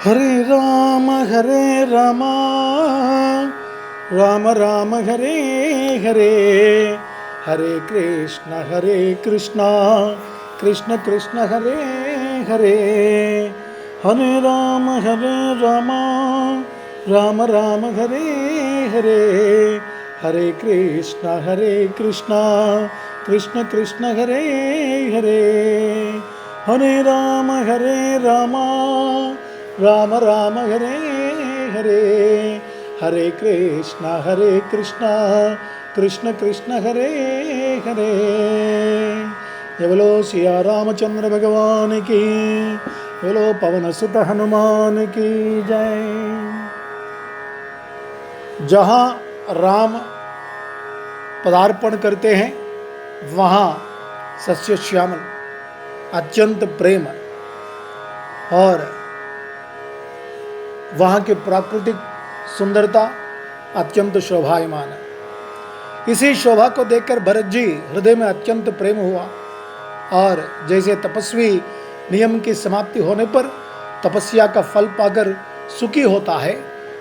हरे राम राम राम हरे हरे, हरे कृष्ण कृष्ण कृष्ण हरे हरे, हरे राम राम राम हरे हरे, हरे कृष्ण कृष्ण कृष्ण हरे हरे, हरे राम राम राम हरे हरे, हरे कृष्ण कृष्ण कृष्ण हरे हरे। जय बोलो सिया रामचंद्र भगवान की, बोलो पवन सुत हनुमान की जय। जहाँ राम पदार्पण करते हैं वहाँ सस्य श्यामल अत्यंत प्रेम और वहाँ की प्राकृतिक सुंदरता अत्यंत शोभायमान है। इसी शोभा को देखकर भरत जी हृदय में अत्यंत प्रेम हुआ और जैसे तपस्वी नियम की समाप्ति होने पर तपस्या का फल पाकर सुखी होता है,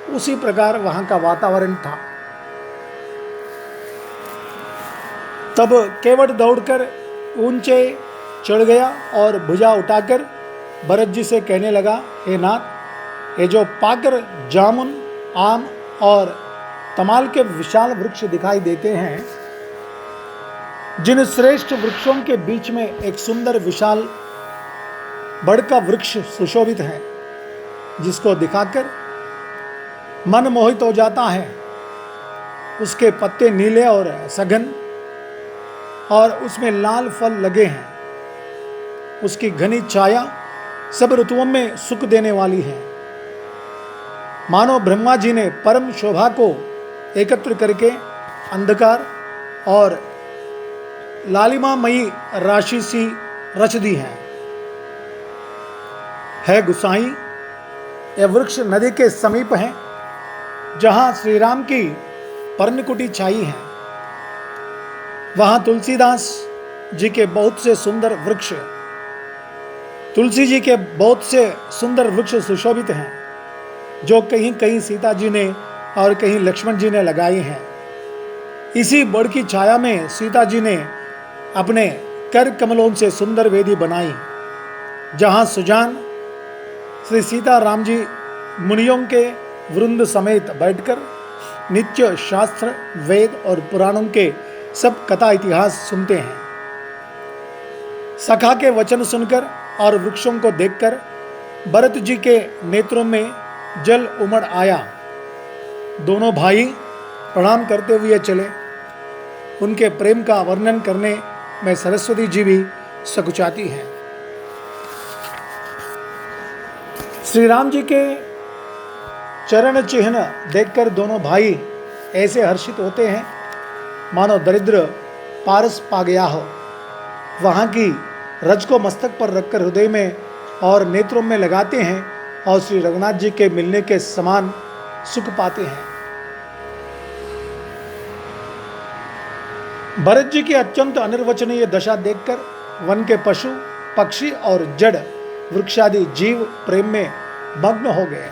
उसी प्रकार वहाँ का वातावरण था। तब केवट दौड़कर ऊंचे चढ़ गया और भुजा उठाकर भरत जी से कहने लगा, हे नाथ, ये जो पाकर जामुन, आम और तमाल के विशाल वृक्ष दिखाई देते हैं, जिन श्रेष्ठ वृक्षों के बीच में एक सुंदर विशाल बड़ का वृक्ष सुशोभित है, जिसको दिखाकर मन मोहित हो जाता है। उसके पत्ते नीले और सघन और उसमें लाल फल लगे हैं। उसकी घनी छाया सब ऋतुओं में सुख देने वाली है। मानो ब्रह्मा जी ने परम शोभा को एकत्र करके अंधकार और लालिमामयी राशि सी रच दी है गुसाई। यह वृक्ष नदी के समीप है, जहां श्री राम की पर्णकुटी छाई है। वहां तुलसीदास जी के बहुत से सुंदर वृक्ष, तुलसी जी के बहुत से सुंदर वृक्ष सुशोभित हैं, जो कहीं कहीं सीता जी ने और कहीं लक्ष्मण जी ने लगाए हैं। इसी बड़ की छाया में सीता जी ने अपने कर कमलों से सुंदर वेदी बनाई, जहां सुजान श्री सीता राम जी मुनियों के वृंद समेत बैठकर नित्य शास्त्र, वेद और पुराणों के सब कथा इतिहास सुनते हैं। सखा के वचन सुनकर और वृक्षों को देखकर भरत जी के नेत्रों में जल उमड़ आया। दोनों भाई प्रणाम करते हुए चले। उनके प्रेम का वर्णन करने में सरस्वती जी भी सकुचाती हैं। श्री राम जी के चरण चिन्ह देखकर दोनों भाई ऐसे हर्षित होते हैं मानो दरिद्र पारस पा गया हो। वहाँ की रज को मस्तक पर रखकर हृदय में और नेत्रों में लगाते हैं और श्री रघुनाथ जी के मिलने के समान सुख पाते हैं। भरत जी की अत्यंत अनिर्वचनीय दशा देखकर वन के पशु, पक्षी और जड़ वृक्षादि जीव प्रेम में मग्न हो गए।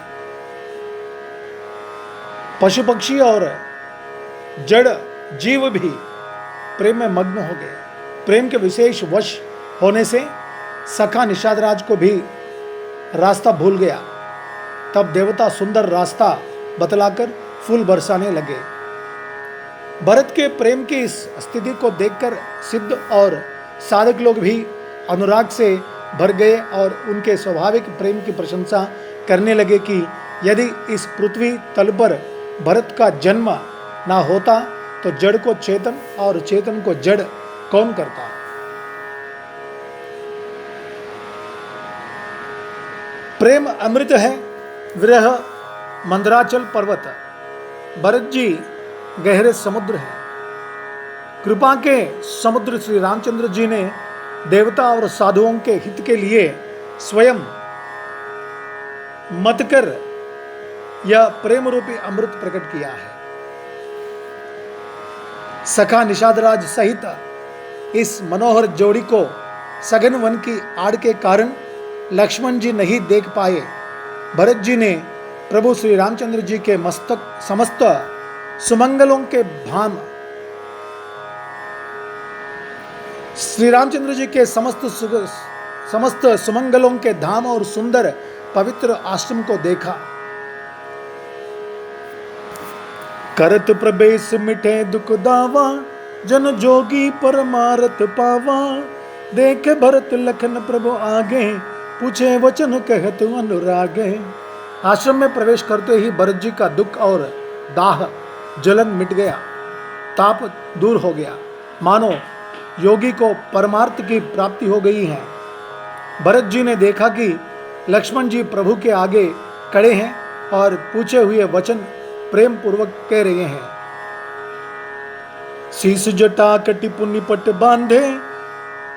पशु पक्षी और जड़ जीव भी प्रेम में मग्न हो गए। प्रेम के विशेष वश होने से सखा निषाद राज को भी रास्ता भूल गया। तब देवता सुंदर रास्ता बतलाकर फूल बरसाने लगे। भरत के प्रेम की इस स्थिति को देखकर सिद्ध और साधक लोग भी अनुराग से भर गए और उनके स्वाभाविक प्रेम की प्रशंसा करने लगे कि यदि इस पृथ्वी तल पर भरत का जन्म ना होता तो जड़ को चेतन और चेतन को जड़ कौन करता। प्रेम अमृत है, विरह मंदराचल पर्वत। भरत जी गहरे समुद्र हैं। कृपा के समुद्र श्री रामचंद्र जी ने देवता और साधुओं के हित के लिए स्वयं मत कर यह प्रेम रूपी अमृत प्रकट किया है। सखा निषादराज सहित इस मनोहर जोड़ी को सघन वन की आड़ के कारण लक्ष्मण जी नहीं देख पाए, भरत जी ने प्रभु श्री रामचंद्र जी के मस्तक समस्त सुमंगलों के धाम, श्री रामचंद्र जी के समस्त सुमंगलों के धाम और सुंदर पवित्र आश्रम को देखा। करत प्रवेश मिटे दुख दावा, जन जोगी परमारथ पावा। देख भरत लखन प्रभु आगे, पूछे वचन कहत अनुरागे। आश्रम में प्रवेश करते ही भरत जी का दुख और दाह जलन मिट गया, ताप दूर हो गया, मानो योगी को परमार्थ की प्राप्ति हो गई है। भरत जी ने देखा कि लक्ष्मण जी प्रभु के आगे खड़े हैं और पूछे हुए वचन प्रेम पूर्वक कह रहे हैं। शीस जटा कटि पुनि पट बांधे,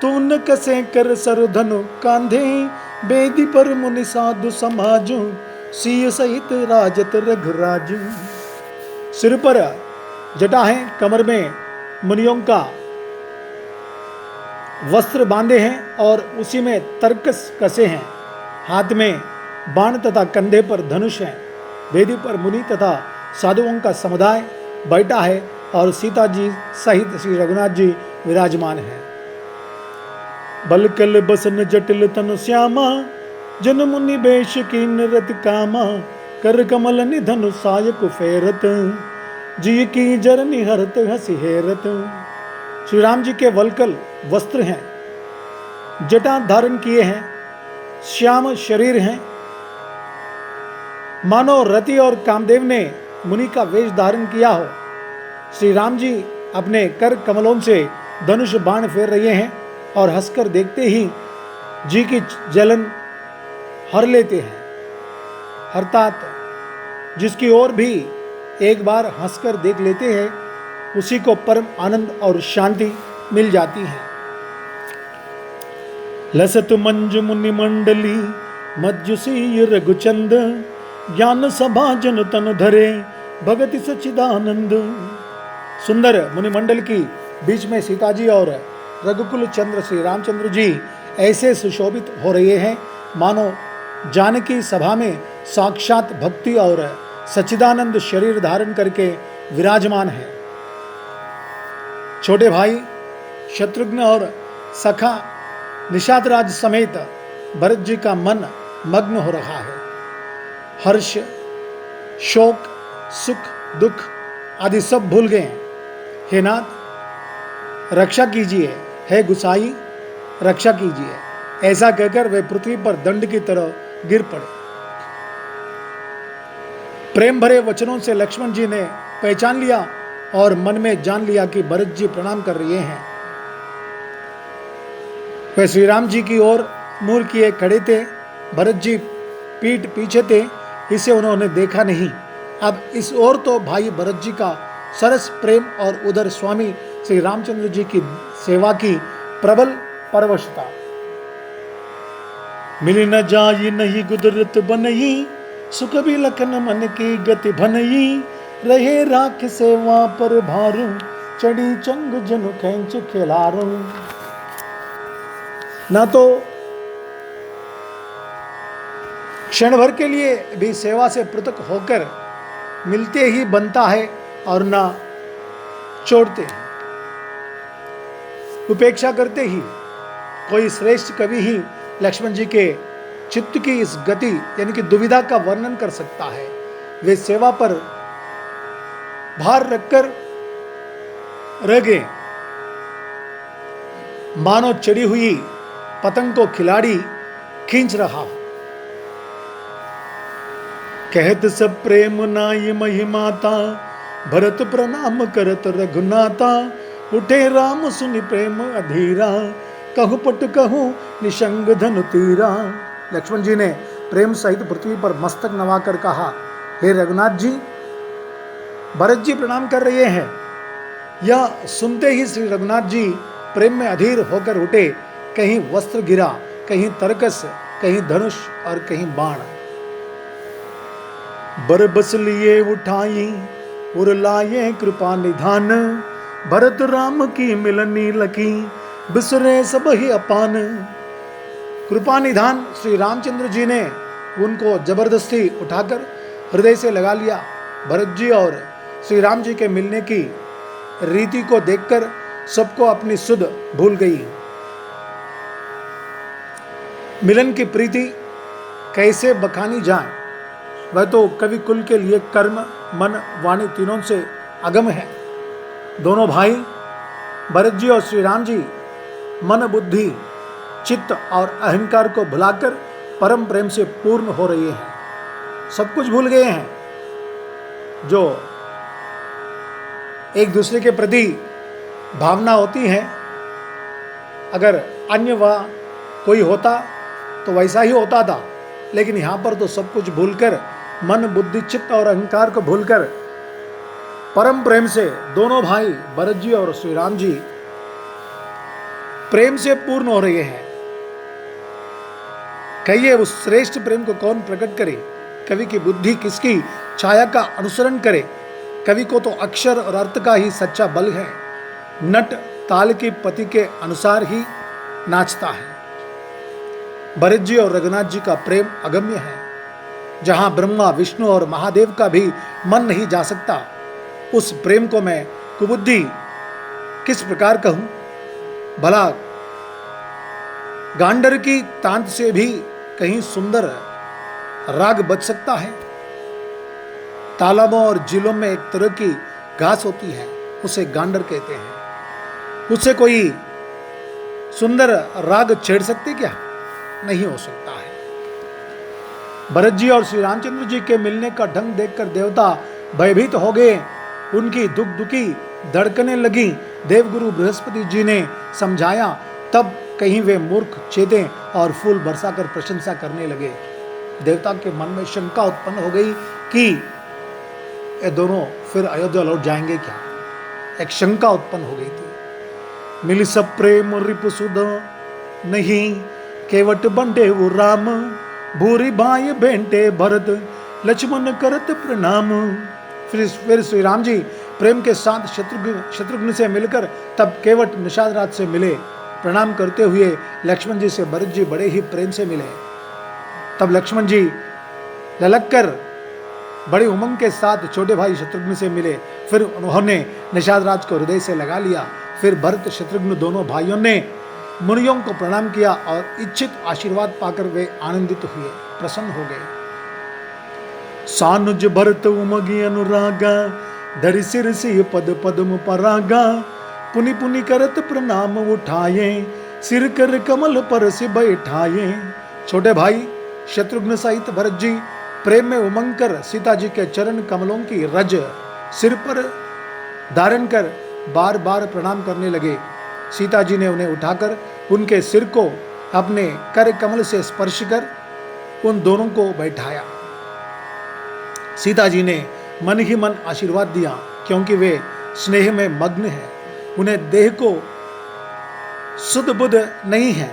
तून कसे कर सरधनु कांधे। बेदी पर मुनि साधु समाजु, सिय सहित राजत रघुराजु। सिर पर जटा है, कमर में मुनियों का वस्त्र बांधे हैं और उसी में तरकस कसे हैं। हाथ में बाण तथा कंधे पर धनुष है। वेदी पर मुनि तथा साधुओं का समुदाय बैठा है और सीता जी सहित श्री रघुनाथ जी विराजमान हैं। बलकल बसन जटिल तनु श्यामा, जन मुनि बेश की नरत कामा। कर कमल निधनु सायक फेरत, जी की जरनी हरत हसी हेरत। श्री राम जी के वलकल वस्त्र हैं, जटा धारण किए हैं, श्याम शरीर हैं, मानो रति और कामदेव ने मुनि का वेश धारण किया हो। श्री राम जी अपने कर कमलों से धनुष बाण फेर रहे हैं और हंसकर देखते ही जी की जलन हर लेते हैं। अर्थात जिसकी ओर भी एक बार हंसकर देख लेते हैं, उसी को परम आनंद और शांति मिल जाती है। लसत मंजु मुनि मंडली, मज्जुसी रघुचंद। ज्ञान सभा जन तन धरे, भगति सच्चिदानंद। सुंदर मुनि मंडल की बीच में सीता जी और रघुकुल चंद्र श्री रामचंद्र जी ऐसे सुशोभित हो रहे हैं, मानो जानकी सभा में साक्षात भक्ति और सच्चिदानंद शरीर धारण करके विराजमान है। छोटे भाई शत्रुघ्न और सखा निषादराज समेत भरत जी का मन मग्न हो रहा है। हर्ष, शोक, सुख, दुख आदि सब भूल गए। हे नाथ रक्षा कीजिए, हे गुसाई रक्षा कीजिए। ऐसा कहकर वे पृथ्वी पर दंड की तरह गिर पड़े। प्रेम भरे वचनों से लक्ष्मण जी ने पहचान लिया और मन में जान लिया कि भरत जी प्रणाम कर रहे हैं। वे श्री राम जी की ओर मुंह किए खड़े थे। भरत जी पीठ पीछे थे, इसे उन्होंने देखा नहीं। अब इस ओर तो भाई भरत जी का सरस प्रेम और उधर स्वामी श्री रामचंद्र जी की सेवा की प्रबल परवशता। मिली न जाई नहीं गुदरत बनई, सुख भी लखन मन की गति भनई। रहे राख सेवा पर भारू, चढ़ी चंग जनु खेंच खिलारू। ना तो क्षण भर के लिए भी सेवा से पृथक होकर मिलते ही बनता है और ना छोड़ते हैं। उपेक्षा करते ही कोई श्रेष्ठ कवि ही लक्ष्मण जी के चित्त की इस गति यानी कि दुविधा का वर्णन कर सकता है। वे सेवा पर भार रखकर रह गए, मानो चढ़ी हुई पतंग को खिलाड़ी खींच रहा। कहत सब प्रेम नाई महिमाता, भरत प्रणाम करत रघुनाता। उठे राम सुनि प्रेम अधीरा, कहु पट कहु निशंग धनु तीरा। लक्ष्मण जी ने प्रेम सहित पृथ्वी पर मस्तक नवाकर कहा, हे रघुनाथ जी, भरत जी प्रणाम कर रहे हैं। यह सुनते ही श्री रघुनाथ जी प्रेम में अधीर होकर उठे। कहीं वस्त्र गिरा, कहीं तरकस, कहीं धनुष और कहीं बाण। बरबस लिए उठाई उर लाए कृपा निधान। भरत राम की मिलनी लकी, बिसरे सब ही अपान। कृपा निधान श्री रामचंद्र जी ने उनको जबरदस्ती उठाकर हृदय से लगा लिया। भरत जी और श्री राम जी के मिलने की रीति को देखकर सबको अपनी सुध भूल गई। मिलन की प्रीति कैसे बखानी जाए, वह तो कवि कुल के लिए कर्म मन वाणी तीनों से अगम है। दोनों भाई भरत जी और श्री राम जी मन बुद्धि चित्त और अहंकार को भुलाकर परम प्रेम से पूर्ण हो रहे हैं। सब कुछ भूल गए हैं। जो एक दूसरे के प्रति भावना होती है, अगर अन्य वह कोई होता तो वैसा ही होता था, लेकिन यहाँ पर तो सब कुछ भूलकर, मन बुद्धि चित्त और अहंकार को भूलकर परम प्रेम से दोनों भाई भरत जी और श्री राम जी प्रेम से पूर्ण हो रहे हैं। कहिए उस श्रेष्ठ प्रेम को कौन प्रकट करे? कवि की बुद्धि किसकी छाया का अनुसरण करे? कवि को तो अक्षर और अर्थ का ही सच्चा बल है। नट ताल की पति के अनुसार ही नाचता है। भरत जी और रघुनाथ जी का प्रेम अगम्य है। जहां ब्रह्मा विष्णु और महादेव का भी मन नहीं जा सकता, उस प्रेम को मैं कुबुद्धि किस प्रकार कहूं? भला गांडर की तांत से भी कहीं सुंदर राग बच सकता है? तालाबों और झीलों में एक तरह की घास होती है, उसे गांडर कहते हैं। उससे कोई सुंदर राग छेड़ सकते क्या? नहीं हो सकता है। भरत जी और श्री रामचंद्र जी के मिलने का ढंग देखकर देवता भयभीत हो गए। उनकी दुख दुखी धड़कने लगी। देवगुरु बृहस्पति जी ने समझाया, तब कहीं वे मूर्ख चेते और फूल बरसाकर प्रशंसा करने लगे। देवता के मन में शंका उत्पन्न हो गई कि ये दोनों फिर अयोध्या लौट जाएंगे क्या? एक शंका उत्पन्न हो गई थी। मिल सब प्रेम रिपुसुद नहीं, केवट बंटे वो राम, भूरी भाई बेंटे भरत, लक्ष्मण करत प्रणाम। फिर श्री राम जी प्रेम के साथ शत्रुघ्न से मिलकर तब केवट निषाद राज से मिले। प्रणाम करते हुए लक्ष्मण जी से भरत जी बड़े ही प्रेम से मिले। तब लक्ष्मण जी ललक कर बड़ी उमंग के साथ छोटे भाई शत्रुघ्न से मिले। फिर उन्होंने निषाद राज को हृदय से लगा लिया। फिर भरत शत्रुघ्न दोनों भाइयों ने मुनियों को प्रणाम किया और इच्छित आशीर्वाद पाकर वे आनंदित हुए, प्रसन्न हो गए। सानुज भरत उमगी अनुरागा, धरि सिर से पद पद्म परागा, पुनि पुनि करत प्रणाम उठाए, सिर कर कमल पर से बैठाए। छोटे भाई शत्रुघ्न सहित भरत जी प्रेम में उमंग कर सीता जी के चरण कमलों की रज सिर पर धारण कर बार बार प्रणाम करने लगे। सीता जी ने उन्हें उठाकर उनके सिर को अपने कर कमल से स्पर्श कर उन दोनों को बैठाया। सीता जी ने मन ही मन आशीर्वाद दिया, क्योंकि वे स्नेह में मग्न हैं। उन्हें देह को सुध बुध नहीं है।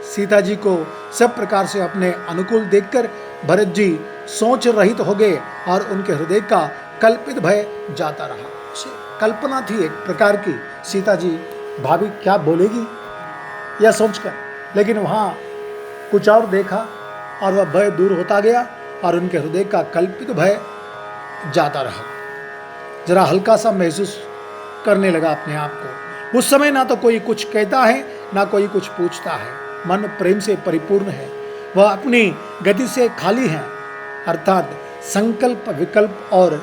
सीता जी को सब प्रकार से अपने अनुकूल देखकर भरत जी सोच रहित हो गए और उनके हृदय का कल्पित भय जाता रहा। उसे कल्पना थी एक प्रकार की, सीता जी भाभी क्या बोलेगी यह सोचकर, लेकिन वहाँ कुछ और देखा और वह भय दूर होता गया और उनके हृदय का कल्पित भय जाता रहा। जरा हल्का सा महसूस करने लगा अपने आप को। उस समय ना तो कोई कुछ कहता है ना कोई कुछ पूछता है। मन प्रेम से परिपूर्ण है। वह अपनी गति से खाली है, अर्थात संकल्प विकल्प और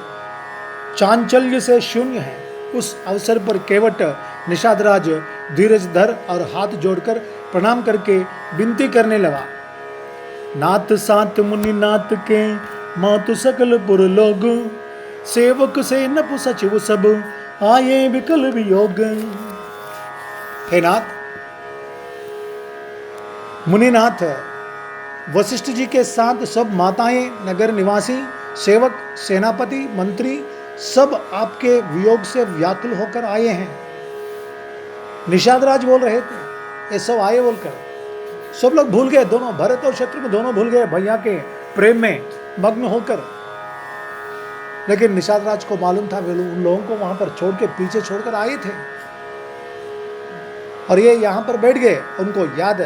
चांचल्य से शून्य है। उस अवसर पर केवट निषादराज धीरज धर और हाथ जोड़कर प्रणाम करके विनती करने लगा। नाथ सात मुनि नाथ के मातु सकल पुर लोग, सेवक से नपु सचिव सब आए विकल वियोग। हे नाथ, मुनिनाथ वशिष्ठ जी के साथ सब माताएं, नगर निवासी, सेवक, सेनापति, मंत्री सब आपके वियोग से व्याकुल होकर आए हैं। निषादराज बोल रहे थे, ये सब आए बोलकर सब लोग भूल गए। दोनों भरत और शत्रुघ्न दोनों भूल गए भैया के प्रेम में मग्न होकर। लेकिन निषादराज को मालूम था वे उन लोगों को वहां पर छोड़ के पीछे छोड़कर आए थे और ये यहां पर बैठ गए। उनको याद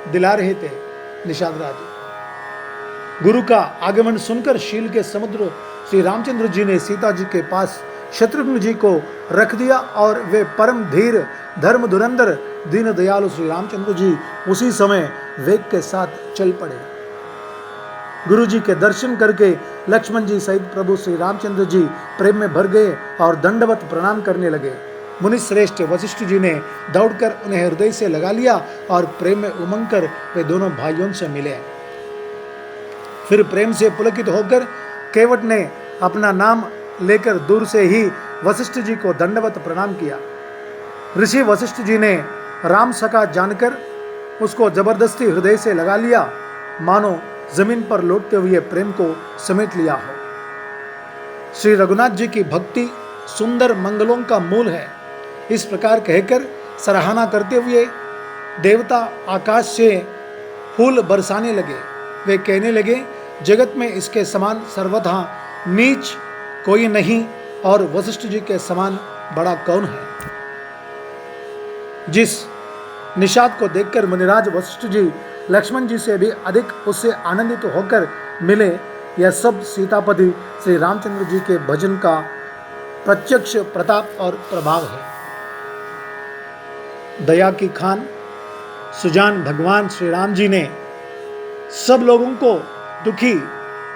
दिला रहे थे निषादराज। गुरु का आगमन सुनकर शील के समुद्र श्री रामचंद्र जी ने सीता जी के पास शत्रुघ्न जी को रख दिया और वे परम धीर धर्म धुरंधर दीन दयालु श्री रामचंद्र जी उसी समय वेग के साथ चल पड़े। गुरु जी के दर्शन करके लक्ष्मण जी सहित प्रभु श्री रामचंद्र जी प्रेम में भर गए और दंडवत प्रणाम करने लगे। मुनि श्रेष्ठ वशिष्ठ जी ने दौड़कर उन्हें हृदय से लगा लिया और प्रेम में उमंग कर वे दोनों भाइयों से मिले। फिर प्रेम से पुलकित होकर केवट ने अपना नाम लेकर दूर से ही वशिष्ठ जी को दंडवत प्रणाम किया। ऋषि वशिष्ठ जी ने राम सखा जानकर उसको जबरदस्ती हृदय से लगा लिया, मानो जमीन पर लौटते हुए प्रेम को समेट लिया हो। श्री रघुनाथ जी की भक्ति सुंदर मंगलों का मूल है, इस प्रकार कहकर सराहना करते हुए देवता आकाश से फूल बरसाने लगे। वे कहने लगे, जगत में इसके समान सर्वथा नीच कोई नहीं और वशिष्ठ जी के समान बड़ा कौन है। जिस निषाद को देखकर मुनिराज वशिष्ठ जी लक्ष्मण जी से भी अधिक उससे आनंदित होकर मिले, यह सब सीतापति श्री रामचंद्र जी के भजन का प्रत्यक्ष प्रताप और प्रभाव है। दया की खान सुजान भगवान श्री राम जी ने सब लोगों को दुखी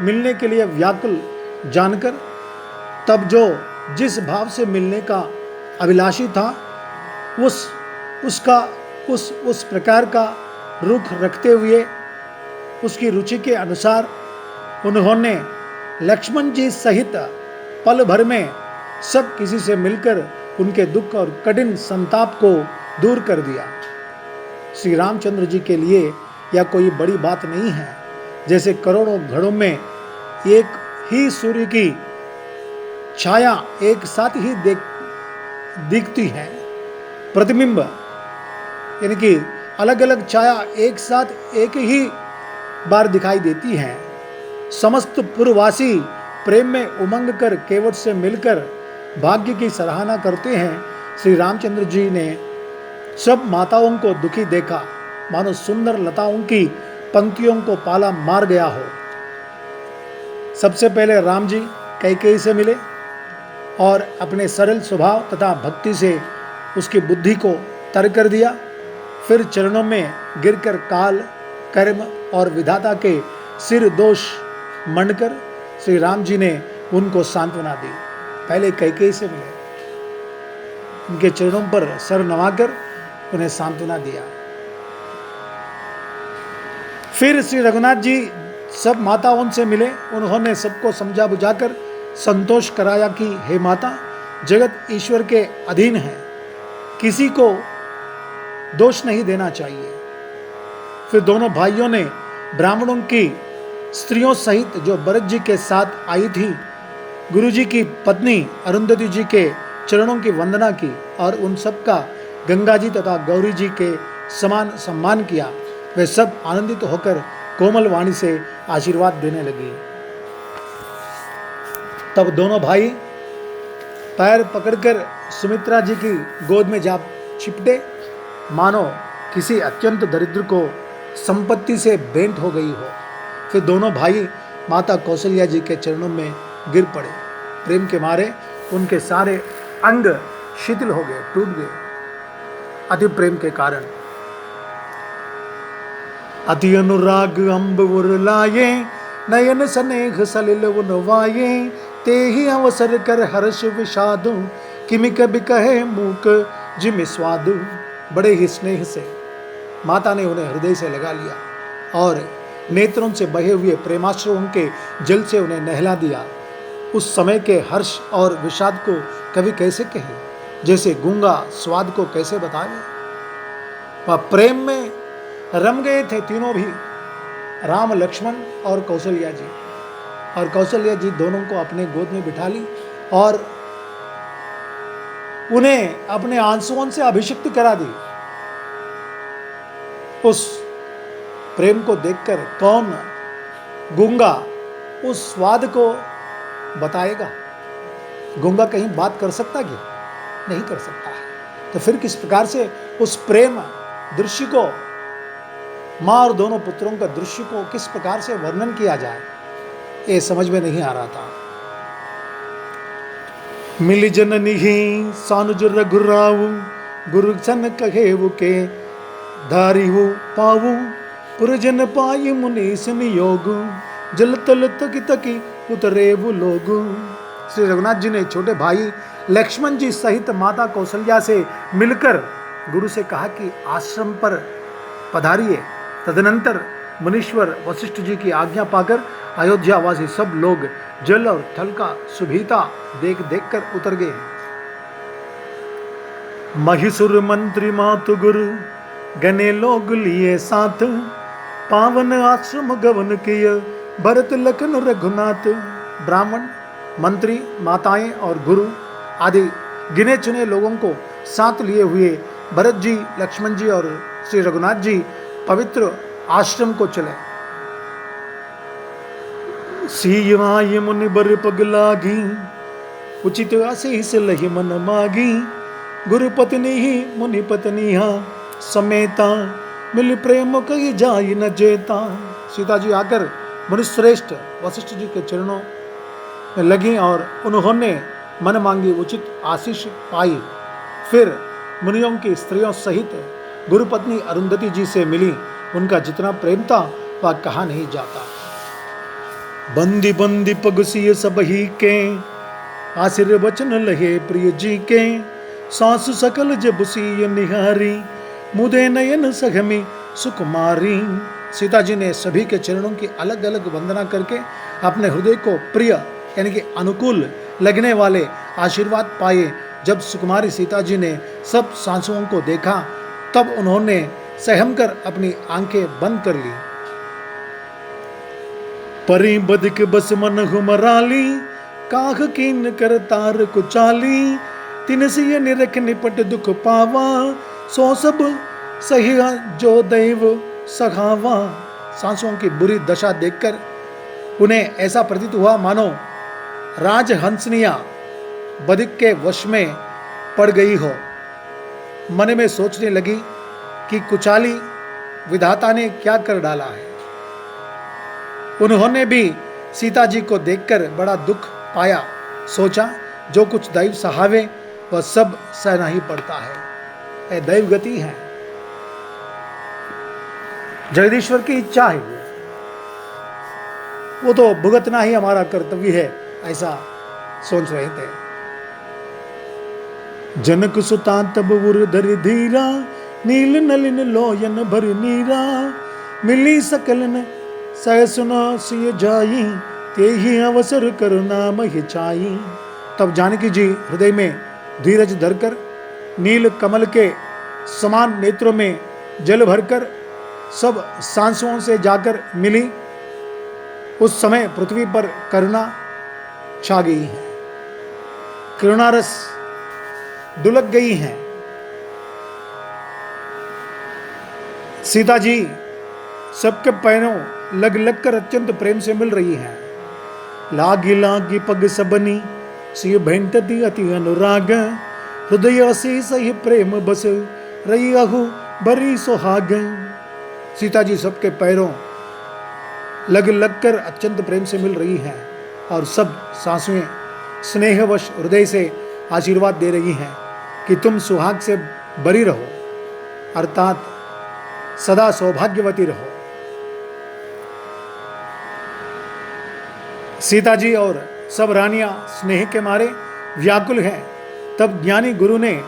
मिलने के लिए व्याकुल जानकर तब जो जिस भाव से मिलने का अभिलाषी था उस प्रकार का रुख रखते हुए उसकी रुचि के अनुसार उन्होंने लक्ष्मण जी सहित पल भर में सब किसी से मिलकर उनके दुख और कठिन संताप को दूर कर दिया। श्री रामचंद्र जी के लिए यह कोई बड़ी बात नहीं है। जैसे करोड़ों घड़ों में एक ही सूर्य की छाया एक साथ ही दिखती है, प्रतिबिंब यानी कि अलग अलग छाया एक साथ एक ही बार दिखाई देती है। समस्त पुरवासी प्रेम में उमंग कर केवट से मिलकर भाग्य की सराहना करते हैं। श्री रामचंद्र जी ने सब माताओं को दुखी देखा, मानो सुंदर लताओं की पंक्तियों को पाला मार गया हो। सबसे पहले राम जी कैकेयी से मिले और अपने सरल स्वभाव तथा भक्ति से उसकी बुद्धि को तर कर दिया। फिर चरणों में गिरकर काल कर्म और विधाता के सिर दोष मंडकर श्री राम जी ने उनको सांत्वना दी। पहले कैकेयी से मिले, उनके चरणों पर सर नवाकर उन्हें सांत्वना दिया। फिर श्री रघुनाथ जी सब माताओं से मिले, उन्होंने सबको समझा बुझाकर संतोष कराया कि हे माता, जगत ईश्वर के अधीन है, किसी को दोष नहीं देना चाहिए। फिर दोनों भाइयों ने ब्राह्मणों की स्त्रियों सहित जो भरत जी के साथ आई थी, गुरु जी की पत्नी अरुंधति जी के चरणों की वंदना की और उन सब का गंगा जी तथा गौरी जी के समान सम्मान किया। वे सब आनंदित होकर कोमल वाणी से आशीर्वाद देने लगी। तब दोनों भाई पैर पकड़कर सुमित्रा जी की गोद में जा छिपटे, मानो किसी अत्यंत दरिद्र को संपत्ति से भेंट हो गई हो। फिर दोनों भाई माता कौशल्या जी के चरणों में गिर पड़े। प्रेम के मारे उनके सारे अंग शिथिल हो गए, टूट गए, अति प्रेम के कारण। अति अनुराग अम्ब उरलाये, नयन स्नेह सलिल उनवाये, ते ही अवसर कर हर्ष विषादु, किमि कभी कहे मूक जिम स्वादु। बड़े ही स्नेह से माता ने उन्हें हृदय से लगा लिया और नेत्रों से बहे हुए प्रेमाश्रुओं के जल से उन्हें नहला दिया। उस समय के हर्ष और विषाद को कभी कैसे कहे, जैसे गूंगा स्वाद को कैसे बतावे। वह प्रेम में रम गए थे तीनों भी, राम लक्ष्मण और कौशल्या जी। और कौशल्या जी दोनों को अपने गोद में बिठा ली और उन्हें अपने आंसुओं से अभिषिक्त करा दी। उस प्रेम को देखकर कौन गूंगा उस स्वाद को बताएगा। गूंगा कहीं बात कर सकता क्या? नहीं कर सकता है। तो फिर किस प्रकार से उस प्रेम दृश्य को माँ और दोनों पुत्रों का दृश्य को किस प्रकार से वर्णन किया जाए, ये समझ में नहीं आ रहा था। मिली जननी ही सानुज रघुराऊ, गुरु सन कहेऊ के धारी हो पाऊ, पुरजन पाई मुनीस नियोग, जल तल तकी तकी उतरे वो लोग। श्री रघुनाथ जी ने छोटे भाई लक्ष्मण जी सहित माता कौशल्या से मिलकर गुरु से कहा कि आश्रम पर पधारिए। तदनंतर मुनीश्वर वशिष्ठ जी की आज्ञा पाकर अयोध्यावासी सब लोग जल और थल का सुभीता देख देख कर उतर गए। महिषुर मंत्री मातु गुरु गने लोग लिए साथ, पावन आश्रम गवन किय भरत लखन रघुनाथ। ब्राह्मण, मंत्री, माताएं और गुरु आदि गिने चुने लोगों को साथ लिए हुए भरत जी, लक्ष्मण जी और श्री रघुनाथ जी पवित्र आश्रम को चले। सीवाय मुनि बर पग लागी, उचित आशीष लहि मन मागी, गुरु पत्नी ही मुनि पत्नी हा, समेता मिल प्रेम कही जाई न जेता। सीता जी आकर मुनिश्रेष्ठ वशिष्ठ जी के चरणों में लगी और उन्होंने मन मांगी उचित आशीष पाई। फिर मुनियों की स्त्रियों सहित गुरुपत्नी अरुंधति जी से मिली। उनका जितना प्रेम था वह कहा नहीं जाता। बंदी बंदी पगसिय सब ही के, आशीर्वचन लहे प्रिय जी के, सासु सकल जब सिय निहारी, मुदे नयन सघमी सुकुमारी। सीता जी ने सभी के चरणों की अलग अलग वंदना करके अपने हृदय को प्रिय यानी कि अनुकूल लगने वाले आशीर्वाद पाए। जब सुकुमारी सीता जी ने सब सांसुओं को देखा तब उन्होंने सहम कर अपनी आंखें बंद कर ली। परी बदिक बस मन हुमराली, काख कीन कर तार कुचाली, तिन सिय निरख निपट दुख पावा, सो सब सही जो दैव सखावा। सांसुओं की बुरी दशा देखकर उन्हें ऐसा प्रतीत हुआ मानो राजहंसनिया बदिक के वश में पड़ गई हो। मन में सोचने लगी कि कुचाली विधाता ने क्या कर डाला है। उन्होंने भी सीता जी को देखकर बड़ा दुख पाया। सोचा जो कुछ दैव सहावे वह सब सहना ही पड़ता है, दैव गति है, जगदीश्वर की इच्छा है, वो तो भुगतना ही हमारा कर्तव्य है, ऐसा सोच रहे थे। जनक सुता तब उर धरि धीरा, नील नलिन लोयन भर नीरा, मिली सकलन सह सुना सिय जाई, ते ही अवसर करुणा महि चाई। तब जानकी जी हृदय में धीरज धरकर नील कमल के समान नेत्रों में जल भरकर सब सांसुओं से जाकर मिली। उस समय पृथ्वी पर करुणा छा गई है, करुणारस दुलक गई है। सीता जी सबके पैरों लग लग कर अत्यंत प्रेम से मिल रही हैं। लागी लागी पग सबनी, सिय भेंटती अति अनुराग, हृदय से सही प्रेम बस रही अहु बरी सुहाग। सीता जी सबके पैरों लग लग कर अत्यंत प्रेम से मिल रही हैं और सब सांसुएं स्नेहवश हृदय से आशीर्वाद दे रही हैं कि तुम सुहाग से बरी रहो, अर्थात सदा सौभाग्यवती रहो। सीता जी और सब रानियां स्नेह के मारे व्याकुल हैं। तब ज्ञानी गुरु ने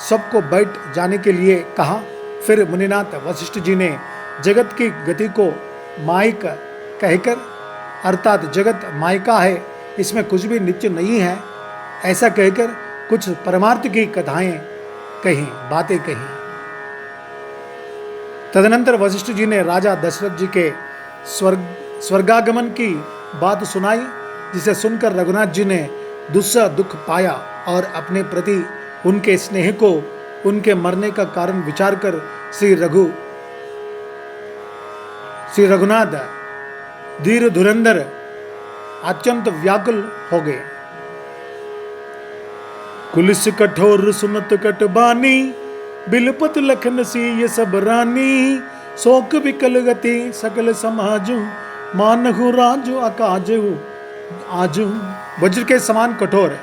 सबको बैठ जाने के लिए कहा। फिर मुनिनाथ वशिष्ठ जी ने जगत की गति को माइक कहकर, अर्थात जगत मायका है, इसमें कुछ भी नित्य नहीं है, ऐसा कहकर कुछ परमार्थ की कथाएं कही, बातें कही। तदनंतर वशिष्ठ जी ने राजा दशरथ जी के स्वर्गागमन की बात सुनाई, जिसे सुनकर रघुनाथ जी ने दुस्सह दुख पाया और अपने प्रति उनके स्नेह को उनके मरने का कारण विचार कर श्री रघुनाथ धीर धुरंधर अत्यंत व्याकुल हो गए। कुलिस कठोर सुनत कटबानी, बिलपत लखन सी ये सब रानी, शोक विकल गति सकल समाजू, मानहु राजू अकाजू आजू। वज्र के समान कठोर है।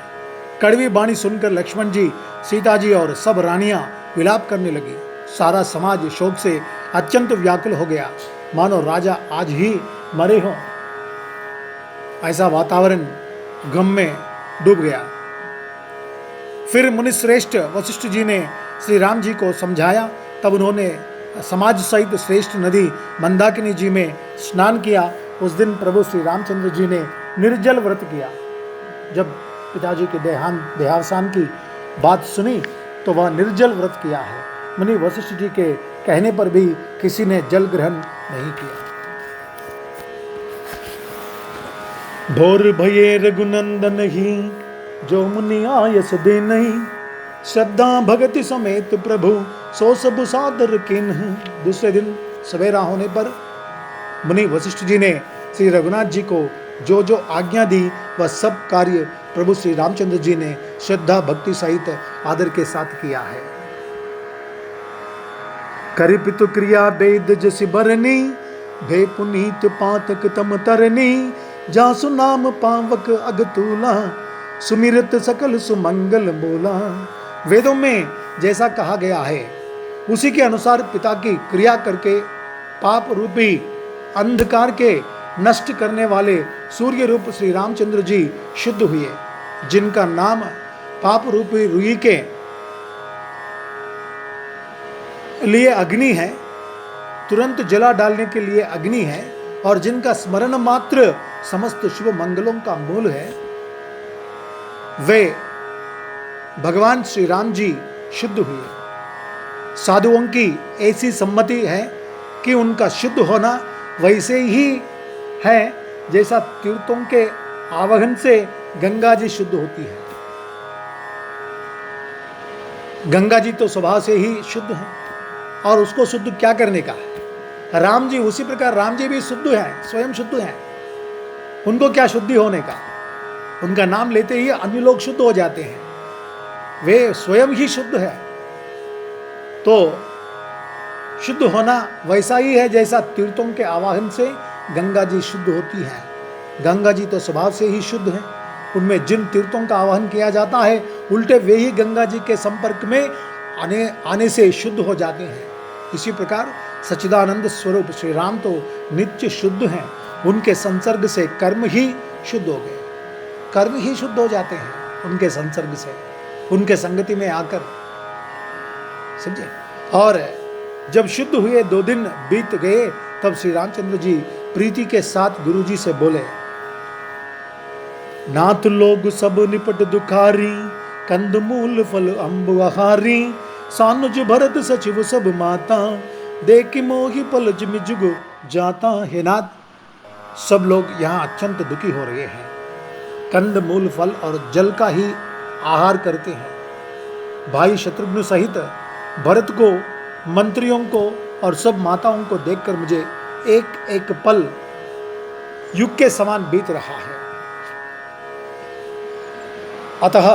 कड़वी बाणी सुनकर लक्ष्मण जी, सीता जी और सब रानियां विलाप करने लगी। सारा समाज शोक से अत्यंत व्याकुल हो गया, मानो राजा आज ही मरे हों। ऐसा वातावरण गम में डूब गया। फिर मुनिश्रेष्ठ वशिष्ठ जी ने श्री राम जी को समझाया। तब उन्होंने समाज सहित श्रेष्ठ नदी मंदाकिनी जी में स्नान किया। उस दिन प्रभु श्री रामचंद्र जी ने निर्जल व्रत किया। जब पिताजी के देहावसान की बात सुनी तो वह निर्जल व्रत किया है। मुनि वशिष्ठ जी के कहने पर भी किसी ने जल ग्रहण नहीं किया। भोर भये रघुनंदन ही, जो मुनि आयस दे नहीं। श्रद्धा भगति समेत प्रभु, सो सब सादर किन्ह। दूसरे दिन सवेरा होने पर मुनि वशिष्ठ जी ने श्री रघुनाथ जी को जो जो आज्ञा दी वह सब कार्य प्रभु श्री रामचंद्र जी ने श्रद्धा भक्ति सहित आदर के साथ किया है। करि पितु क्रिया वेद जसि बरनी, भे पुनीत पातक तम तरनी। जासु नाम पावक अगतूला, सुमिरत सकल सुमंगल बोला। वेदों में जैसा कहा गया है उसी के अनुसार पिता की क्रिया करके पाप रूपी अंधकार के नष्ट करने वाले सूर्य रूप श्री रामचंद्र जी शुद्ध हुए, जिनका नाम पाप रूपी रुई के लिए अग्नि है, तुरंत जला डालने के लिए अग्नि है, और जिनका स्मरण मात्र समस्त शुभ मंगलों का मूल है, वे भगवान श्री राम जी शुद्ध हुए। साधुओं की ऐसी सम्मति है कि उनका शुद्ध होना वैसे ही है जैसा तीर्थों के आवाहन से गंगा जी शुद्ध होती है। गंगा जी तो स्वभाव से ही शुद्ध है, और उसको शुद्ध क्या करने का है। राम जी उसी प्रकार, राम जी भी शुद्ध हैं, स्वयं शुद्ध हैं। उनको क्या शुद्धि होने का, उनका नाम लेते ही अन्य लोग शुद्ध हो जाते हैं। वे स्वयं ही शुद्ध है। तो शुद्ध होना वैसा ही है जैसा तीर्थों के आवाहन से गंगा जी शुद्ध होती है। गंगा जी तो स्वभाव से ही शुद्ध हैं। उनमें जिन तीर्थों का आवाहन किया जाता है उल्टे वे ही गंगा जी के संपर्क में आने से शुद्ध हो जाते हैं। इसी प्रकार सच्चिदानंद स्वरूप श्री राम तो नित्य शुद्ध हैं। उनके संसर्ग से कर्म ही शुद्ध हो गए, कर्म ही शुद्ध हो जाते हैं उनके संसर्ग से, उनके संगति में आकर, समझे। और जब शुद्ध हुए 2 दिन बीत गए तब श्री रामचंद्र जी प्रीति के साथ गुरु जी से बोले, नाथ लोग सब निपट दुखारी, कंद मूल फल अम्ब आहारी। सानुज भरत सचिव सब माता, देख मोहि पल जिमि जुग जाता। हे नाथ, सब लोग यहाँ अत्यंत दुखी हो रहे हैं। कंद मूल फल और जल का ही आहार करते हैं। भाई शत्रुघ्न सहित भरत को, मंत्रियों को और सब माताओं को देखकर मुझे एक एक पल युग के समान बीत रहा है। अतः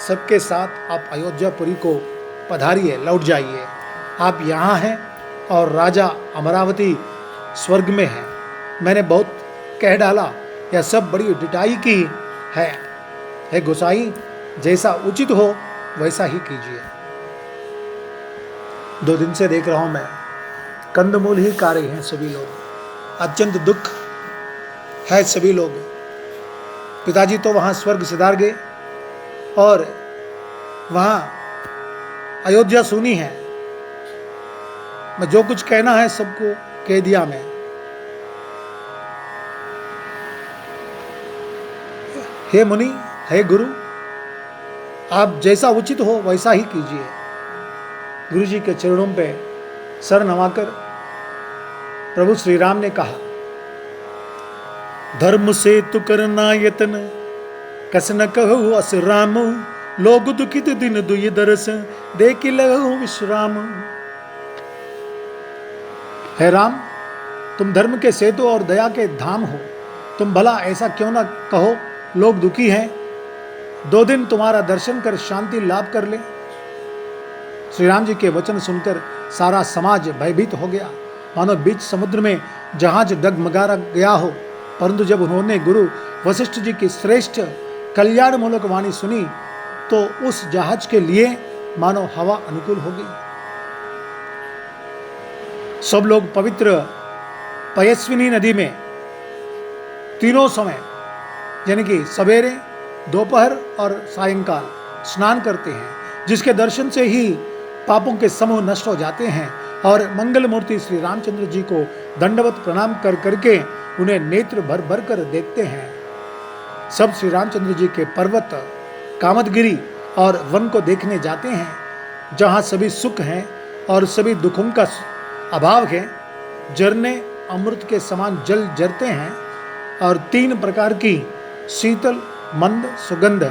सबके साथ आप अयोध्यापुरी को पधारिए, लौट जाइए। आप यहाँ हैं और राजा अमरावती स्वर्ग में है। मैंने बहुत कह डाला, यह सब बड़ी डिटाई की है। हे गोसाई, जैसा उचित हो वैसा ही कीजिए। 2 दिन से देख रहा हूं मैं, कंदमूल ही खा रहे हैं सभी लोग। अत्यंत दुख है सभी लोग। पिताजी तो वहां स्वर्ग सिधार गए और वहां अयोध्या सुनी है। मैं जो कुछ कहना है सबको कह दिया मैं। हे मुनि, हे गुरु, आप जैसा उचित हो वैसा ही कीजिए। गुरु जी के चरणों पे सर नवाकर प्रभु श्री राम ने कहा, धर्म से तु करना यतन, कस न कहु अस राम। लोग दुखित दिन दुई दरस, देख लहु विश्राम। हे राम, तुम धर्म के सेतु और दया के धाम हो। तुम भला ऐसा क्यों ना कहो, लोग दुखी हैं, 2 दिन तुम्हारा दर्शन कर शांति लाभ कर ले। श्री राम जी के वचन सुनकर सारा समाज भयभीत हो गया। मानो बीच समुद्र में जहाज डगमगा गया हो। परंतु जब उन्होंने गुरु वशिष्ठ जी की श्रेष्ठ कल्याणमूलक वाणी सुनी तो उस जहाज के लिए मानो हवा अनुकूल हो गई। सब लोग पवित्र पयस्विनी नदी में तीनों समय यानी कि सवेरे, दोपहर और सायंकाल स्नान करते हैं, जिसके दर्शन से ही पापों के समूह नष्ट हो जाते हैं और मंगल मूर्ति श्री रामचंद्र जी को दंडवत प्रणाम कर करके उन्हें नेत्र भर भर कर देखते हैं। सब श्री रामचंद्र जी के पर्वत कामदगिरी और वन को देखने जाते हैं, जहाँ सभी सुख हैं और सभी दुखों का अभाव है। झरने अमृत के समान जल झरते हैं और 3 प्रकार की शीतल, मंद, सुगंध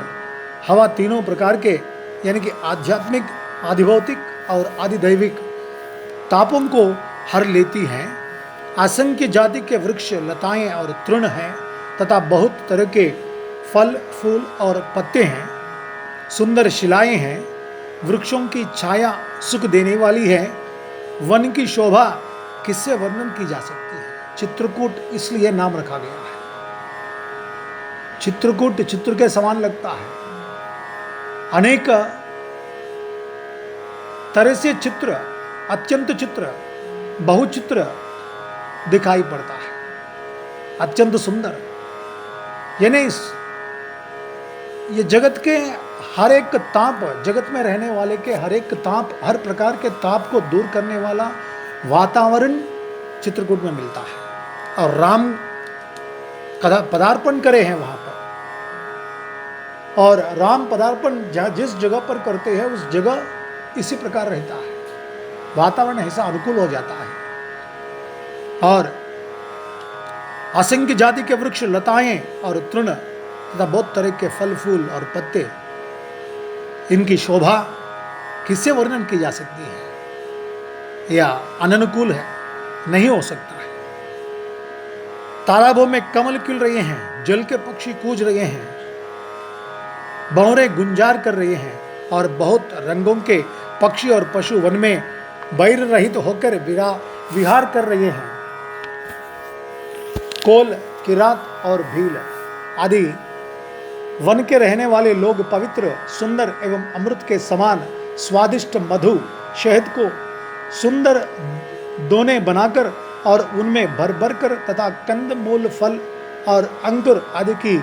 हवा तीनों प्रकार के यानी कि आध्यात्मिक, आधिभौतिक और आधिदैविक तापों को हर लेती हैं। असंख्य जाति के वृक्ष, लताएं और तृण हैं तथा बहुत तरह के फल, फूल और पत्ते हैं। सुंदर शिलाएं हैं। वृक्षों की छाया सुख देने वाली है। वन की शोभा किससे वर्णन की जा सकती है। चित्रकूट इसलिए नाम रखा गया है। चित्रकूट चित्र के समान लगता है। अनेक तरह से चित्र, अत्यंत चित्र, बहुचित्र दिखाई पड़ता है, अत्यंत सुंदर। यानी ये जगत के हर एक ताप, जगत में रहने वाले के हर एक ताप, हर प्रकार के ताप को दूर करने वाला वातावरण चित्रकूट में मिलता है। और राम पदार्पण करे हैं वहां पर, और राम पदार्पण जिस जगह पर करते हैं उस जगह इसी प्रकार रहता है, वातावरण ऐसा अनुकूल हो जाता है। और असंख्य जाति के वृक्ष, लताएं और तृण तथा बहुत तरह के फल, फूल और पत्ते, इनकी शोभा किससे वर्णन की जा सकती है या अननुकूल है, नहीं हो सकता है। तालाबों में कमल खिल रहे हैं, जल के पक्षी कूज रहे हैं, भंवरे गुंजार कर रहे हैं और बहुत रंगों के पक्षी और पशु वन में बैर रहित होकर विहार कर रहे हैं। कोल, किरात और भील आदि वन के रहने वाले लोग पवित्र, सुंदर एवं अमृत के समान स्वादिष्ट मधु, शहद को सुंदर दोने बनाकर और उनमें भर भर कर तथा कंद, मूल, फल और अंकुर आदि की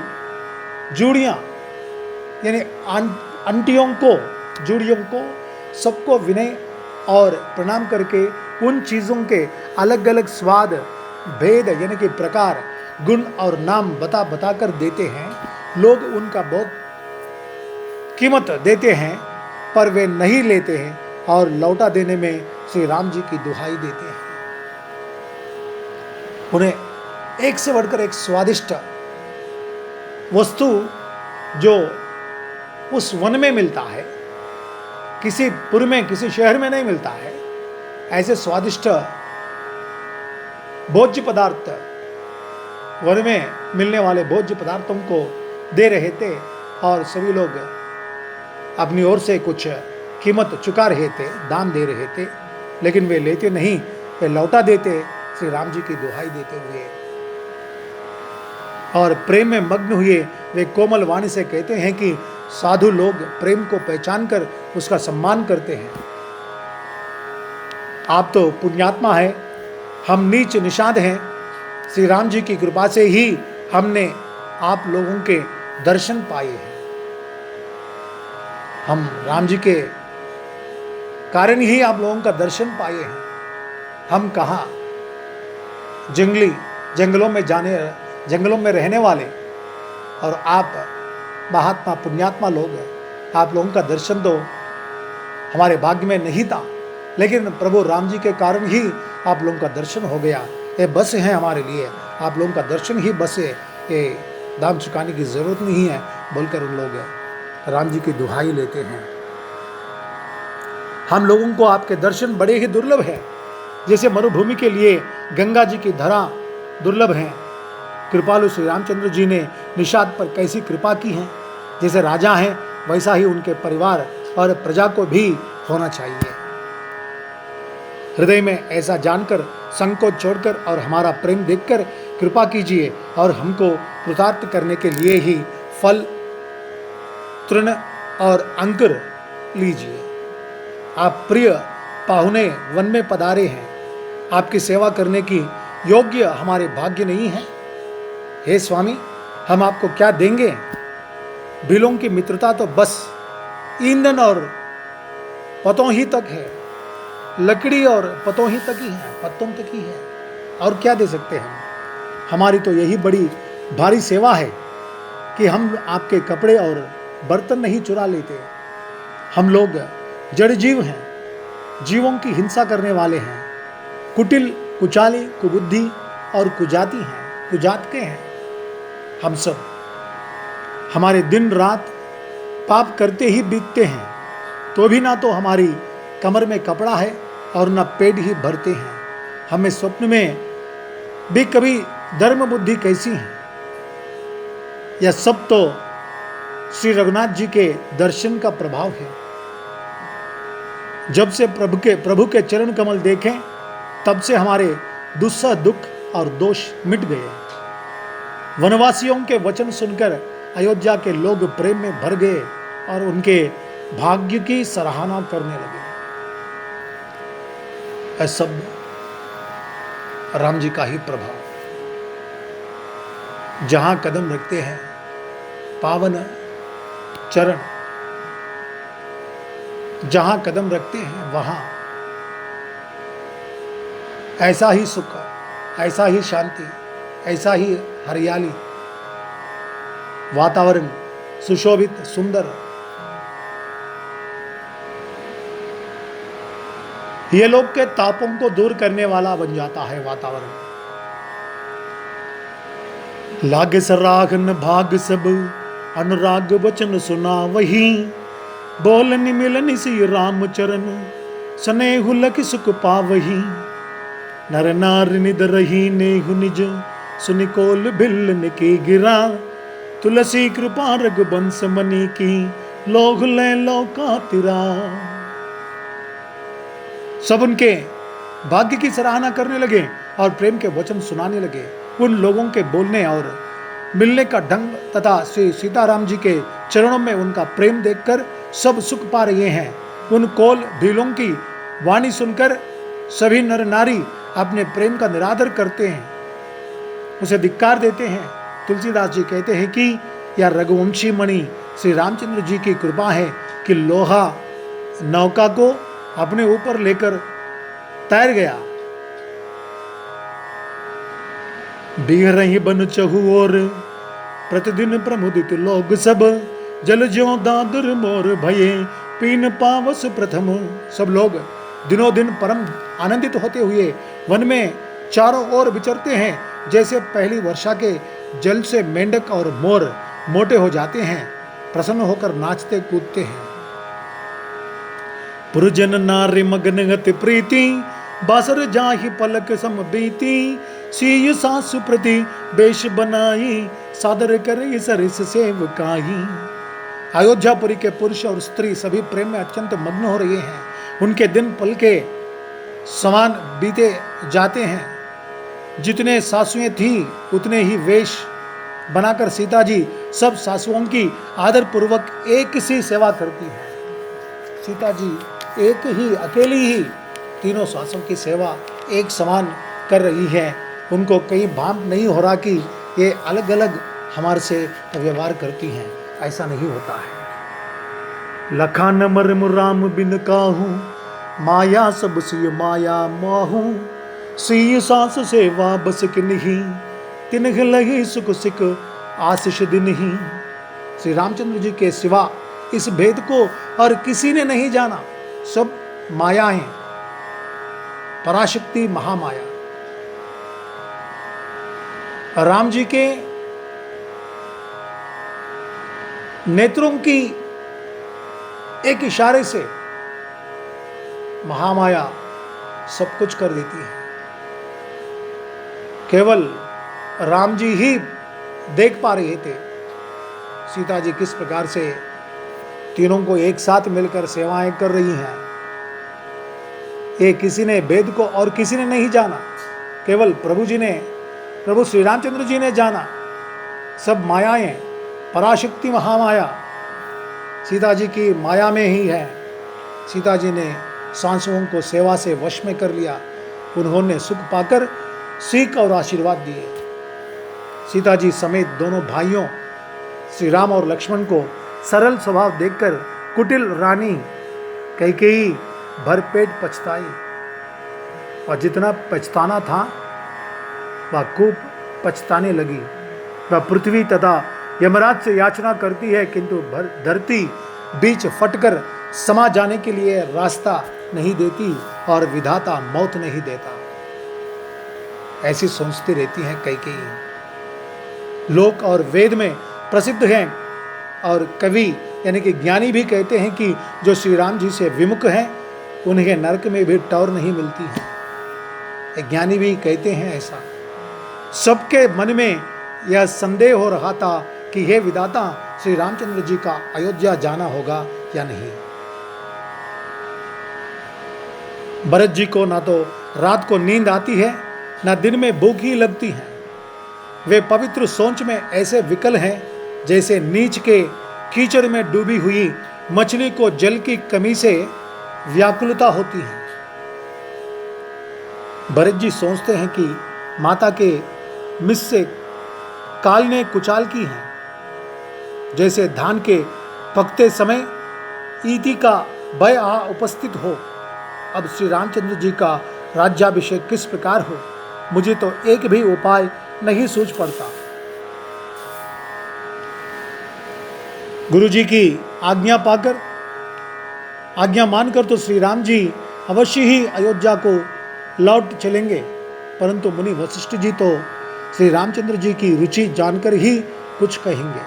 जूड़ियां यानी जूड़ियों को सबको विनय और प्रणाम करके उन चीज़ों के अलग अलग स्वाद, भेद यानी कि प्रकार, गुण और नाम बता बता कर देते हैं। लोग उनका बहुत कीमत देते हैं पर वे नहीं लेते हैं और लौटा देने में श्री राम जी की दुहाई देते हैं। उन्हें एक से बढ़कर एक स्वादिष्ट वस्तु जो उस वन में मिलता है, किसी पुर में, किसी शहर में नहीं मिलता है। ऐसे स्वादिष्ट भोज्य पदार्थ वन में मिलने वाले भोज्य पदार्थों को दे रहे थे और सभी लोग अपनी ओर से कुछ कीमत चुका रहे थे, दान दे रहे थे, लेकिन वे लेते नहीं, वे लौटा देते श्री राम जी की दुहाई देते हुए। और प्रेम में मग्न हुए वे कोमल वाणी से कहते हैं कि साधु लोग प्रेम को पहचान कर उसका सम्मान करते हैं। आप तो पुण्यात्मा है, हम नीच निषाद हैं। श्री राम जी की कृपा से ही हमने आप लोगों के दर्शन पाए हैं। हम राम जी के कारण ही आप लोगों का दर्शन पाए हैं। हम कहाँ जंगलों में रहने वाले, और आप महात्मा पुण्यात्मा लोग, आप लोगों का दर्शन तो हमारे भाग्य में नहीं था, लेकिन प्रभु राम जी के कारण ही आप लोगों का दर्शन हो गया। ये बस है हमारे लिए, आप लोगों का दर्शन ही बस है, ये दाम चुकाने की ज़रूरत नहीं है बोलकर उन लोग राम जी की दुहाई लेते हैं। हम लोगों को आपके दर्शन बड़े ही दुर्लभ हैं, जैसे मरुभूमि के लिए गंगा जी की धरा दुर्लभ हैं। कृपालु श्री रामचंद्र जी ने निषाद पर कैसी कृपा की है। जैसे राजा हैं वैसा ही उनके परिवार और प्रजा को भी होना चाहिए। हृदय में ऐसा जानकर संकोच छोड़कर और हमारा प्रेम देखकर कृपा कीजिए और हमको कृतार्थ करने के लिए ही फल, तृण और अंकुर लीजिए। आप प्रिय पाहुने वन में पधारे हैं, आपकी सेवा करने की योग्य हमारे भाग्य नहीं है। हे स्वामी, हम आपको क्या देंगे? बिलों की मित्रता तो बस ईंधन और पतों ही तक है, लकड़ी और पतों ही तक ही है, पत्तों तक ही है, और क्या दे सकते हैं? हमारी तो यही बड़ी भारी सेवा है कि हम आपके कपड़े और बर्तन नहीं चुरा लेते। हम लोग जड़ जीव हैं, जीवों की हिंसा करने वाले हैं, कुटिल, कुचाली, कुबुद्धि और कुजाति हैं, कुजात के हैं हम सब। हमारे दिन रात पाप करते ही बीतते हैं, तो भी ना तो हमारी कमर में कपड़ा है और ना पेट ही भरते हैं। हमें स्वप्न में भी कभी धर्म बुद्धि कैसी है? यह सब तो श्री रघुनाथ जी के दर्शन का प्रभाव है। जब से प्रभु के चरण कमल देखें, तब से हमारे दुस्सह दुख और दोष मिट गए। वनवासियों के वचन सुनकर अयोध्या के लोग प्रेम में भर गए और उनके भाग्य की सराहना करने लगे। यह सब राम जी का ही प्रभाव। जहां कदम रखते हैं पावन चरण, जहां कदम रखते हैं वहां ऐसा ही सुख, ऐसा ही शांति, ऐसा ही हरियाली, वातावरण सुशोभित सुंदर। ये लोग के तापों को दूर करने वाला बन जाता है वातावरण। लाग सराहन भाग सब, अनुराग वचन सुना वही, बोलन मिलन सी राम चरण, स्नेहु लख सुख पावही। नर नार निद रही नेहु निज, सुनिकोल भिल्लन की गिरा, तुलसी कृपा रघुबंश मनी की, लोग ले लौका तिरा। सब उनके भाग्य की सराहना करने लगे और प्रेम के वचन सुनाने लगे। उन लोगों के बोलने और मिलने का ढंग तथा श्री सीताराम जी के चरणों में उनका प्रेम देखकर सब सुख पा रहे हैं। उन कोल भीलों की वाणी सुनकर सभी नर नारी अपने प्रेम का निरादर करते हैं, उसे धिक्कार देते हैं। तुलसीदास जी कहते हैं कि यह रघुवंशी मणि श्री रामचंद्र जी की कृपा है कि लोहा नौका को अपने ऊपर लेकर तैर गया। बिह रही बन चहु और, प्रतिदिन प्रमुदित लोग सब, जल ज्यों दादर मोर भये, पीन पावस प्रथम। सब लोग दिनों दिन परम आनंदित होते हुए वन में चारों ओर विचरते हैं, जैसे पहली वर्षा के जल से मेंढक और मोर मोटे हो जाते हैं, प्रसन्न होकर नाचते कूदते हैं। पुरजन नारी मगन गति प्रीति, बासर जाहि पलक सम बीती, सीय सासु प्रति बेश बनाई, सादर करे सरिस सेवकाई। अयोध्यापुरी के पुरुष और स्त्री सभी प्रेम में अत्यंत मग्न हो रहे हैं। उनके दिन पल के समान बीते जाते हैं। जितने सासुएं थी उतने ही वेश बनाकर सीता जी सब सासुओं की आदर पूर्वक एक सी सेवा करती हैं। सीता जी एक ही अकेली ही तीनों सासों की सेवा एक समान कर रही है। उनको कहीं भान नहीं हो रहा कि ये अलग अलग हमारे से व्यवहार करती हैं, ऐसा नहीं होता है। लखान मरम राम बिन काहू, माया सब सिय माया माहू, सिय सास सेवा बस किन्हीं, तिन्ह लही सुख सिख आशीष दिनहि। श्री रामचंद्र जी के सिवा इस भेद को और किसी ने नहीं जाना। सब माया है, पराशक्ति महामाया। राम जी के नेत्रों की एक इशारे से महामाया सब कुछ कर देती है। केवल राम जी ही देख पा रहे थे सीता जी किस प्रकार से तीनों को एक साथ मिलकर सेवाएं कर रही हैं। ये किसी ने भेद को और किसी ने नहीं जाना। केवल प्रभु श्री रामचंद्र जी ने जाना। सब मायाएं, पराशक्ति महामाया सीता जी की माया में ही है। सीता जी ने सांसुओं को सेवा से वश में कर लिया। उन्होंने सुख पाकर सीख और आशीर्वाद दिए। सीता जी समेत दोनों भाइयों श्री राम और लक्ष्मण को सरल स्वभाव देखकर कुटिल रानी कैकेयी भरपेट पछताई, और जितना पछताना था वह खूब पछताने लगी। वह पृथ्वी तथा यमराज से याचना करती है, किंतु धरती बीच फटकर समा जाने के लिए रास्ता नहीं देती और विधाता मौत नहीं देता। ऐसी सोचती रहती हैं कैकेयी। लोक और वेद में प्रसिद्ध हैं और कवि यानी कि ज्ञानी भी कहते हैं कि जो श्री राम जी से विमुख हैं उन्हें नरक में भी टौर नहीं मिलती है। ज्ञानी भी कहते हैं ऐसा। सबके मन में यह संदेह हो रहा था कि हे विधाता, श्री रामचंद्र जी का अयोध्या जाना होगा या नहीं। भरत जी को ना तो रात को नींद आती है, ना दिन में भूख ही लगती है। वे पवित्र सोच में ऐसे विकल हैं जैसे नीच के कीचड़ में डूबी हुई मछली को जल की कमी से व्याकुलता होती है। भरत जी सोचते हैं कि माता के मिस से काल ने कुचाल की है। जैसे धान के पकते समय ईति का भय आ उपस्थित हो, अब श्री रामचंद्र जी का राज्याभिषेक किस प्रकार हो, मुझे तो एक भी उपाय नहीं सूझ पड़ता। गुरु जी की आज्ञा मानकर तो श्री राम जी अवश्य ही अयोध्या को लौट चलेंगे, परंतु मुनि वशिष्ठ जी तो श्री रामचंद्र जी की रुचि जानकर ही कुछ कहेंगे।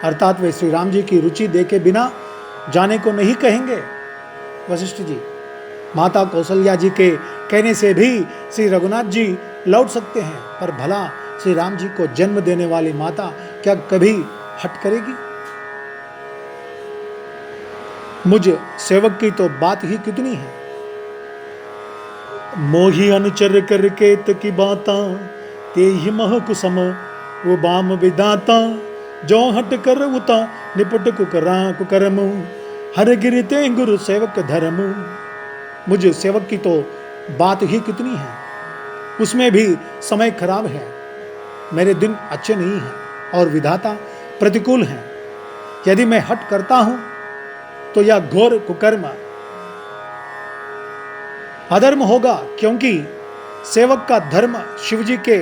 अर्थात वे श्री राम जी की रुचि देखे बिना जाने को नहीं कहेंगे। वशिष्ठ जी माता कौशल्या जी के कहने से भी श्री रघुनाथ जी लौट सकते हैं, पर भला श्री राम जी को जन्म देने वाली माता क्या कभी हट करेगी? मुझ सेवक की तो बात ही कितनी है। मोही अनुचर करके तकी बाता, ते ही मह कुसम वो बाम विदाता, जो हट कर उता निपट कुकरम, हर गिरते गुरु सेवक धर्म। मुझ सेवक की तो बात ही कितनी है, उसमें भी समय खराब है। मेरे दिन अच्छे नहीं हैं और विधाता प्रतिकूल हैं। यदि मैं हट करता हूं तो यह घोर कुकर्म अधर्म होगा, क्योंकि सेवक का धर्म शिवजी के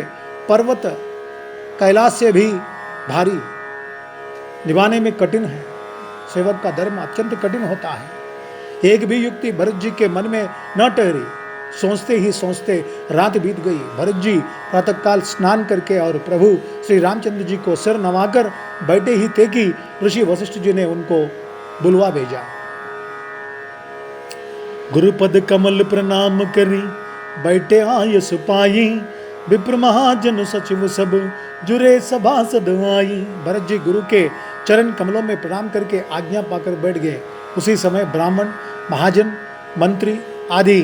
पर्वत कैलाश से भी भारी, निभाने में कठिन है। सेवक का धर्म अत्यंत कठिन होता है। एक भी युक्ति भरत जी के मन में न ठहरी। सोचते ही सोचते रात बीत गई। भरत जी प्रातःकाल स्नान करके और प्रभु श्री रामचंद्र जी को सिर नवाकर बैठे ही थे कि ऋषि वशिष्ठ जी ने उनको बुलवा भेजा। गुरुपद कमल प्रणाम करी, बैठे आय सुपाई, विप्र महाजन सचिव सब जुरे सभासद आई। भरत जी गुरु के चरण कमलों में प्रणाम करके आज्ञा पाकर बैठ गए। उसी समय ब्राह्मण, महाजन, मंत्री आदि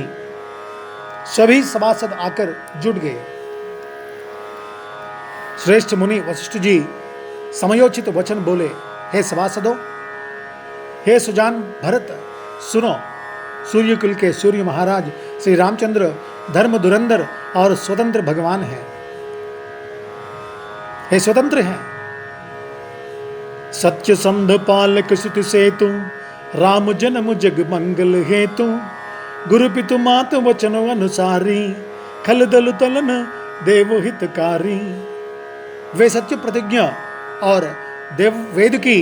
सभी सभासद आकर जुट गए। श्रेष्ठ मुनि वशिष्ठ जी समयोचित वचन बोले, हे सभासदों, हे सुजान भरत, सुनो। सूर्यकुल के सूर्य महाराज श्री रामचंद्र धर्म धुरंधर और स्वतंत्र भगवान हैं। हे स्वतंत्र हैं। सत्य संध पालक सुत सेतु, राम जन्म जग मंगल हेतु, गुरु पितु मात वचन अनुसारी, खल दल तलन देव हितकारी। वे सत्य प्रतिज्ञा और देव वेद की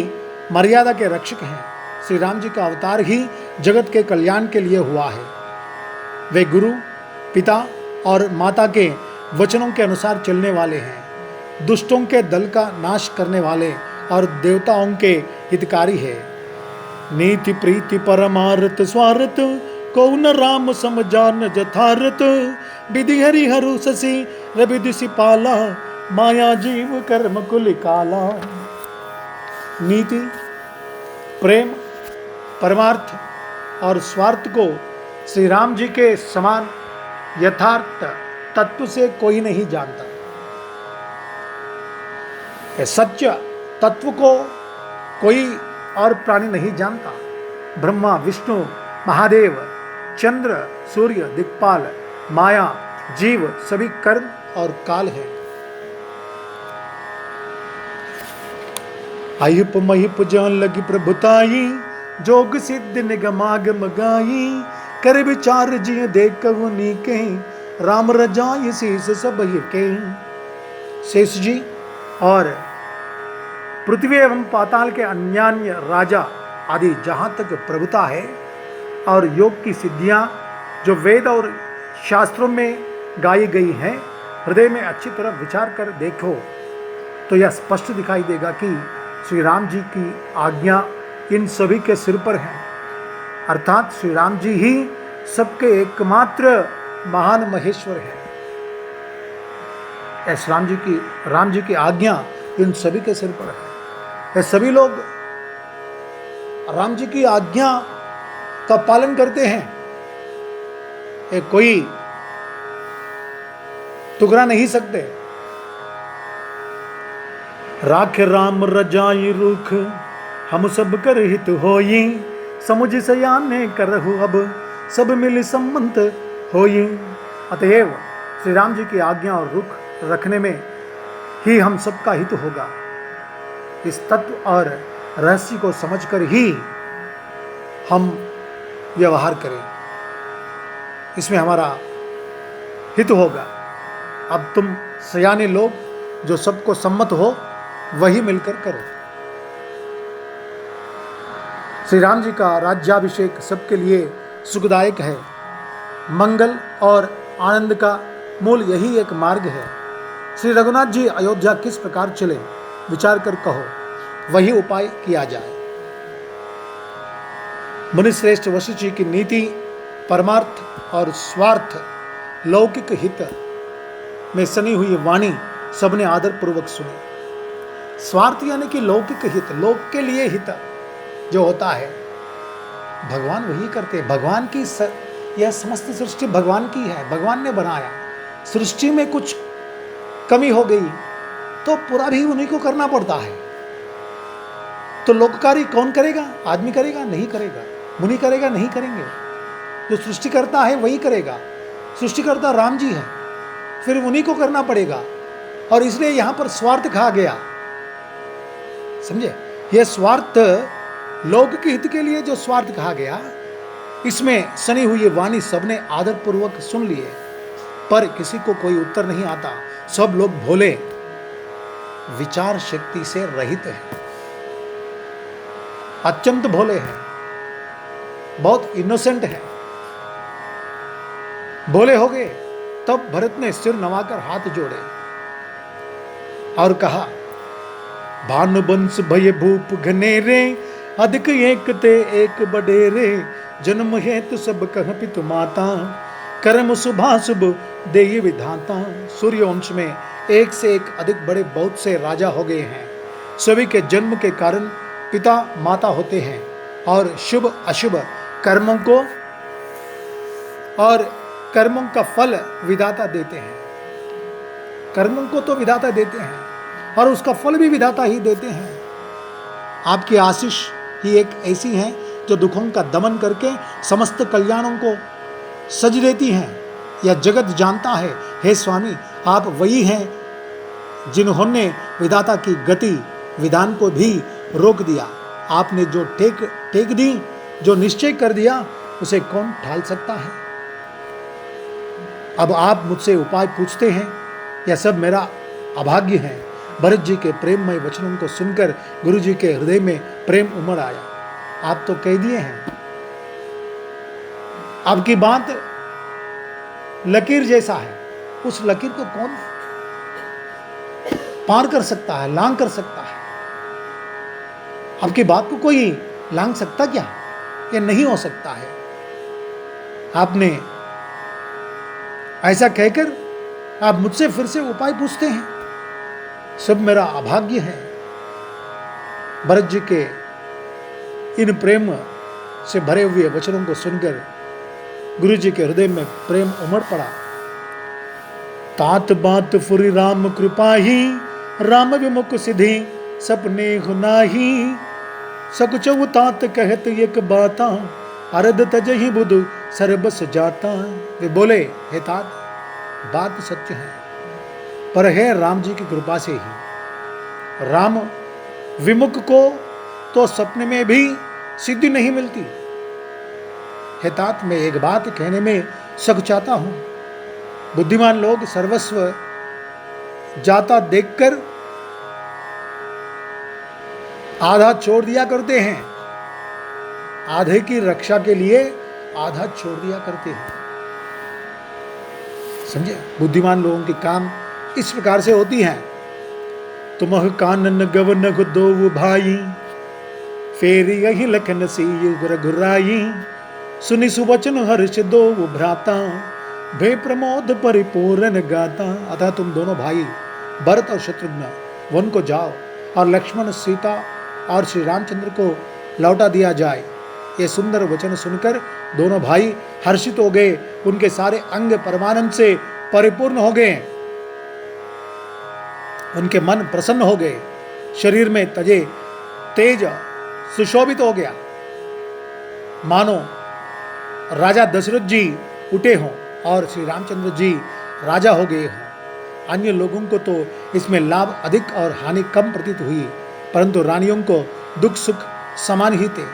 मर्यादा के रक्षक हैं। श्री राम जी का अवतार ही जगत के कल्याण के लिए हुआ है। वे गुरु, पिता और माता के वचनों के अनुसार चलने वाले हैं। दुष्टों के दल का नाश करने वाले और देवताओं के हितकारी है। नीति प्रीति परमार्थ स्वार्थ, को न राम समझान जथारथ, विधि हरि हरु शशि रविदिशि पाला, माया जीव कर्म कुल काला। नीति, प्रेम, परमार्थ और स्वार्थ को श्री राम जी के समान यथार्थ तत्व से कोई नहीं जानता। सत्य तत्व को कोई और प्राणी नहीं जानता। ब्रह्मा, विष्णु, महादेव, चंद्र, सूर्य, दिक्पाल, माया, जीव सभी कर्म और काल है। अयुप महिप जान लगी प्रभुताई, जोग सिद्ध निगमागम गाई, कर विचार जिय देख कहु नीके, राम रजाई शीस सब के। शेष जी और पृथ्वी एवं पाताल के अन्यान्य राजा आदि जहाँ तक प्रभुता है और योग की सिद्धियाँ जो वेद और शास्त्रों में गाई गई हैं, हृदय में अच्छी तरह विचार कर देखो तो यह स्पष्ट दिखाई देगा कि श्री राम जी की आज्ञा इन सभी के सिर पर है। अर्थात श्री राम जी ही सबके एकमात्र महान महेश्वर है। ऐसे राम जी की आज्ञा इन सभी के सिर पर है। ये सभी लोग राम जी की आज्ञा का पालन करते हैं। ये कोई टुकरा नहीं सकते। राख राम रजाई रुख, हम सब कर हित होई, समुझ सयाने करहु अब, सब मिल सम्मत होई। अतएव श्री राम जी की आज्ञा और रुख रखने में ही हम सबका हित होगा। इस तत्व और रहस्य को समझकर ही हम व्यवहार करें, इसमें हमारा हित होगा। अब तुम सयाने लोग जो सबको सम्मत हो वही मिलकर करो। श्री राम जी का राज्याभिषेक सबके लिए सुखदायक है। मंगल और आनंद का मूल यही एक मार्ग है। श्री रघुनाथ जी अयोध्या किस प्रकार चले विचार कर कहो, वही उपाय किया जाए। मुनिश्रेष्ठ वशिष्ठ जी की नीति परमार्थ और स्वार्थ लौकिक हित में सनी हुई वाणी सबने आदर पूर्वक सुनी। स्वार्थ यानी कि लौकिक हित, लोक के लिए हित जो होता है भगवान वही करते हैं। भगवान की यह समस्त सृष्टि भगवान की है, भगवान ने बनाया। सृष्टि में कुछ कमी हो गई तो पूरा भी उन्हीं को करना पड़ता है। तो लोककारी कौन करेगा? आदमी करेगा? नहीं करेगा। मुनि करेगा? नहीं करेंगे। जो सृष्टि करता है वही करेगा। सृष्टिकर्ता राम जी है, फिर उन्हीं को करना पड़ेगा। और इसलिए यहां पर स्वार्थ कहा गया, समझे? यह स्वार्थ लोक के हित के लिए जो स्वार्थ कहा गया, इसमें सनी हुई वाणी सबने आदर पूर्वक सुन लिए, पर किसी को कोई उत्तर नहीं आता। सब लोग भोले, विचार शक्ति से रहित हैं, अत्यंत भोले हैं, बहुत इनोसेंट हैं। भोले हो गए तब भरत ने सिर नवाकर हाथ जोड़े और कहा, भानुवंश भय भूप घनेरे, अधिक एक ते एक बडेरे, जन्म हेतु सब कह पितु माता, कर्म शुभाशुभ देय विधाता। सूर्यवंश में एक से एक अधिक बड़े बहुत से राजा हो गए हैं। सभी के जन्म के कारण पिता माता होते हैं और शुभ अशुभ कर्मों को और कर्मों का फल विधाता देते हैं। कर्मों को तो विधाता देते हैं और उसका फल भी विधाता ही देते हैं। आपकी आशीष ही एक ऐसी है जो दुखों का दमन करके समस्त कल्याणों को सज देती हैं। यह जगत जानता है, हे स्वामी आप वही हैं जिन्होंने विधाता की गति विधान को भी रोक दिया। आपने जो टेक दी, जो निश्चय कर दिया, उसे कौन ढाल सकता है? अब आप मुझसे उपाय पूछते हैं, यह सब मेरा अभाग्य है। भरत जी के प्रेममय वचनों को सुनकर गुरु जी के हृदय में प्रेम उमड़ आया। आप तो कह दिए हैं, आपकी बात लकीर जैसा है, उस लकीर को कौन पार कर सकता है, लांग कर सकता है? आपकी बात को कोई लांग सकता क्या? यह नहीं हो सकता है। आपने ऐसा कहकर आप मुझसे फिर से उपाय पूछते हैं, सब मेरा अभाग्य है। भरत जी के इन प्रेम से भरे हुए वचनों को सुनकर गुरु जी के हृदय में प्रेम उमड़ पड़ा। तात बात फुरी राम कृपाही, राम विमुख सिद्धि सपने हुनाही। सकुचौ तात कहत एक बाता, अरद तजहि बुधु सरबस जाता। वे बोले, हे तात, बात सत्य है, पर है राम जी की कृपा से ही। राम विमुख को तो सपने में भी सिद्धि नहीं मिलती। हे तात, मैं एक बात कहने में सकुचाता हूं। बुद्धिमान लोग सर्वस्व जाता देखकर आधा छोड़ दिया करते हैं, आधे की रक्षा के लिए आधा छोड़ दिया करते हैं। समझे? बुद्धिमान लोगों के काम इस प्रकार से होती हैं। तुमह कानन गवन दो भाई, फेरी यही लखन सी घुराई। सुनि सुवचन हर्ष दो भ्राता, भे प्रमोद परिपूर्ण गाता। अतः तुम दोनों भाई भरत और शत्रुघ्न वन को जाओ और लक्ष्मण, सीता और श्री रामचंद्र को लौटा दिया जाए। ये सुंदर वचन सुनकर दोनों भाई हर्षित हो गए। उनके सारे अंग परमानंद से परिपूर्ण हो गए, उनके मन प्रसन्न हो गए, शरीर में तजे तेज सुशोभित हो गया, मानो राजा दशरथ जी उठे हों और श्री रामचंद्र जी राजा हो गए हों। अन्य लोगों को तो इसमें लाभ अधिक और हानि कम प्रतीत हुई, परंतु रानियों को दुख सुख समान ही थे।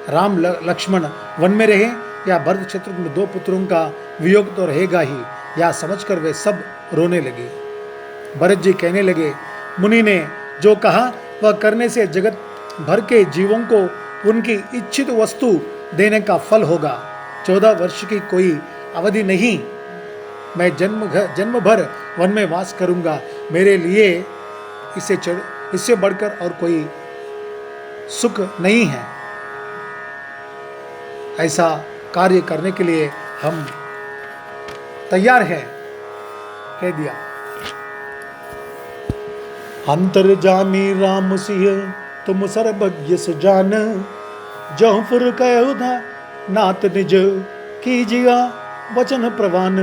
राम लक्ष्मण वन में रहे या भरत शत्रुघ्न दो पुत्रों का वियोग तो रहेगा ही, या समझकर वे सब रोने लगे। भरत जी कहने लगे, मुनि ने जो कहा वह करने से जगत भर के जीवों को उनकी इच्छित वस्तु देने का फल होगा। 14 वर्ष की कोई अवधि नहीं, मैं जन्म भर वन में वास करूंगा। मेरे लिए इससे बढ़कर और कोई सुख नहीं है। ऐसा कार्य करने के लिए हम तैयार हैं, कह दिया। अंतर्जामी राम सिंह तुम सर्वज्ञ सुजान, जौपुर कहुधा नाथ निज कीजिया वचन प्रवान।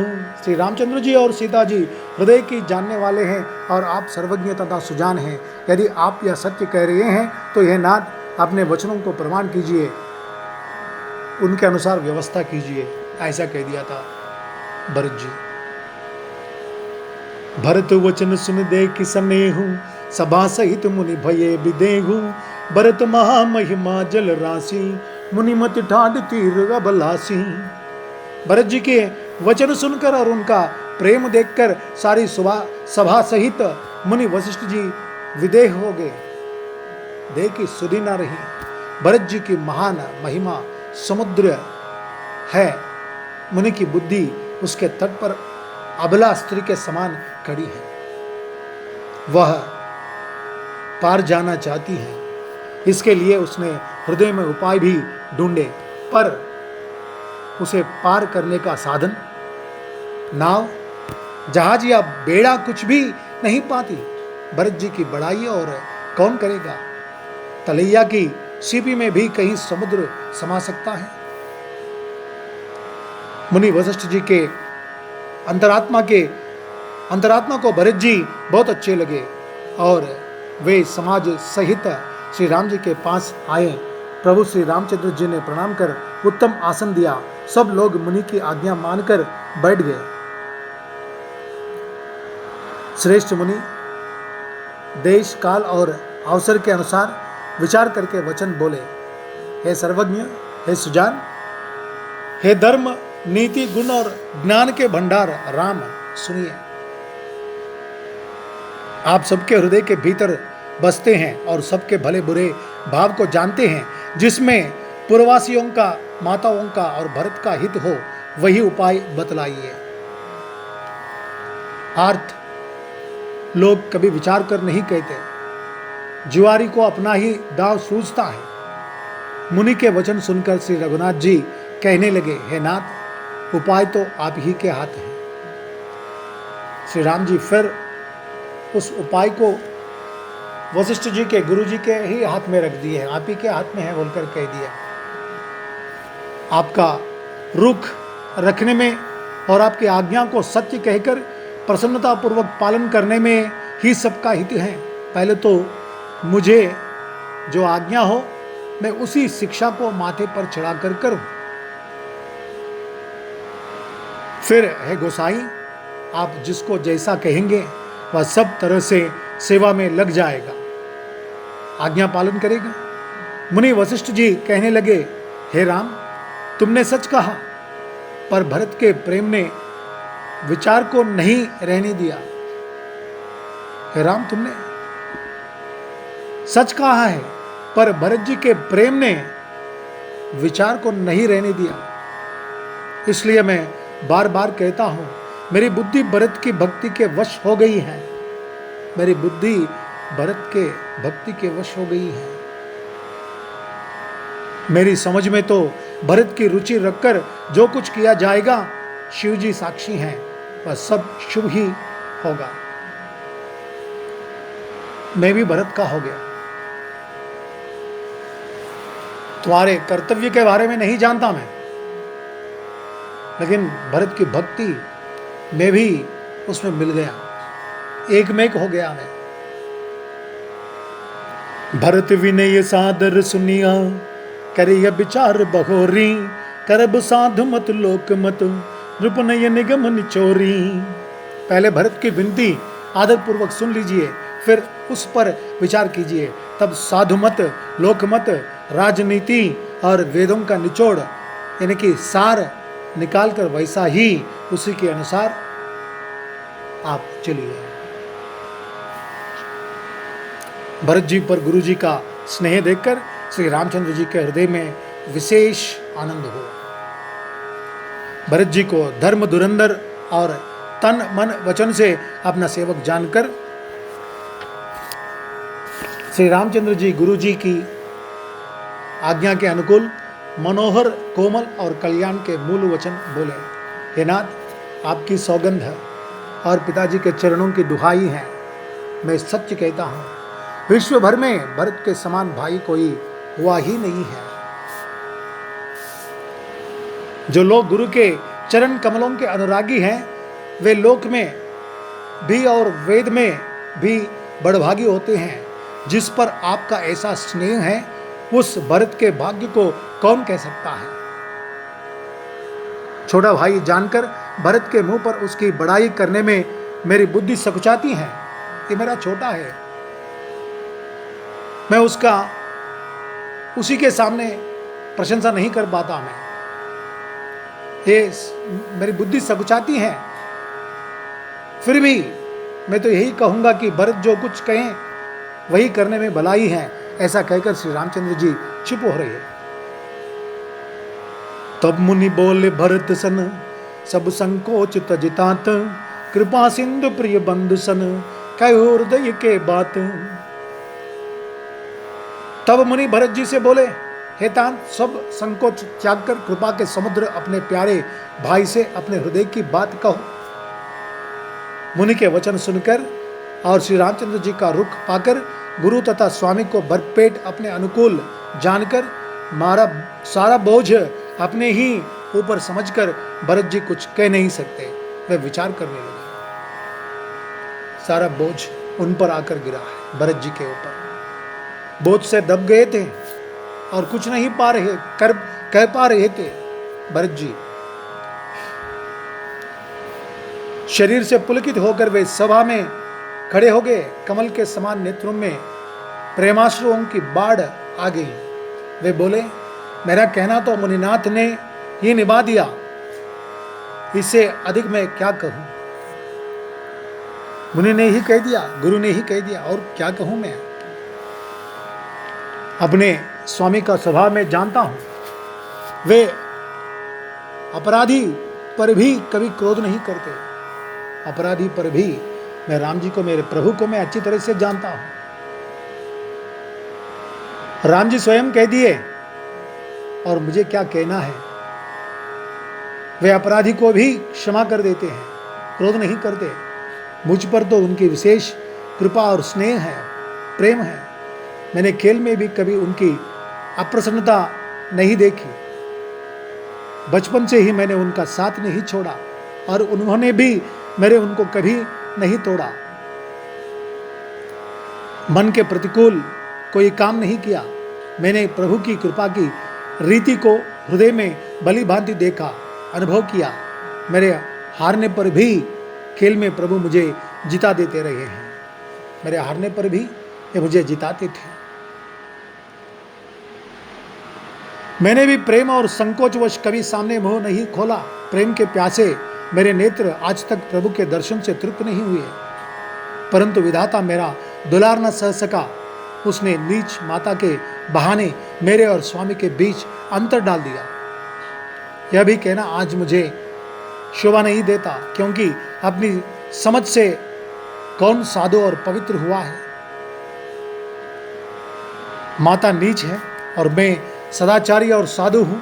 श्री रामचंद्र जी और सीता जी हृदय की जानने वाले हैं और आप सर्वज्ञ तथा सुजान हैं। यदि आप यह सत्य कह रहे हैं तो यह नाथ अपने वचनों को प्रमाण कीजिए, उनके अनुसार व्यवस्था कीजिए। ऐसा कह दिया था भरत जी। भरत वचन सुन दे कि सनेहु, सभा सहित मुनि भये विदेहु। भरत महामहिमा जल राशि, मुनि मत ठाढ़ तीर अबलासी। भरत जी के वचन सुनकर और उनका प्रेम देखकर सारी सभा सहित मुनि वशिष्ठ जी विदेह हो गए। देह की सुधि न रही। भरत जी की महान महिमा समुद्र है, मुनि की बुद्धि उसके तट पर अबला स्त्री के समान खड़ी है। वह पार जाना चाहती है, इसके लिए उसने हृदय में उपाय भी ढूंढे, पर उसे पार करने का साधन नाव, जहाज या बेड़ा कुछ भी नहीं पाती। भरत जी की बड़ाई और कौन करेगा? तलैया की सीपी में भी कहीं समुद्र समा सकता है। मुनि वशिष्ठ जी के अंतरात्मा को भरत जी बहुत अच्छे लगे और वे समाज सहित श्री राम जी के पास आए। प्रभु श्री रामचंद्र जी ने प्रणाम कर उत्तम आसन दिया। सब लोग मुनि की आज्ञा मानकर बैठ गए। श्रेष्ठ मुनि देश काल और अवसर के अनुसार विचार करके वचन बोले, हे सर्वज्ञ, हे सुजान, हे धर्म, नीति, गुण और ज्ञान के भंडार राम, सुनिए। आप सबके हृदय के भीतर बसते हैं और सबके भले बुरे भाव को जानते हैं। जिसमें पूर्ववासियों का, माताओं का और भरत का हित हो, वही उपाय बतलाइए। अर्थ लोग कभी विचार कर नहीं कहते। जुआरी को अपना ही दाव सूझता है। मुनि के वचन सुनकर श्री रघुनाथ जी कहने लगे, हे नाथ, उपाय तो आप ही के हाथ है। श्री राम जी फिर उस उपाय को वशिष्ठ जी के, गुरु जी के ही हाथ में रख दिए हैं। आप ही के हाथ में है बोलकर कह दिया। आपका रुख रखने में और आपकी आज्ञा को सत्य कहकर प्रसन्नतापूर्वक पालन करने में ही सबका हित है। पहले तो मुझे जो आज्ञा हो मैं उसी शिक्षा को माथे पर चढ़ाकर करूं। फिर है गोसाई, आप जिसको जैसा कहेंगे वह सब तरह से सेवा में लग जाएगा, आज्ञा पालन करेगा। मुनि वशिष्ठ जी कहने लगे, हे राम, तुमने सच कहा, पर भरत के प्रेम ने विचार को नहीं रहने दिया। हे राम, तुमने सच कहा है, पर भरत जी के प्रेम ने विचार को नहीं रहने दिया। इसलिए मैं बार बार कहता हूं, मेरी बुद्धि भरत की भक्ति के वश हो गई है। मेरी बुद्धि भरत के भक्ति के वश हो गई है। मेरी समझ में तो भरत की रुचि रखकर जो कुछ किया जाएगा, शिव जी साक्षी हैं, वह सब शुभ ही होगा। मैं भी भरत का हो गया। तुम्हारे कर्तव्य के बारे में नहीं जानता मैं, लेकिन भरत की भक्ति में भी उसमें मिल गया, एक में एक हो गया मैं। भरत विनय सादर सुनिया, करिय विचार बहोरी, करब साधु मत लोक मत, नृपनय निगम निचोरी। पहले भरत की विनती आदर पूर्वक सुन लीजिए, फिर उस पर विचार कीजिए, तब साधु मत, लोक मत, राजनीति और वेदों का निचोड़ यानी कि सार निकाल कर वैसा ही उसी के अनुसार आप चलिए। भरत जी पर गुरु जी का स्नेह देखकर श्री रामचंद्र जी के हृदय में विशेष आनंद हुआ। भरत जी को धर्म धुरंधर और तन मन वचन से अपना सेवक जानकर श्री रामचंद्र जी गुरु जी की आज्ञा के अनुकूल मनोहर, कोमल और कल्याण के मूल वचन बोले। हे नाथ, आपकी सौगंध है और पिताजी के चरणों की दुहाई है, मैं सत्य कहता हूँ, विश्व भर में भरत के समान भाई कोई हुआ ही नहीं है। जो लोग गुरु के चरण कमलों के अनुरागी हैं, वे लोक में भी और वेद में भी बड़भागी होते हैं। जिस पर आपका ऐसा स्नेह है, उस भरत के भाग्य को कौन कह सकता है। छोटा भाई जानकर भरत के मुंह पर उसकी बड़ाई करने में मेरी बुद्धि सकुचाती है। ये मेरा छोटा है, मैं उसी के सामने प्रशंसा नहीं कर पाता। मैं ये मेरी बुद्धि सकुचाती है। फिर भी मैं तो यही कहूंगा कि भरत जो कुछ कहें वही करने में भलाई है, ऐसा कहकर श्री रामचंद्र जी चुप हो रहे हैं। तब मुनि बोले भरत सन, सब संकोच तजितात, कृपा सिंधु प्रिय बंधु सन, कहो हृदय के बात। तब मुनि भरत जी से बोले, हे तात, सब संकोच त्याग कर कृपा के समुद्र अपने प्यारे भाई से अपने हृदय की बात कहो। मुनि के वचन सुनकर और श्री रामचंद्र जी का रुख पाकर गुरु तथा स्वामी को भरपेट अपने अनुकूल जानकर मारा सारा बोझ अपने ही ऊपर समझकर भरत जी कुछ कह नहीं सकते। वे विचार करने लगे। सारा बोझ उन पर आकर गिरा है, भरत जी के ऊपर। बोझ से दब गए थे और कुछ नहीं कह पा रहे थे भरत जी। शरीर से पुलकित होकर वे सभा में खड़े हो गए। कमल के समान नेत्रों में प्रेमाश्रुओं की बाढ़ आ गई। वे बोले, मेरा कहना तो मुनिनाथ ने ही निभा दिया, इससे अधिक मैं क्या कहूं। मुनि ने ही कह दिया, गुरु ने ही कह दिया, और क्या कहूं मैं। अपने स्वामी का स्वभाव में जानता हूं। वे अपराधी पर भी कभी क्रोध नहीं करते। अपराधी पर भी मैं राम जी को, मेरे प्रभु को मैं अच्छी तरह से जानता हूं। राम जी स्वयं कह दिए, और मुझे क्या कहना है। वे अपराधी को भी क्षमा कर देते हैं, क्रोध नहीं करते। मुझ पर तो उनकी विशेष कृपा और स्नेह है, प्रेम है। मैंने खेल में भी कभी उनकी अप्रसन्नता नहीं देखी। बचपन से ही मैंने उनका साथ नहीं छोड़ा। और उन्होंने भी मेरे उनको कभी नहीं तोड़ा। मन के प्रतिकूल कोई काम नहीं किया। मैंने प्रभु की कृपा की रीति को हृदय में भली भांति देखा, अनुभव किया। मेरे हारने पर भी खेल में प्रभु मुझे जिता देते रहे हैं। मेरे हारने पर भी ये मुझे जिताते थे। मैंने भी प्रेम और संकोचवश कभी सामने मुंह नहीं खोला। प्रेम के प्यासे मेरे नेत्र आज तक प्रभु के दर्शन से तृप्त नहीं हुए, परंतु विधाता मेरा दुलार न सह सका। उसने नीच माता के बहाने मेरे और स्वामी के बीच अंतर डाल दिया। यह भी कहना आज मुझे शोभा नहीं देता, क्योंकि अपनी समझ से कौन साधु और पवित्र हुआ है। माता नीच है और मैं सदाचारी और साधु हूं,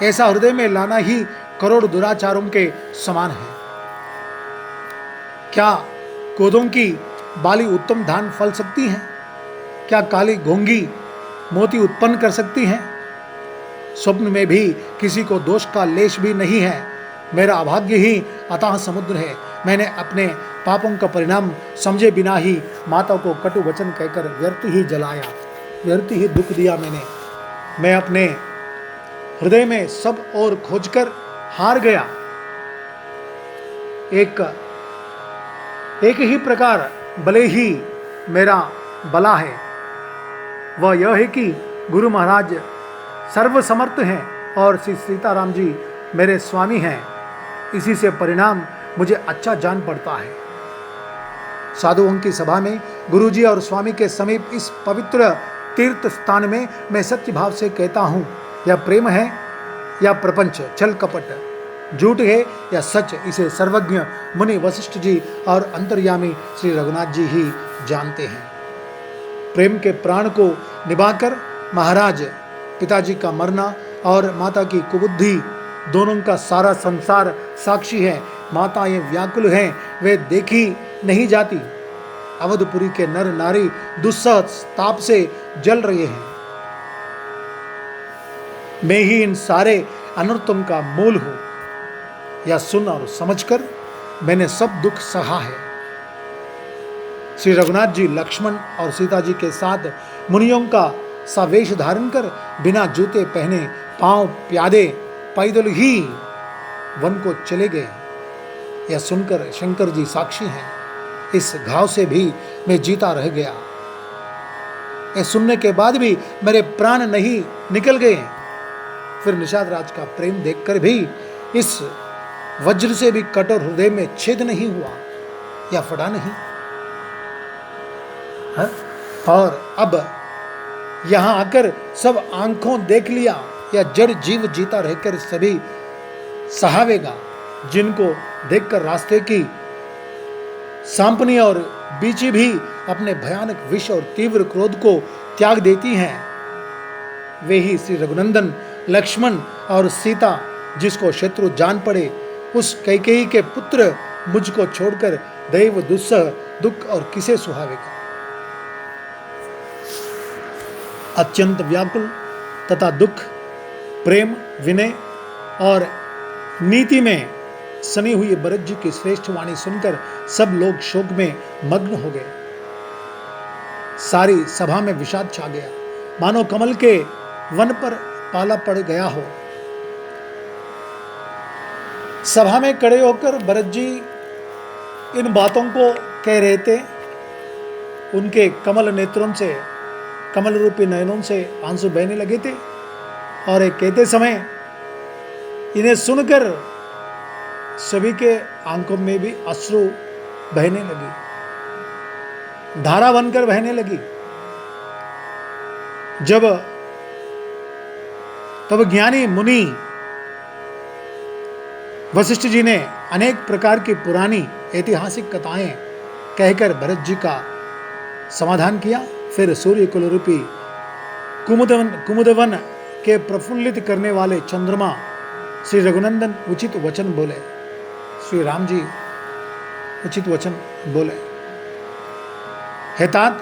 ऐसा हृदय में लाना ही करोड़ दुराचारों के समान है। क्या कोदों की बाली उत्तम धान फल सकती हैं? क्या काली घोंगी मोती उत्पन्न कर सकती हैं? स्वप्न में भी किसी को दोष का लेश भी नहीं है। मेरा अभाग्य ही अथाह समुद्र है। मैंने अपने पापों का परिणाम समझे बिना ही माता को कटु वचन कहकर व्यर्थ ही जलाया, व्यर्थ ही दुख दिया मैं अपने हृदय में सब और खोजकर हार गया। एक ही प्रकार भले ही मेरा भला है, वह यह है कि गुरु महाराज सर्वसमर्थ हैं और श्री सीताराम जी मेरे स्वामी हैं। इसी से परिणाम मुझे अच्छा जान पड़ता है। साधुओं की सभा में गुरुजी और स्वामी के समीप इस पवित्र तीर्थ स्थान में मैं सत्य भाव से कहता हूँ, यह प्रेम है या प्रपंच, छल कपट, झूठ है या सच, इसे सर्वज्ञ मुनि वशिष्ठ जी और अंतर्यामी श्री रघुनाथ जी ही जानते हैं। प्रेम के प्राण को निभाकर महाराज पिताजी का मरना और माता की कुबुद्धि दोनों का सारा संसार साक्षी है। माताएं व्याकुल हैं, वे देखी नहीं जाती। अवधपुरी के नर नारी दुस्सह ताप से जल रहे हैं। मैं ही इन सारे अनर्थों का मूल हूं। यह सुन और समझकर मैंने सब दुख सहा है। श्री रघुनाथ जी लक्ष्मण और सीता जी के साथ मुनियों का सा वेश धारण कर बिना जूते पहने पांव प्यादे पैदल ही वन को चले गए। यह सुनकर शंकर जी साक्षी हैं। इस घाव से भी मैं जीता रह गया। यह सुनने के बाद भी मेरे प्राण नहीं निकल गए। फिर निषाद राज का प्रेम देखकर भी इस वज्र से भी कठोर हृदय में छेद नहीं हुआ या फटा नहीं। और अब यहां आकर सब आंखों देख लिया, या जड़ जीव जीता रहकर सभी सहावेगा, जिनको देखकर रास्ते की सांपनी और बीची भी अपने भयानक विष और तीव्र क्रोध को त्याग देती हैं। वे ही श्री रघुनंदन लक्ष्मण और सीता, जिसको शत्रु जान पड़े, उस कैकेयी के पुत्र मुझको छोड़कर दैव दुस्सह दुख और किसे सुहावेगा। अत्यंत व्याकुल तथा दुख, प्रेम, विनय और नीति में सनी हुई भरत जी की श्रेष्ठ वाणी सुनकर सब लोग शोक में मग्न हो गए। सारी सभा में विषाद छा गया, मानो कमल के वन पर पाला पड़ गया हो। सभा में खड़े होकर भरत जी इन बातों को कह रहे थे। उनके कमल नेत्रों से, कमल रूपी नयनों से आंसू बहने लगे थे और एक कहते समय इन्हें सुनकर सभी के आंखों में भी अश्रु बहने लगी, धारा बनकर बहने लगी। तब ज्ञानी मुनि वशिष्ठ जी ने अनेक प्रकार की पुरानी ऐतिहासिक कथाएं कहकर भरत जी का समाधान किया। फिर सूर्य कुल रूपी कुमुदवन के प्रफुल्लित करने वाले चंद्रमा श्री रघुनंदन उचित वचन बोले। श्री राम जी उचित वचन बोले, हे तात,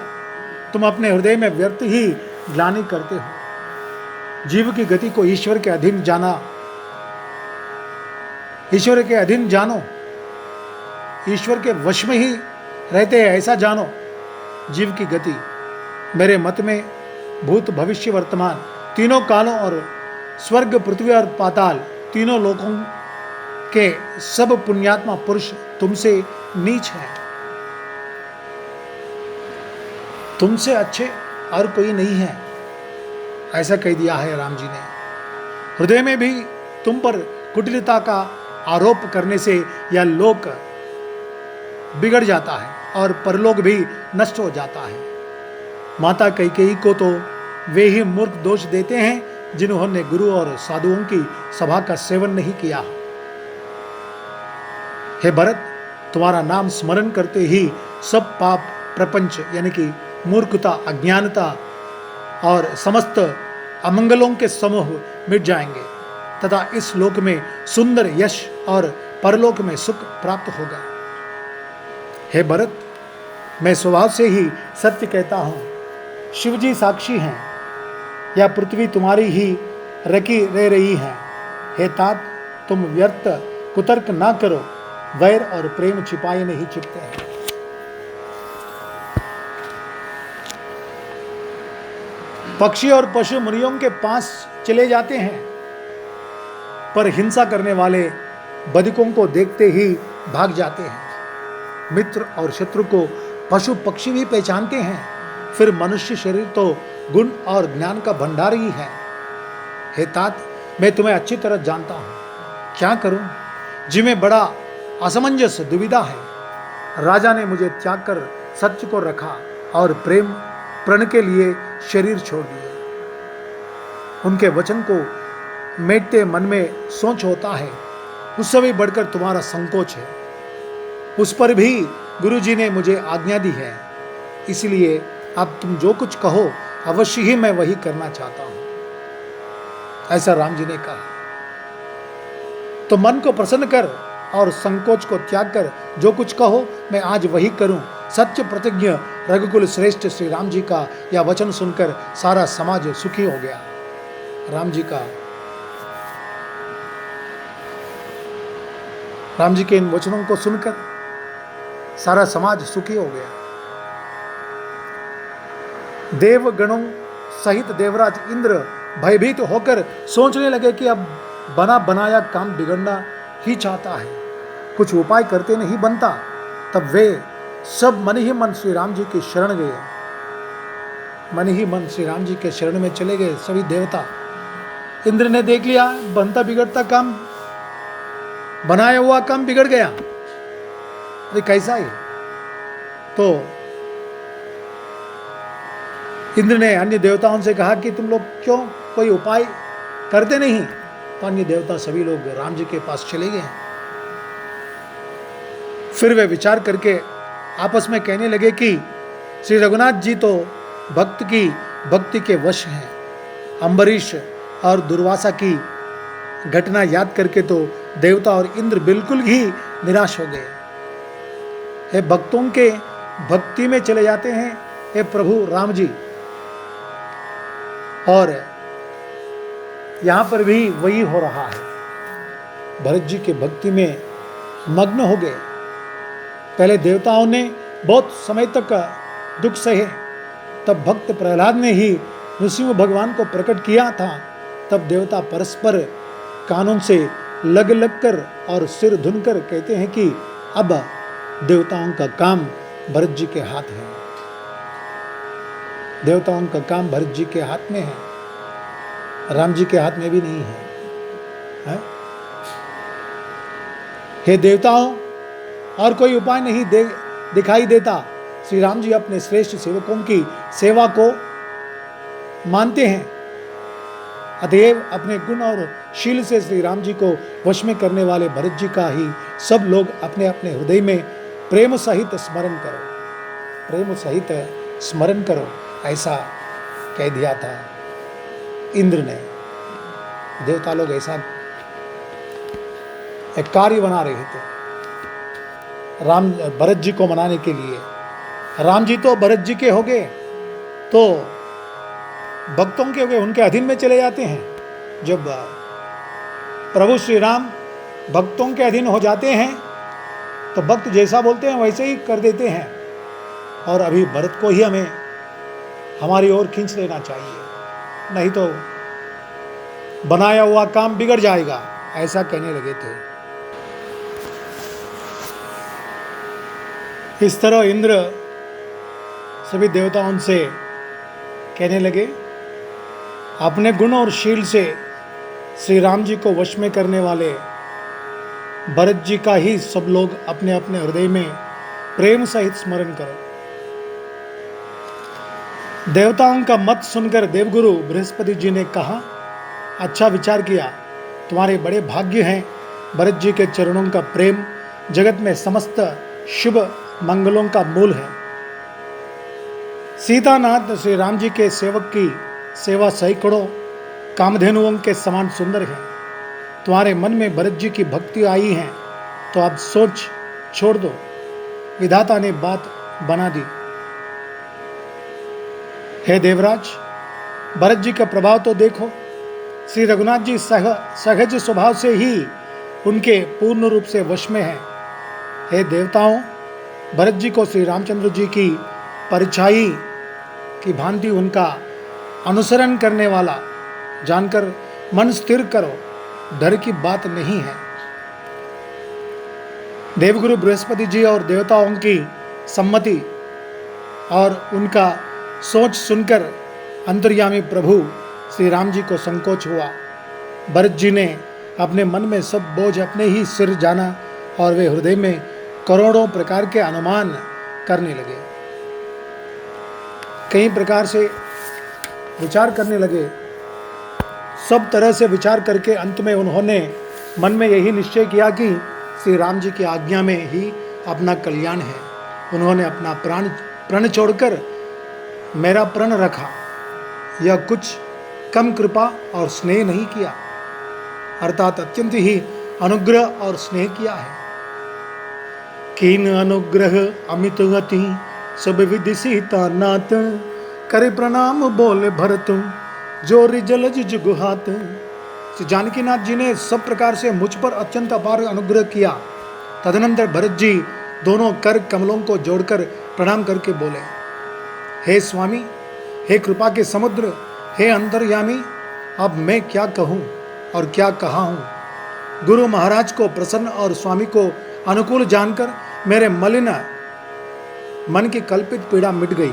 तुम अपने हृदय में व्यर्थ ही ग्लानि करते हो। जीव की गति को ईश्वर के अधीन जाना ईश्वर के अधीन जानो, ईश्वर के वश में ही रहते हैं ऐसा जानो। जीव की गति मेरे मत में भूत भविष्य वर्तमान तीनों कालों और स्वर्ग पृथ्वी और पाताल तीनों लोकों के सब पुण्यात्मा पुरुष तुमसे नीच हैं। तुमसे अच्छे और कोई नहीं है, ऐसा कह दिया है राम जी ने। हृदय में भी तुम पर कुटिलता का आरोप करने से यह लोक बिगड़ जाता है और परलोक भी नष्ट हो जाता है। माता कैकेयी को तो वे ही मूर्ख दोष देते हैं जिन्होंने गुरु और साधुओं की सभा का सेवन नहीं किया। हे भरत, तुम्हारा नाम स्मरण करते ही सब पाप प्रपंच यानी कि मूर्खता, अज्ञानता और समस्त अमंगलों के समूह मिट जाएंगे तथा इस लोक में सुंदर यश और परलोक में सुख प्राप्त होगा। हे भरत, मैं स्वभाव से ही सत्य कहता हूँ। शिवजी साक्षी हैं, यह पृथ्वी तुम्हारी ही रखी रह रही है। हे तात, तुम व्यर्थ कुतर्क ना करो, वैर और प्रेम छिपाए नहीं छिपते हैं। पक्षी और पशु मुनियों के पास चले जाते हैं, पर हिंसा करने वाले बधिकों को देखते ही भाग जाते हैं। मित्र और शत्रु को पशु पक्षी भी पहचानते हैं, फिर मनुष्य शरीर तो गुण और ज्ञान का भंडार ही है। हे तात, मैं तुम्हें अच्छी तरह जानता हूं, क्या करूं? जिसमें बड़ा असमंजस दुविधा है। राजा ने मुझे त्याग कर सत्य को रखा और प्रेम प्रण के लिए शरीर छोड़ दिया। उनके वचन को मेटते मन में सोच होता है, उससे भी बढ़कर तुम्हारा संकोच है। उस पर भी गुरुजी ने मुझे आज्ञा दी है, इसलिए अब तुम जो कुछ कहो अवश्य ही मैं वही करना चाहता हूं, ऐसा राम जी ने कहा। तो मन को प्रसन्न कर और संकोच को त्याग कर जो कुछ कहो मैं आज वही करूं। सत्य प्रतिज्ञ रघुकुल श्रेष्ठ श्री राम जी का यह वचन सुनकर सारा समाज सुखी हो गया। राम जी के इन वचनों को सुनकर सारा समाज सुखी हो गया। देवगणों सहित देवराज इंद्र भयभीत होकर सोचने लगे कि अब बना बनाया काम बिगड़ना ही चाहता है, कुछ उपाय करते नहीं बनता। तब वे सब मन ही मन श्री राम जी की शरण गए, मन ही मन श्री राम जी के शरण में चले गए सभी देवता। इंद्र ने देख लिया बनता बिगड़ता काम, बनाया हुआ काम बिगड़ गया, अरे कैसा है? तो इंद्र ने अन्य देवताओं से कहा कि तुम लोग क्यों कोई उपाय करते नहीं? तो अन्य देवता सभी लोग राम जी के पास चले गए। फिर वे विचार करके आपस में कहने लगे कि श्री रघुनाथ जी तो भक्त की भक्ति के वश हैं। अम्बरीश और दुर्वासा की घटना याद करके तो देवता और इंद्र बिल्कुल ही निराश हो गए। हे भक्तों के भक्ति में चले जाते हैं हे प्रभु राम जी, और यहां पर भी वही हो रहा है। भरत जी के भक्ति में मग्न हो गए। पहले देवताओं ने बहुत समय तक दुख सहे, तब भक्त प्रहलाद ने ही नृसिंह भगवान को प्रकट किया था। तब देवता परस्पर कानों से लग लग कर और सिर धुन कर कहते हैं कि अब देवताओं का काम भरत जी के हाथ है। देवताओं का काम भरत जी के हाथ में है, राम जी के हाथ में भी नहीं है। हे देवताओं, और कोई उपाय नहीं दिखाई देता। श्री राम जी अपने श्रेष्ठ सेवकों की सेवा को मानते हैं, अतएव अपने गुण और शील से श्री राम जी को वश में करने वाले भरत जी का ही सब लोग अपने अपने हृदय में प्रेम सहित स्मरण करो, प्रेम सहित स्मरण करो, ऐसा कह दिया था इंद्र ने। देवता लोग ऐसा एक कार्य बना रहे थे राम भरत जी को मनाने के लिए। राम जी तो भरत जी के हो गए तो भक्तों के हो गए, उनके अधीन में चले जाते हैं। जब प्रभु श्री राम भक्तों के अधीन हो जाते हैं तो भक्त जैसा बोलते हैं वैसे ही कर देते हैं, और अभी भरत को ही हमें हमारी ओर खींच लेना चाहिए, नहीं तो बनाया हुआ काम बिगड़ जाएगा, ऐसा कहने लगे थे। इस तरह इंद्र सभी देवताओं से कहने लगे, अपने गुण और शील से श्री राम जी को वश में करने वाले भरत जी का ही सब लोग अपने अपने हृदय में प्रेम सहित स्मरण करो। देवताओं का मत सुनकर देवगुरु बृहस्पति जी ने कहा, अच्छा विचार किया, तुम्हारे बड़े भाग्य हैं। भरत जी के चरणों का प्रेम जगत में समस्त शुभ मंगलों का मूल है। सीतानाथ श्री राम जी के सेवक की सेवा सैकड़ों कामधेनुओं के समान सुंदर है। तुम्हारे मन में भरत जी की भक्ति आई है तो अब सोच छोड़ दो। विधाता ने बात बना दी। हे देवराज, भरत जी का प्रभाव तो देखो। श्री रघुनाथ जी सहज स्वभाव से ही उनके पूर्ण रूप से वश में हैं। हे देवताओं, भरत जी को श्री रामचंद्र जी की परछाई की भांति उनका अनुसरण करने वाला जानकर मन स्थिर करो, डर की बात नहीं है। देवगुरु बृहस्पति जी और देवताओं की सम्मति और उनका सोच सुनकर अंतर्यामी प्रभु श्री राम जी को संकोच हुआ। भरत जी ने अपने मन में सब बोझ अपने ही सिर जाना और वे हृदय में करोड़ों प्रकार के अनुमान करने लगे। कई प्रकार से विचार करने लगे। सब तरह से विचार करके अंत में उन्होंने मन में यही निश्चय किया कि श्री राम जी की आज्ञा में ही अपना कल्याण है। उन्होंने अपना प्रण छोड़कर मेरा प्रण रखा। यह कुछ कम कृपा और स्नेह नहीं किया, अर्थात अत्यंत ही अनुग्रह और स्नेह किया है। कीन अनुग्रह अमित गति सब विधि सीता नाथ, करे प्रणाम बोले भरत जोर जलज जुगुहात। श्री जानकीनाथ जी ने सब प्रकार से मुझ पर अत्यंत अपार अनुग्रह किया। तदनंतर भरत जी दोनों कर कमलों को जोड़कर प्रणाम करके बोले, हे स्वामी, हे कृपा के समुद्र, हे अंतर्यामी, अब मैं क्या कहूँ और क्या कहा हूँ। गुरु महाराज को प्रसन्न और स्वामी को अनुकूल जानकर मेरे मलिन मन की कल्पित पीड़ा मिट गई।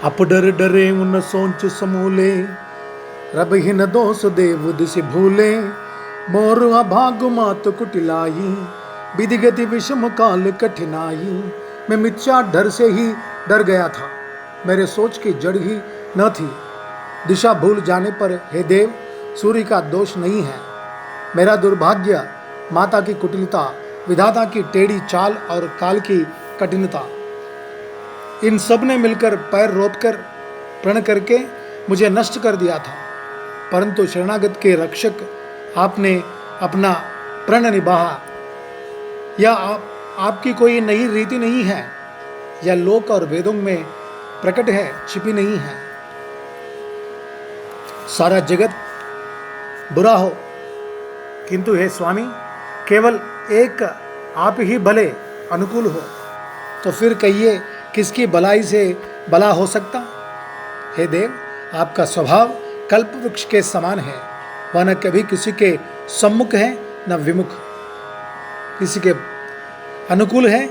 अप डर डरे उन सोच समूले, रब ही न दोष देव दिशि भूले। मोर अभाग मात कुटिलाई, विधि गति विषम काल कठिनाई। मैं मिथ्या डर से ही डर गया था, मेरे सोच की जड़ ही न थी। दिशा भूल जाने पर हे देव, सूर्य का दोष नहीं है। मेरा दुर्भाग्य, माता की कुटिलता, विधाता की टेढ़ी चाल और काल की कठिनता, इन सब ने मिलकर पैर रोपकर प्रण करके मुझे नष्ट कर दिया था। परंतु शरणागत के रक्षक आपने अपना प्रण निभाया। यह आपकी कोई नई रीति नहीं है, यह लोक और वेदों में प्रकट है, छिपी नहीं है। सारा जगत बुरा हो, किंतु हे स्वामी, केवल एक आप ही भले अनुकूल हो, तो फिर कहिए किसकी भलाई से भला हो सकता। हे देव, आपका स्वभाव कल्प वृक्ष के समान है। वह न कभी किसी के सम्मुख है न विमुख, किसी के अनुकूल है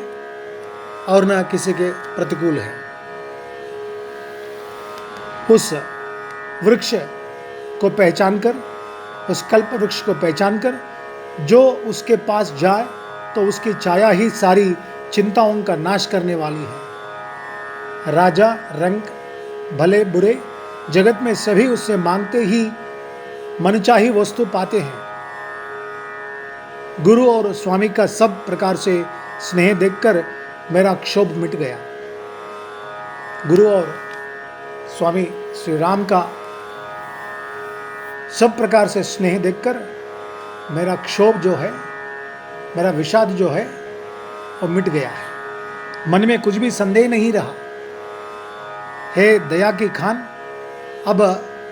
और न किसी के प्रतिकूल है। उस वृक्ष को पहचानकर, उस कल्प वृक्ष को पहचानकर जो उसके पास जाए तो उसकी छाया ही सारी चिंताओं का नाश करने वाली है। राजा, रंक, भले बुरे, जगत में सभी उससे मांगते ही मनचाही वस्तु पाते हैं। गुरु और स्वामी का सब प्रकार से स्नेह देखकर मेरा क्षोभ मिट गया। गुरु और स्वामी श्री राम का सब प्रकार से स्नेह देखकर मेरा क्षोभ जो है, मेरा विषाद जो है, वो मिट गया है। मन में कुछ भी संदेह नहीं रहा। हे दया की खान, अब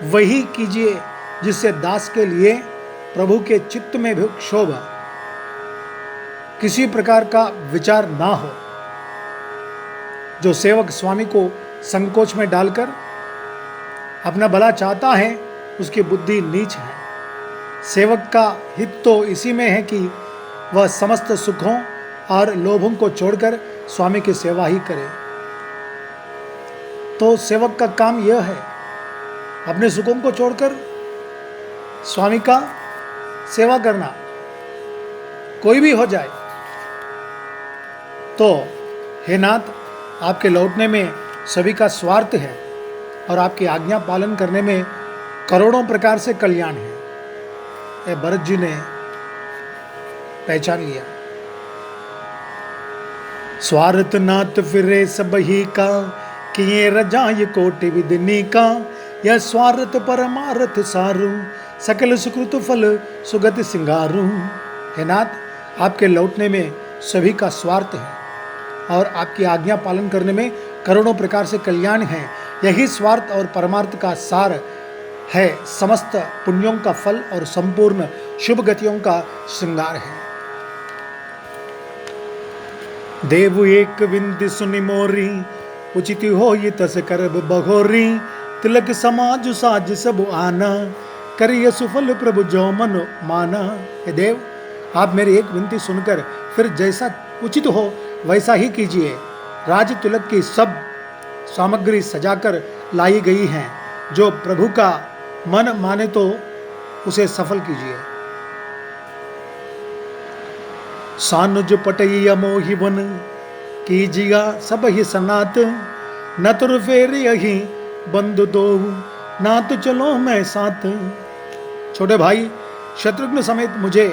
वही कीजिए जिससे दास के लिए प्रभु के चित्त में भी क्षोभ, किसी प्रकार का विचार ना हो। जो सेवक स्वामी को संकोच में डालकर अपना भला चाहता है, उसकी बुद्धि नीच है। सेवक का हित तो इसी में है कि वह समस्त सुखों और लोभों को छोड़कर स्वामी की सेवा ही करे। तो सेवक का काम यह है, अपने सुखों को छोड़कर स्वामी का सेवा करना, कोई भी हो जाए। तो हे नाथ, आपके लौटने में सभी का स्वार्थ है और आपकी आज्ञा पालन करने में करोड़ों प्रकार से कल्याण है। ये भरत जी ने पहचान लिया। स्वार्थ नाथ फिरे सब ही का, किए रजाय कोटि विदिनी का। यह स्वार्थ परमार्थ सारू, सकल सुकृत फल सुगत सिंगारू। हे नाथ, आपके लौटने में सभी का स्वार्थ है और आपकी आज्ञा पालन करने में करोड़ों प्रकार से कल्याण है। यही स्वार्थ और परमार्थ का सार है, समस्त पुण्यों का फल और संपूर्ण शुभ गतियों का श्रृंगार है। देव एक विनती सुनि मोरी, उचित हो ये तस करब बघोरी। तिलक समाज साज सब आना, करिय सुफल प्रभु जो मन माना। हे देव, आप मेरी एक विनती सुनकर फिर जैसा उचित हो वैसा ही कीजिए। राज तिलक की सब सामग्री सजाकर लाई गई हैं। जो प्रभु का मन माने तो उसे सफल कीजिए। सानुज पटैया मोहि वन, कीजिया सब ही सनात। न तुर फेर यही बंधु दो, ना तो चलो मैं साथ। छोटे भाई शत्रुघ्न समेत मुझे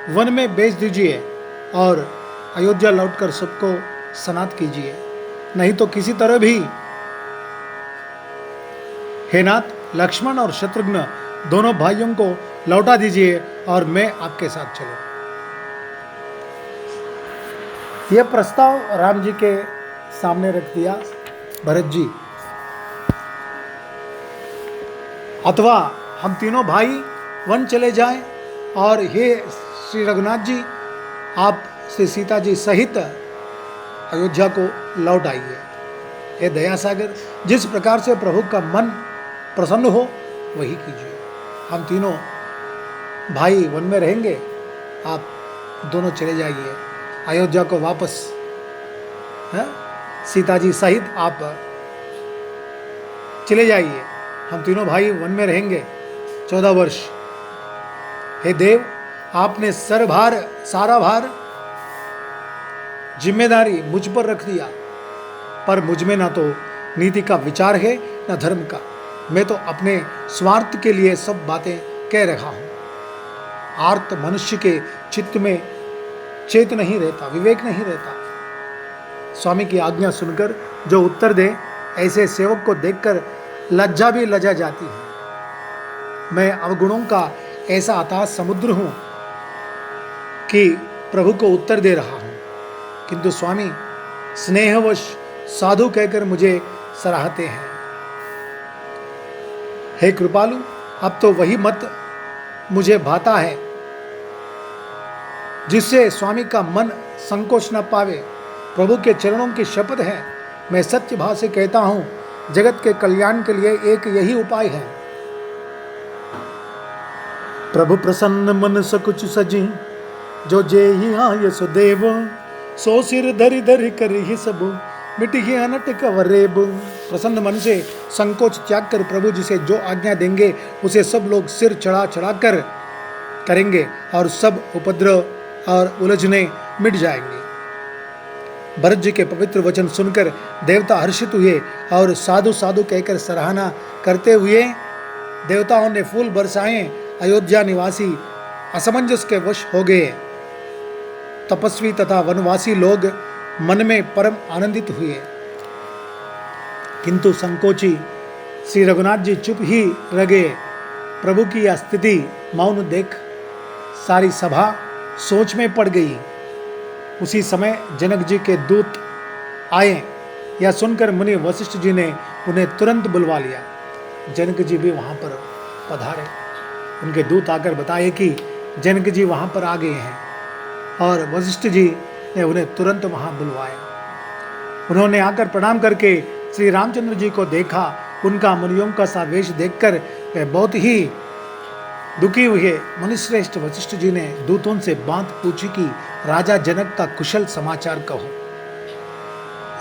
वन में भेज दीजिए और अयोध्या लौटकर सबको सनात कीजिए, नहीं तो किसी तरह भी हे नाथ, लक्ष्मण और शत्रुघ्न दोनों भाइयों को लौटा दीजिए और मैं आपके साथ चलूं। यह प्रस्ताव राम जी के सामने रख दिया भरत जी। अथवा हम तीनों भाई वन चले जाएं और हे श्री रघुनाथ जी, आप श्री सीता जी सहित अयोध्या को लौट आइए। हे दया सागर, जिस प्रकार से प्रभु का मन प्रसन्न हो वही कीजिए। हम तीनों भाई वन में रहेंगे, आप दोनों चले जाइए अयोध्या को वापस। सीता जी सहित आप चले जाइए, हम तीनों भाई वन में रहेंगे 14 वर्ष। हे देव, आपने सारा भार जिम्मेदारी मुझ पर रख दिया, पर मुझ में ना तो नीति का विचार है ना धर्म का। मैं तो अपने स्वार्थ के लिए सब बातें कह रहा हूं। आर्त मनुष्य के चित्त में चेत नहीं रहता, विवेक नहीं रहता। स्वामी की आज्ञा सुनकर जो उत्तर दे, ऐसे सेवक को देखकर लज्जा भी लजा जाती है। मैं अवगुणों का ऐसा अथाह समुद्र हूं कि प्रभु को उत्तर दे रहा हूं, किंतु स्वामी स्नेहवश साधु कहकर मुझे सराहते हैं। हे कृपालु, अब तो वही मत मुझे भाता है जिससे स्वामी का मन संकोच न पावे। प्रभु के चरणों की शपथ है, मैं सत्य भाव से कहता हूं, जगत के कल्याण के लिए एक यही उपाय है। प्रभु प्रसन्न मन सकुच सजी, जो जे ही आय सो देव। सो सिर धरि धरि कर ही सब, मिट ही अनट कवरेब। प्रसन्न मन से संकोच त्याग कर प्रभु जिसे जो आज्ञा देंगे उसे सब लोग सिर चढ़ा चढ़ा कर करेंगे और सब उपद्रव और उलझने मिट जाएंगे। भरत जी के पवित्र वचन सुनकर देवता हर्षित हुए और साधु साधु कहकर सराहना करते हुए देवताओं ने फूल बरसाए। अयोध्या निवासी असमंजस के वश हो गए। तपस्वी तथा वनवासी लोग मन में परम आनंदित हुए, किंतु संकोची श्री रघुनाथ जी चुप ही रह गए। प्रभु की यह स्थिति मौन देख सारी सभा सोच में पड़ गई। उसी समय जनक जी के दूत आए। यह सुनकर मुनि वशिष्ठ जी ने उन्हें तुरंत बुलवा लिया। जनक जी भी वहां पर पधारे। उनके दूत आकर बताए कि जनक जी वहाँ पर आ गए हैं और वशिष्ठ जी ने उन्हें तुरंत वहाँ बुलवाया। उन्होंने आकर प्रणाम करके श्री रामचंद्र जी को देखा। उनका मुनियों का सा वेश देखकर वे बहुत ही दुखी हुए। मुनिश्रेष्ठ वशिष्ठ जी ने दूतों से बात पूछी कि राजा जनक का कुशल समाचार कहो।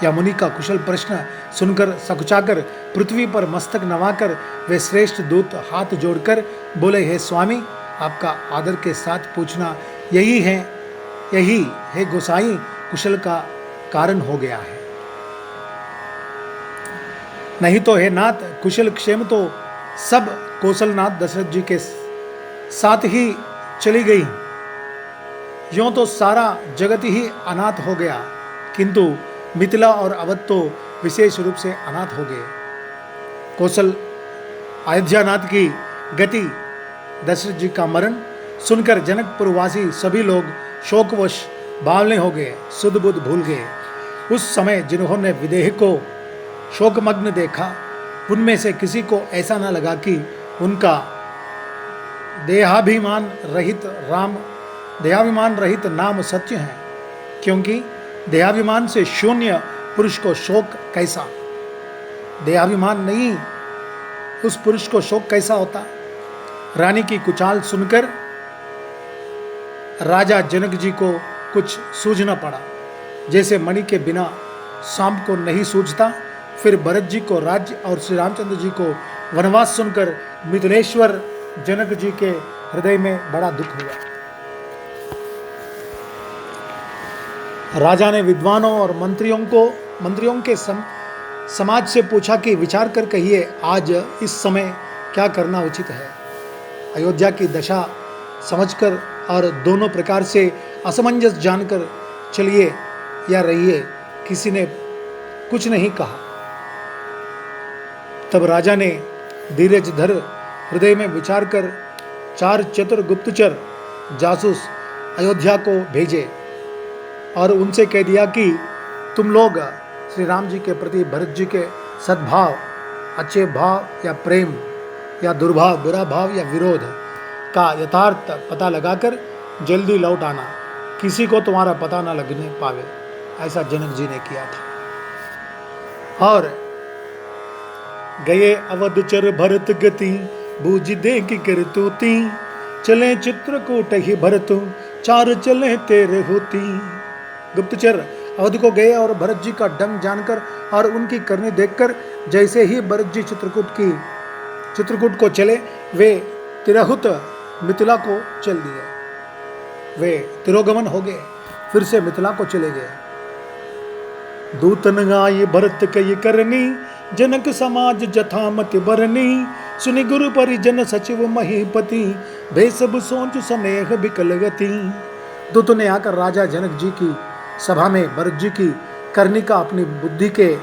या मुनि का कुशल प्रश्न सुनकर सकुचाकर पृथ्वी पर मस्तक नवाकर वे श्रेष्ठ दूत हाथ जोड़कर बोले, हे स्वामी, आपका आदर के साथ पूछना यही है गोसाई कुशल का कारण हो गया है। नहीं तो हे नाथ, कुशल क्षेम तो सब कौशलनाथ दशरथ जी के साथ ही चली गई। यूं तो सारा जगत ही अनाथ हो गया, किंतु मिथिला और अवध तो विशेष रूप से अनाथ हो गए। कौशल अयोध्यानाथ की गति, दशरथ जी का मरण सुनकर जनकपुरवासी सभी लोग शोकवश बावले हो गए, सुध बुध भूल गए। उस समय जिन्होंने विदेह को शोकमग्न देखा, उनमें से किसी को ऐसा न लगा कि उनका देहाभिमान रहित नाम सत्य है, क्योंकि देहाभिमान से शून्य पुरुष को शोक कैसा, देहाभिमान नहीं उस पुरुष को शोक कैसा होता। रानी की कुचाल सुनकर राजा जनक जी को कुछ सूझना पड़ा, जैसे मणि के बिना सांप को नहीं सूझता। फिर भरत जी को राज्य और श्री रामचंद्र जी को वनवास सुनकर मिथिलेश्वर जनक जी के हृदय में बड़ा दुख हुआ। राजा ने विद्वानों और मंत्रियों के समाज से पूछा कि विचार कर कहिए, आज इस समय क्या करना उचित है। अयोध्या की दशा समझकर और दोनों प्रकार से असमंजस जानकर चलिए या रहिए। किसी ने कुछ नहीं कहा। तब राजा ने धीरज धर हृदय में विचार कर 4 चतुर गुप्तचर जासूस अयोध्या को भेजे और उनसे कह दिया कि तुम लोग श्री राम जी के प्रति भरत जी के सद्भाव, अच्छे भाव या प्रेम या दुर्भाव, बुरा भाव या विरोध का यथार्थ पता लगाकर जल्दी लौट आना, किसी को तुम्हारा पता न लगने पावे। ऐसा जनक जी ने किया था। और गए अवधचर भरत गति, बूझ दे की करतूती, चले चित्रकूट ही भरत, 4 चले तेरे होती। गुप्तचर अवध को गए और भरत जी का डंग जानकर और उनकी करनी देखकर जैसे ही भरत जी चित्रकूट को चले, वे तिरहुत मिथिला को चल दिए। वे तिरोगमन हो गए, फिर से मिथिला को चले गए। दूतन आए भरत कई करनी, जनक समाज जथामति बरनी, सुनि गुरु परिजन सचिव महीपति, भेसब सोच स्नेह बिकल गति। दूतों ने आकर राजा जनक जी की सभा में भरत जी की करनी का अपनी बुद्धि के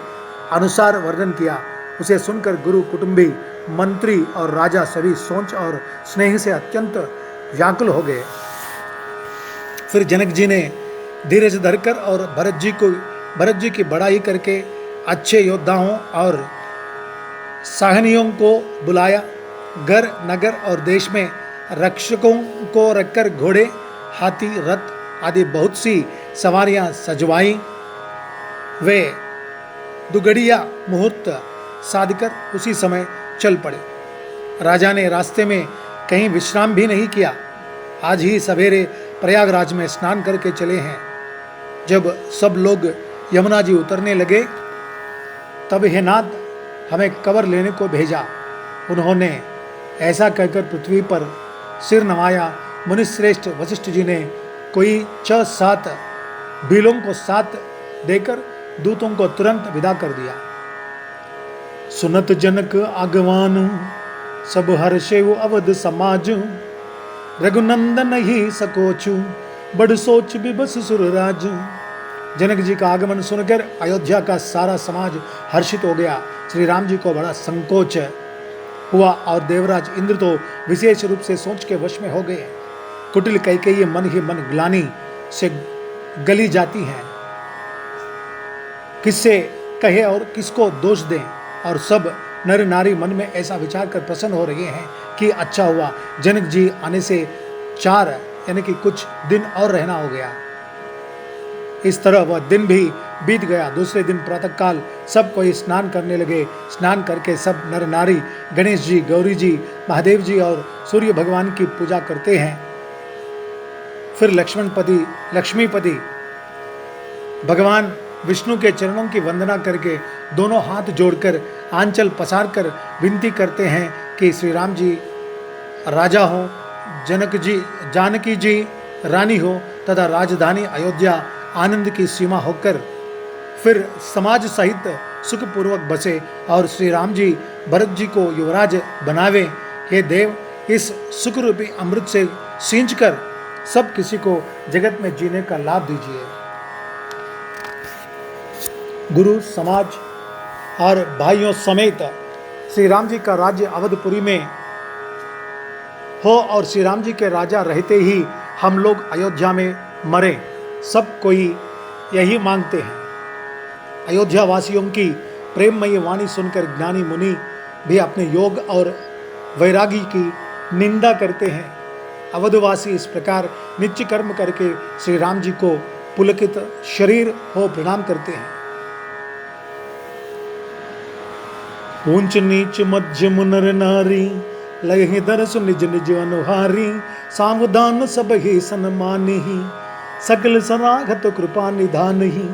अनुसार वर्णन किया। उसे सुनकर गुरु, कुटुंबी, मंत्री और राजा सभी सोच और स्नेह से अत्यंत व्याकुल हो गए। फिर जनक जी ने धीरज धरकर और भरत जी की बड़ाई करके अच्छे योद्धाओं और साहनियों को बुलाया। घर, नगर और देश में रक्षकों को रखकर घोड़े, हाथी, रथ आदि बहुत सी सवारियां सजवाई। वे दुगड़िया मुहूर्त साधकर उसी समय चल पड़े। राजा ने रास्ते में कहीं विश्राम भी नहीं किया। आज ही सवेरे प्रयागराज में स्नान करके चले हैं। जब सब लोग यमुना जी उतरने लगे, तब हे नाथ, हमें कवर लेने को भेजा। उन्होंने ऐसा कहकर पृथ्वी पर सिर नवाया। मुनिश्रेष्ठ वशिष्ठ जी ने कोई 6-7 भीलों को साथ देकर दूतों को तुरंत विदा कर दिया। सुनत जनक आगवान, सब हर्षेव अवध समाज, रघुनंदन ही सकोचु, बड़ सोच बिबस सुरराज। जनक जी का आगमन सुनकर अयोध्या का सारा समाज हर्षित हो गया। श्री राम जी को बड़ा संकोच हुआ और देवराज इंद्र तो विशेष रूप से सोच के वश में हो गए। कुटिल कैकेयी मन ही मन ग्लानि से गली जाती हैं। किससे कहे और किसको दोष दें, और सब नर नारी मन में ऐसा विचार कर प्रसन्न हो रहे हैं कि अच्छा हुआ जनक जी आने से 4 यानी कि कुछ दिन और रहना हो गया। इस तरह वह दिन भी बीत गया। दूसरे दिन प्रातःकाल सब कोई स्नान करने लगे। स्नान करके सब नर नारी गणेश जी, गौरी जी, महादेव जी और सूर्य भगवान की पूजा करते हैं। फिर लक्ष्मीपति भगवान विष्णु के चरणों की वंदना करके दोनों हाथ जोड़कर आंचल पसार कर विनती करते हैं कि श्री राम जी राजा हो, जानकी जी रानी हो तथा राजधानी अयोध्या आनंद की सीमा होकर फिर समाज सहित सुखपूर्वक बसे और श्री राम जी भरत जी को युवराज बनावे। हे देव, इस सुख रूपी अमृत से सींच कर सब किसी को जगत में जीने का लाभ दीजिए। गुरु समाज और भाइयों समेत श्री राम जी का राज्य अवधपुरी में हो और श्री राम जी के राजा रहते ही हम लोग अयोध्या में मरे, सब कोई यही मांगते हैं। अयोध्या वासियों की प्रेममयी वाणी सुनकर ज्ञानी मुनि भी अपने योग और वैरागी की निंदा करते हैं। अवधवासी इस प्रकार नित्य कर्म करके श्री राम जी को पुलकित शरीर हो प्रणाम करते हैं। ऊंच नीच मध्यम नर नारी लहि दरस निज निज अनुहारी, सावधान सब ही सन्मानी, सकल सराहत कृपा निधान ही।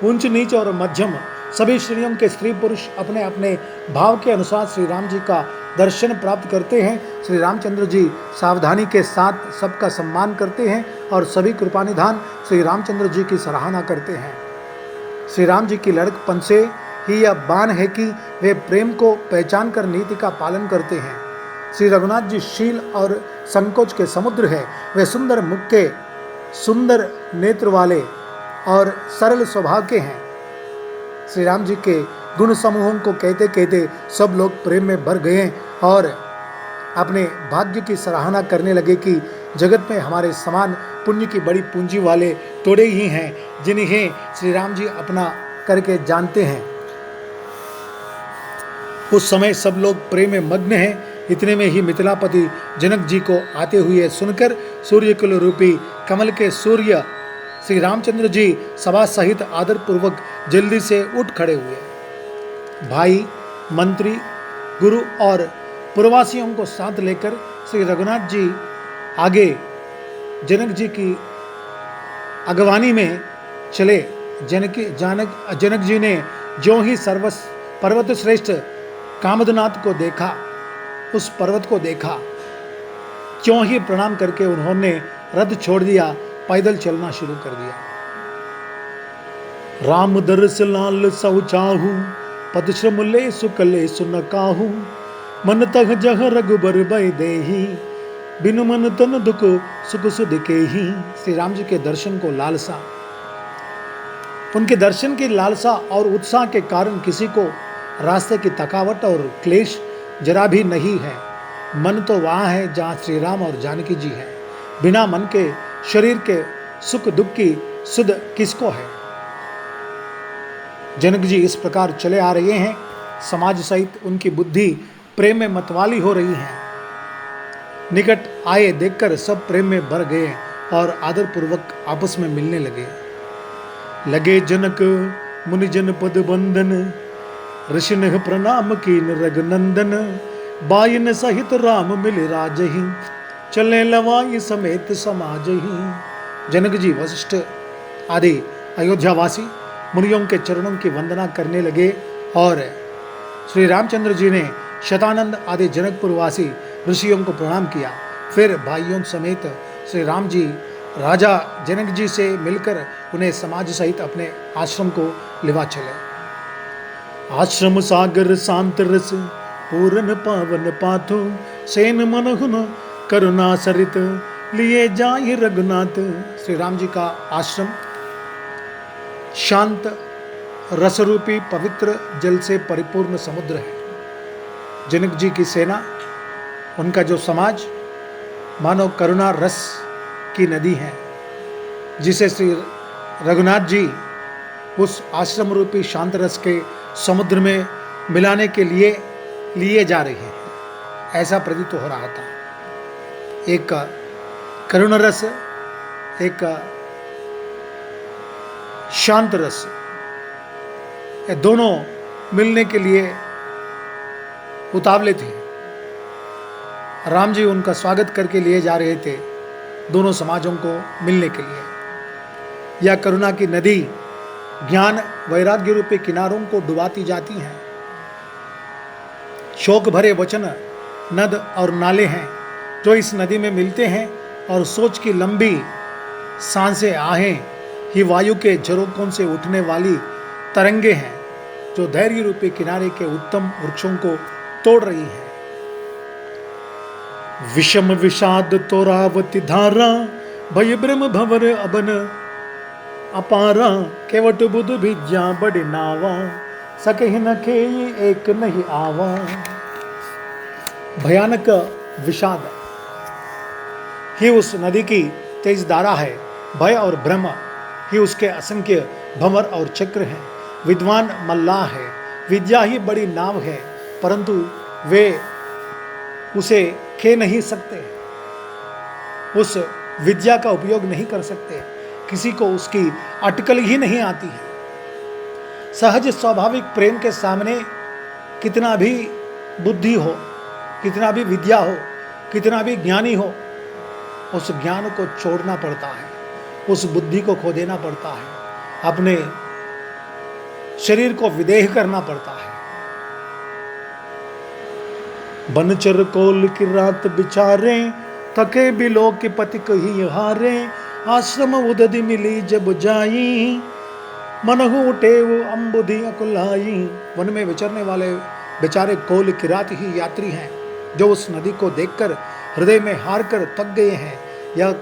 ऊंच नीच और मध्यम सभी श्रेणियों के स्त्री पुरुष अपने अपने भाव के अनुसार श्री राम जी का दर्शन प्राप्त करते हैं। श्री रामचंद्र जी सावधानी के साथ सबका सम्मान करते हैं और सभी कृपा निधान श्री रामचंद्र जी की सराहना करते हैं। श्री राम जी की लड़कपन से ही यह बान है कि वे प्रेम को पहचान कर नीति का पालन करते हैं। श्री रघुनाथ जी शील और संकोच के समुद्र है। वे सुंदर मुख के, सुंदर नेत्र वाले और सरल स्वभाव के हैं। श्री राम जी के गुण समूहों को कहते कहते सब लोग प्रेम में भर गए और अपने भाग्य की सराहना करने लगे कि जगत में हमारे समान पुण्य की बड़ी पूंजी वाले थोड़े ही हैं जिन्हें श्री राम जी अपना करके जानते हैं। उस समय सब लोग प्रेम में मग्न हैं। इतने में ही मिथिलापति जनक जी को आते हुए सुनकर सूर्यकुल रूपी कमल के सूर्य श्री रामचंद्र जी सभा सहित आदर पूर्वक जल्दी से उठ खड़े हुए। भाई, मंत्री, गुरु और पुरवासियों को साथ लेकर श्री रघुनाथ जी आगे जनक जी की अगवानी में चले। जनक जी ने जो ही पर्वत श्रेष्ठ कामदनाथ को देखा, उस पर्वत को देखा, क्यों ही प्रणाम करके उन्होंने रथ छोड़ दिया, पैदल चलना शुरू कर दिया। राम दरस लाल सौ चाहू, पद श्रमले सुकले सुन काहू, मन तह जह रघुबर भय देही, बिन मन तन दुख सुख सुध के ही। श्री राम जी के दर्शन को लालसा, उनके दर्शन की लालसा और उत्साह के कारण किसी को रास्ते की थकावट और क्लेश जरा भी नहीं है। मन तो वहाँ है जहाँ श्री राम और जानकी जी हैं। बिना मन के शरीर के सुख दुख की सुध किसको है। जनक जी इस प्रकार चले आ रहे हैं। समाज सहित उनकी बुद्धि प्रेम में मतवाली हो रही है। निकट आए देखकर सब प्रेम में भर गए और आदर पूर्वक आपस में मिलने लगे जनक मुनि जन पद बंदन, ऋषिन प्रणाम कीन रघुनंदन, बाइन सहित राम मिले राजही, चले लवाई समेत समाजही। जनक जी, वशिष्ठ आदि अयोध्यावासी मुनियों के चरणों की वंदना करने लगे और श्री रामचंद्र जी ने शतानंद आदि जनकपुरवासी ऋषियों को प्रणाम किया। फिर भाइयों समेत श्री राम जी राजा जनक जी से मिलकर उन्हें समाज सहित अपने आश्रम को लिवा चले। आश्रम सागर शांत रस पूरन पावन पाथो, सेन मन हुन करुणा सरित लिए जाय रघुनाथ। श्री राम जी का आश्रम शांत रसरूपी पवित्र जल से परिपूर्ण समुद्र है। जनक जी की सेना, उनका जो समाज मानो करुणा रस की नदी है, जिसे श्री रघुनाथ जी उस आश्रम रूपी शांत रस के समुद्र में मिलाने के लिए जा रहे हैं, ऐसा प्रतीत हो रहा था। एक करुण रस एक शांत रस, ये दोनों मिलने के लिए उतावले थे। राम जी उनका स्वागत करके लिए जा रहे थे दोनों समाजों को मिलने के लिए। यह करुणा की नदी ज्ञान वैराग्य रूपी किनारों को डुबाती जाती हैं। शोक भरे वचन नद और नाले हैं जो इस नदी में मिलते हैं, और सोच की लंबी सांसें आहें ही वायु के झरोकों से उठने वाली तरंगे हैं जो धैर्य रूपी किनारे के उत्तम वृक्षों को तोड़ रही हैं। विषम विषाद तोरावती धारा, भय ब्रह्म भंवर अबन अपारा, केवट बुध भिज्या बड़े नावा, सकहि न खेई एक नहीं आवा। भयानक विषाद ही उस नदी की तेज धारा है, भय और भ्रम ही उसके असंख्य भंवर और चक्र हैं। विद्वान मल्लाह है, विद्या ही बड़ी नाव है, परंतु वे उसे खे नहीं सकते, उस विद्या का उपयोग नहीं कर सकते, किसी को उसकी अटकल ही नहीं आती है। सहज स्वाभाविक प्रेम के सामने कितना भी बुद्धि हो, कितना भी विद्या हो, कितना भी ज्ञानी हो, उस ज्ञान को छोड़ना पड़ता है, उस बुद्धि को खो देना पड़ता है, अपने शरीर को विदेह करना पड़ता है। बनचर कोल की रात बिचारे, थके बिलो के पति कही हारे, आश्रम उदधि मिली जब जाई, मनहु उठे वो अम्बुधि अकुलाई। वन में विचरने वाले बेचारे कोल किरात ही यात्री हैं जो उस नदी को देखकर हृदय में हार कर थक गए हैं। यह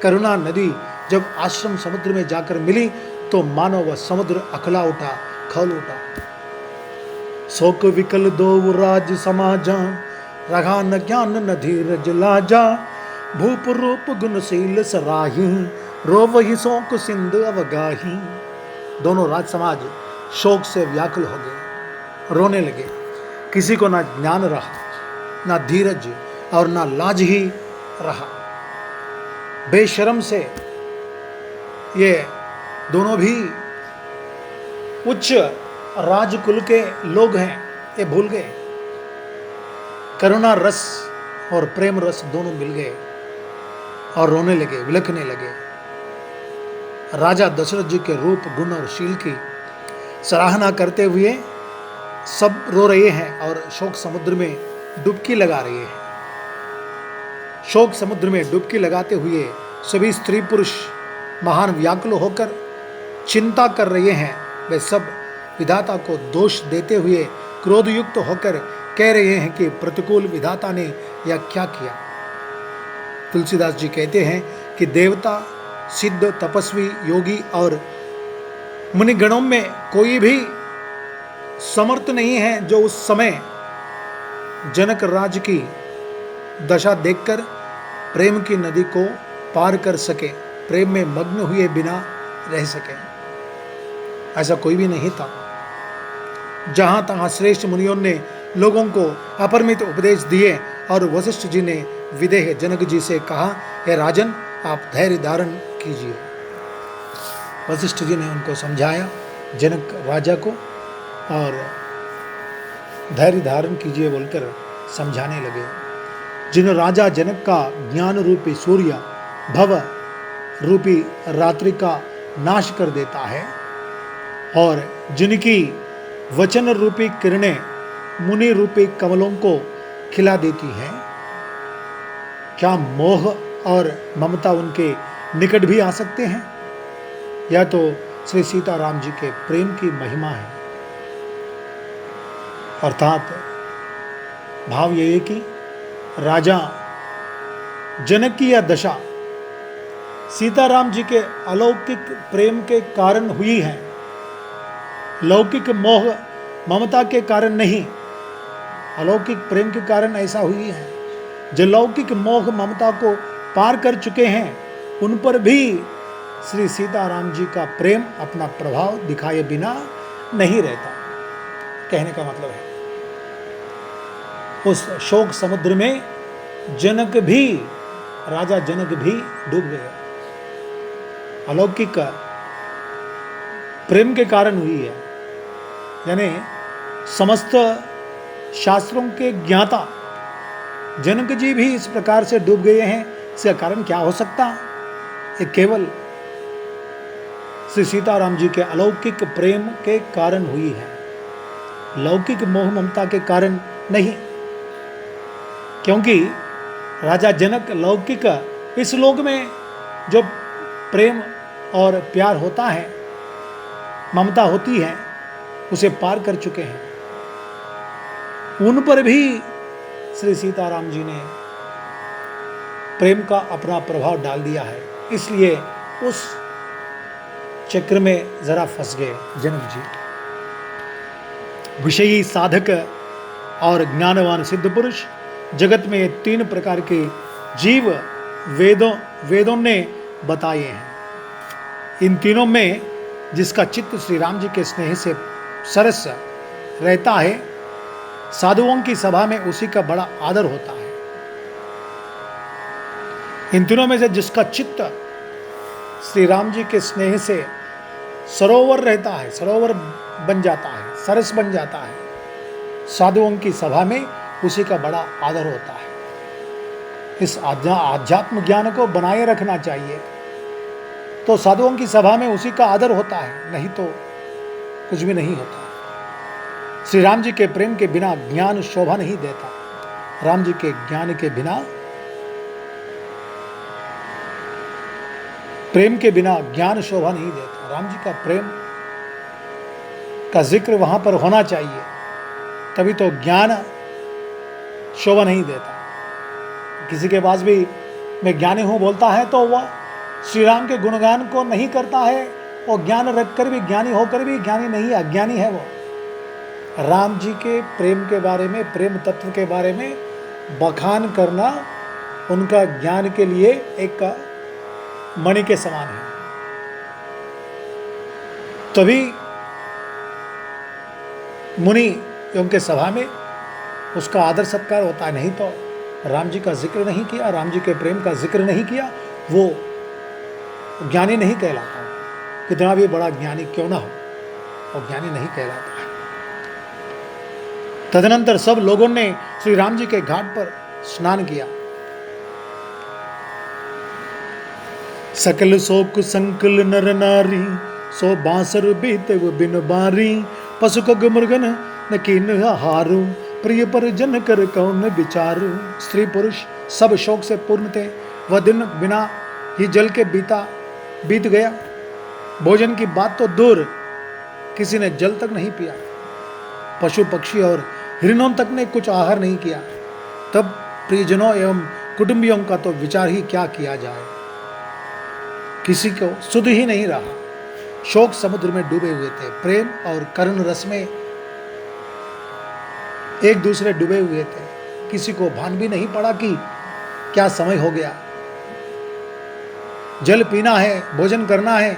करुणा नदी जब आश्रम समुद्र में जाकर मिली तो मानो वह समुद्र अखला उठा, खौल उठा। शोक विकल दो राज समाजा, रघा न ज्ञान न धीरज लाजा, भूप रूप गुणशील सराही, रोवहि शोक सिंध अवगाही। दोनों राज समाज शोक से व्याकुल हो गए, रोने लगे। किसी को ना ज्ञान रहा, ना धीरज और ना लाज ही रहा। बेशर्म से ये दोनों भी उच्च राजकुल के लोग हैं, ये भूल गए। करुणा रस और प्रेम रस दोनों मिल गए और रोने लगे, विलखने लगे। राजा दशरथ जी के रूप, गुण और शील की सराहना करते हुए सब रो रहे हैं और शोक समुद्र में डुबकी लगा रहे हैं। शोक समुद्र में डुबकी लगाते हुए सभी स्त्री पुरुष महान व्याकुल होकर चिंता कर रहे हैं। वे सब विधाता को दोष देते हुए क्रोधयुक्त होकर कह रहे हैं कि प्रतिकूल विधाता ने यह क्या किया। तुलसीदास जी कहते हैं कि देवता, सिद्ध, तपस्वी, योगी और मुनिगणों में कोई भी समर्थ नहीं है जो उस समय जनक राज की दशा देखकर प्रेम की नदी को पार कर सके, प्रेम में मग्न हुए बिना रह सके। ऐसा कोई भी नहीं था। जहां तहां श्रेष्ठ मुनियों ने लोगों को अपरिमित उपदेश दिए और वशिष्ठ जी ने विदेह जनक जी से कहा, हे राजन, आप धैर्य धारण कीजिए। वशिष्ठ जी ने उनको समझाया, जनक राजा को, और धैर्य धारण कीजिए बोलकर समझाने लगे। जिन राजा जनक का ज्ञान रूपी सूर्य भव रूपी रात्रि का नाश कर देता है और जिनकी वचन रूपी किरणें मुनि रूपी कमलों को खिला देती हैं, क्या मोह और ममता उनके निकट भी आ सकते हैं? यह तो श्री सीताराम जी के प्रेम की महिमा है। अर्थात भाव यह है कि राजा जनक की यह दशा सीताराम जी के अलौकिक प्रेम के कारण हुई है, लौकिक मोह ममता के कारण नहीं। अलौकिक प्रेम के कारण ऐसा हुई है। जो लौकिक मोह ममता को पार कर चुके हैं, उन पर भी श्री सीताराम जी का प्रेम अपना प्रभाव दिखाए बिना नहीं रहता। कहने का मतलब है, उस शोक समुद्र में जनक भी राजा जनक भी डूब गए। अलौकिक प्रेम के कारण हुई है, यानी समस्त शास्त्रों के ज्ञाता जनक जी भी इस प्रकार से डूब गए हैं। इसका कारण क्या हो सकता? ये केवल श्री सीताराम जी के अलौकिक प्रेम के कारण हुई है, लौकिक मोह ममता के कारण नहीं। क्योंकि राजा जनक लौकिक इस लोक में जो प्रेम और प्यार होता है, ममता होती है, उसे पार कर चुके हैं। उन पर भी श्री सीताराम जी ने प्रेम का अपना प्रभाव डाल दिया है, इसलिए उस चक्र में जरा फंस गए जनक जी। विषयी साधक और ज्ञानवान सिद्ध पुरुष, जगत में ये 3 प्रकार के जीव वेदों ने बताए हैं। इन तीनों में जिसका चित्त श्री राम जी के स्नेह से सरस रहता है, साधुओं की सभा में उसी का बड़ा आदर होता है। इन तीनों में से जिसका चित्त श्री राम जी के स्नेह से सरोवर रहता है, सरोवर बन जाता है, सरस बन जाता है, साधुओं की सभा में उसी का बड़ा आदर होता है। इस आध्यात्म ज्ञान को बनाए रखना चाहिए, तो साधुओं की सभा में उसी का आदर होता है, नहीं तो कुछ भी नहीं होता। श्री राम जी के प्रेम के बिना ज्ञान शोभा नहीं देता। राम जी के ज्ञान के बिना, प्रेम के बिना ज्ञान शोभा नहीं देता। राम जी का प्रेम का जिक्र वहां पर होना चाहिए, तभी तो ज्ञान शोभा नहीं देता। किसी के पास भी मैं ज्ञानी हूं बोलता है तो वह श्री राम के गुणगान को नहीं करता है, और ज्ञान रखकर भी, ज्ञानी होकर भी ज्ञानी नहीं, अज्ञानी है वो। राम जी के प्रेम के बारे में, प्रेम तत्व के बारे में बखान करना उनका ज्ञान के लिए एक मणि के समान है। तभी मुनि उनके सभा में उसका आदर सत्कार होता है, नहीं तो राम जी का जिक्र नहीं किया, राम जी के प्रेम का जिक्र नहीं किया, वो ज्ञानी नहीं कहलाता। कितना भी बड़ा ज्ञानी क्यों ना हो, और ज्ञानी नहीं कहलाता है। तदनंतर सब लोगों ने श्री राम जी के घाट पर स्नान किया। सकल शोक संकल नर नारी, सो बांसर बीते वो बिन बारी, पशु कग मृगन न कीन हारू, प्रिय पर जन कर कौन विचारू। स्त्री पुरुष सब शोक से पूर्ण थे। वह दिन बिना ही जल के बीत गया। भोजन की बात तो दूर, किसी ने जल तक नहीं पिया। पशु पक्षी और हिरणों तक ने कुछ आहार नहीं किया। तब प्रियजनों एवं कुटुंबियों का तो विचार ही क्या किया जाए। किसी को सुध ही नहीं रहा। शोक समुद्र में डूबे हुए थे। प्रेम और करुण रस में एक दूसरे डूबे हुए थे। किसी को भान भी नहीं पड़ा कि क्या समय हो गया। जल पीना है, भोजन करना है,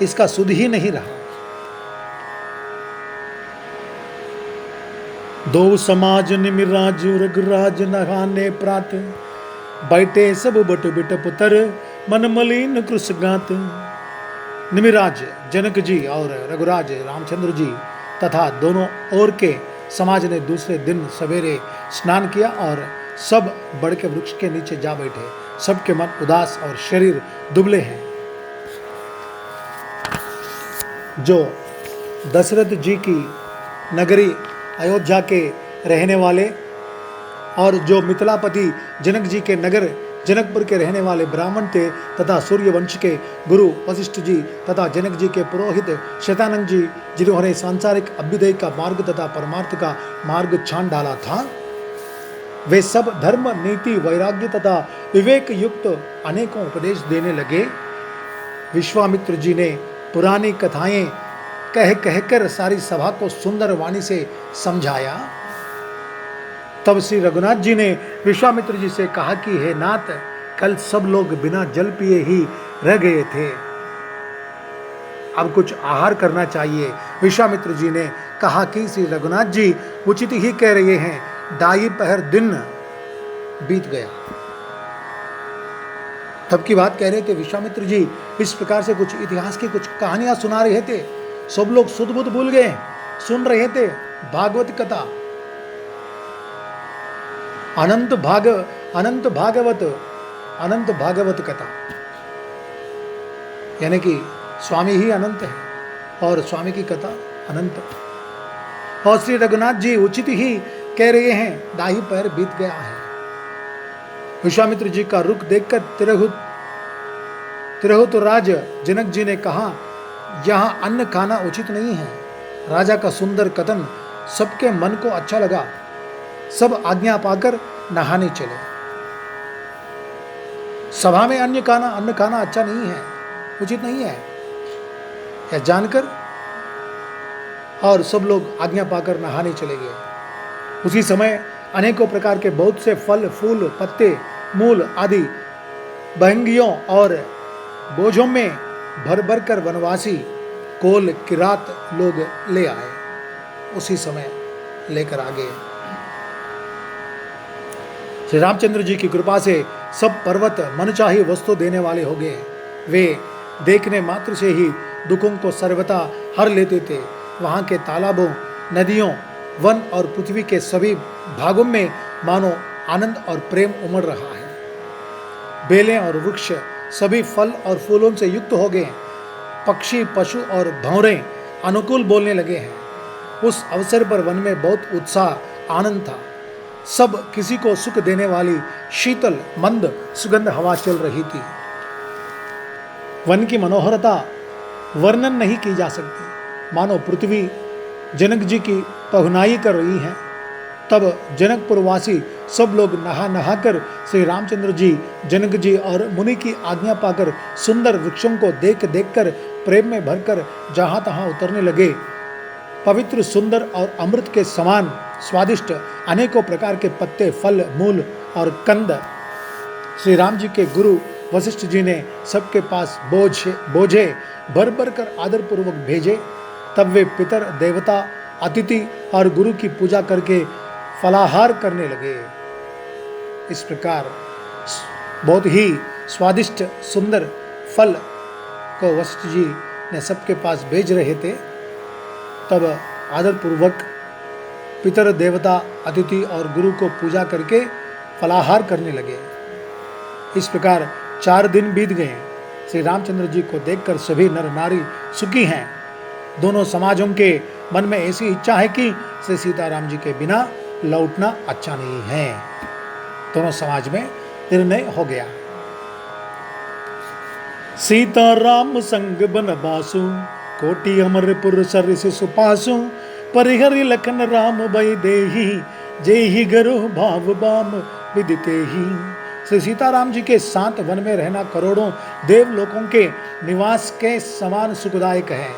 इसका सुध ही नहीं रहा। दो समाज निमिराज रघुराज नहाने प्रात, बैठे सब बट बिट पुतर, मन मलिन कृष गात। निमिराज जनक जी और रघुराज रामचंद्र जी तथा दोनों ओर के समाज ने दूसरे दिन सवेरे स्नान किया और सब बड़ के वृक्ष के नीचे जा बैठे। सबके मन उदास और शरीर दुबले हैं। जो दशरथ जी की नगरी अयोध्या के रहने वाले और जो मिथिलापति जनक जी के नगर जनकपुर के रहने वाले ब्राह्मण थे, तथा सूर्यवंश के गुरु वशिष्ठ जी तथा जनक जी के पुरोहित शतानंद जी, जिन्होंने सांसारिक अभ्युदय का मार्ग तथा परमार्थ का मार्ग छान डाला था, वे सब धर्म, नीति, वैराग्य तथा विवेक युक्त अनेकों उपदेश देने लगे। विश्वामित्र जी ने पुरानी कथाएं कह कहकर सारी सभा को सुंदर वाणी से समझाया। तब श्री रघुनाथ जी ने विश्वामित्र जी से कहा कि हे नाथ, कल सब लोग बिना जल पिए ही रह गए थे, अब कुछ आहार करना चाहिए। विश्वामित्र जी ने कहा कि श्री रघुनाथ जी उचित ही कह रहे हैं। ढाई पहर दिन बीत गया। तब की बात कह रहे थे। विश्वामित्र जी इस प्रकार से कुछ इतिहास की कुछ कहानियां सुना रहे थे। सब लोग सुध बुध भूल गए, सुन रहे थे भागवत कथा। अनंत भागवत कथा, यानी कि स्वामी ही अनंत है और स्वामी की कथा अनंत। और श्री रघुनाथ जी उचित ही कह रहे हैं, दाही पैर बीत गया है। विश्वामित्र जी का रुख देखकर तिरहुत राज जनक जी ने कहा, यहां अन्न खाना उचित नहीं है। राजा का सुंदर कथन सबके मन को अच्छा लगा। सब आज्ञा पाकर नहाने चले। सभा में अन्न खाना अच्छा नहीं है, उचित नहीं है, यह जानकर और सब लोग आज्ञा पाकर नहाने चले गए। उसी समय अनेकों प्रकार के बहुत से फल, फूल, पत्ते, मूल आदि बहंगियों और बोझों में भर भर कर वनवासी कोल किरात लोग ले आए। उसी समय लेकर आ गए। श्री रामचंद्र जी की कृपा से सब पर्वत मनचाही वस्तु देने वाले हो गए। वे देखने मात्र से ही दुखों को सर्वथा हर लेते थे। वहाँ के तालाबों, नदियों, वन और पृथ्वी के सभी भागों में मानो आनंद और प्रेम उमड़ रहा है। बेलें और वृक्ष सभी फल और फूलों से युक्त हो गए। पक्षी, पशु और भंवरे अनुकूल बोलने लगे हैं। उस अवसर पर वन में बहुत उत्साह, आनंद था। सब किसी को सुख देने वाली शीतल मंद सुगंध हवा चल रही थी। वन की मनोहरता वर्णन नहीं की जा सकती। मानो पृथ्वी जनक जी की पहुनाई कर रही है। तब जनकपुरवासी सब लोग नहा नहा कर श्री रामचंद्र जी, जनक जी और मुनि की आज्ञा पाकर सुंदर वृक्षों को देख देख कर प्रेम में भरकर जहाँ तहाँ उतरने लगे। पवित्र, सुंदर और अमृत के समान स्वादिष्ट अनेकों प्रकार के पत्ते, फल, मूल और कंद श्री राम जी के गुरु वशिष्ठ जी ने सबके पास बोझे भर भर कर आदरपूर्वक भेजे। तब वे पितर, देवता, अतिथि और गुरु की पूजा करके फलाहार करने लगे। इस प्रकार बहुत ही स्वादिष्ट सुंदर फल को वशिष्ठ जी ने सबके पास भेज रहे थे। तब आदरपूर्वक पितर, देवता, अतिथि और गुरु को पूजा करके फलाहार करने लगे। इस प्रकार 4 दिन बीत गए। श्री रामचंद्र जी को देखकर सभी नर नारी सुखी हैं। दोनों समाजों के मन में ऐसी इच्छा है कि श्री सीताराम जी के बिना लौटना अच्छा नहीं है। दोनों समाज में निर्णय हो गया। सीताराम संग बनवासु, कोटि अमरपुर सरिस सुपासु, परिहरि लखन राम भई देहि, जेहि गरु भाव बाम विदिते ही। श्री सीताराम जी के साथ वन में रहना करोड़ों देवलोकों के निवास के समान सुखदायक है।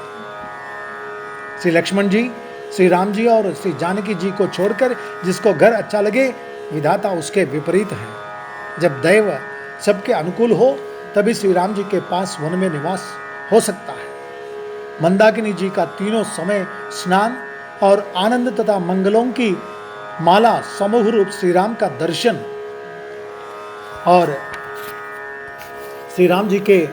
श्री लक्ष्मण जी, श्री राम जी और श्री जानकी जी को छोड़कर जिसको घर अच्छा लगे, विधाता उसके विपरीत है। जब दैव सबके अनुकूल हो तभी श्री राम जी के पास वन में निवास हो सकता है। मंदाकिनी जी का तीनों समय स्नान और आनंद तथा मंगलों की माला समूह रूप श्री राम का दर्शन और श्री राम जी के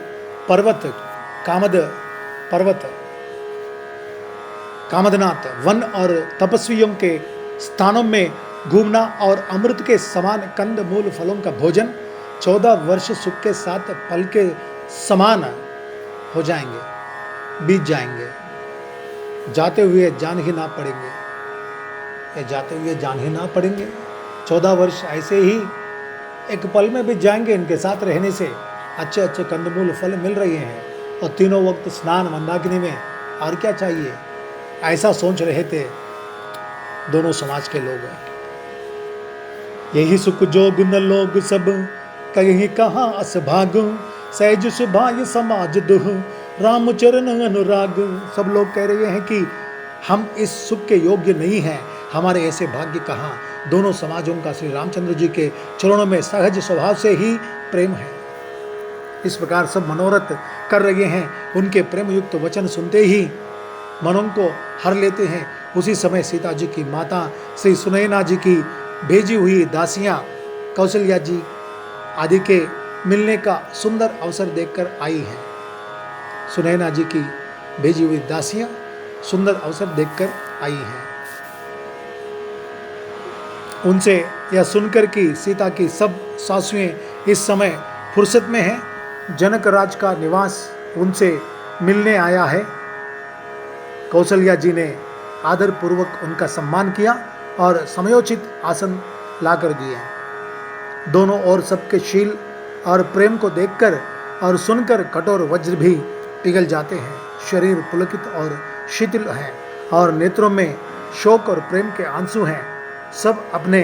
कामदनाथ वन और तपस्वियों के स्थानों में घूमना और अमृत के समान कंद मूल फलों का भोजन 14 वर्ष सुख के साथ पल के समान हो जाएंगे, बीत जाएंगे। जाते हुए जान ही ना पड़ेंगे। 14 वर्ष ऐसे ही एक पल में बीत जाएंगे। इनके साथ रहने से अच्छे अच्छे कंदमूल फल मिल रहे हैं और तीनों वक्त स्नान मंदाकिनी में, और क्या चाहिए। ऐसा सोच रहे थे दोनों समाज के लोग। यही सुख जोग न लोग सब, कहीं कहाँ असभाग, सहज सुभाय समाज दुह, रामचरण अनुराग। सब लोग कह रहे हैं कि हम इस सुख के योग्य नहीं हैं, हमारे ऐसे भाग्य कहाँ। दोनों समाजों का श्री रामचंद्र जी के चरणों में सहज स्वभाव से ही प्रेम है। इस प्रकार सब मनोरथ कर रहे हैं। उनके प्रेम युक्त वचन सुनते ही मनों को हर लेते हैं। उसी समय सीता जी की माता श्री सुनैना जी की भेजी हुई दासियाँ, कौशल्या जी आदि के मिलने का सुंदर अवसर देखकर आई हैं। सुनैना जी की भेजी हुई दासियां सुंदर अवसर देखकर आई हैं। उनसे यह सुनकर कि सीता की सब सासुएं इस समय फुर्सत में हैं, जनक राज का निवास उनसे मिलने आया है, कौशल्या जी ने आदर पूर्वक उनका सम्मान किया और समयोचित आसन लाकर दिए। दोनों ओर सबके शील और प्रेम को देखकर और सुनकर कठोर वज्र भी पिघल जाते हैं। शरीर पुलकित और शिथिल है और नेत्रों में शोक और प्रेम के आंसू हैं। सब अपने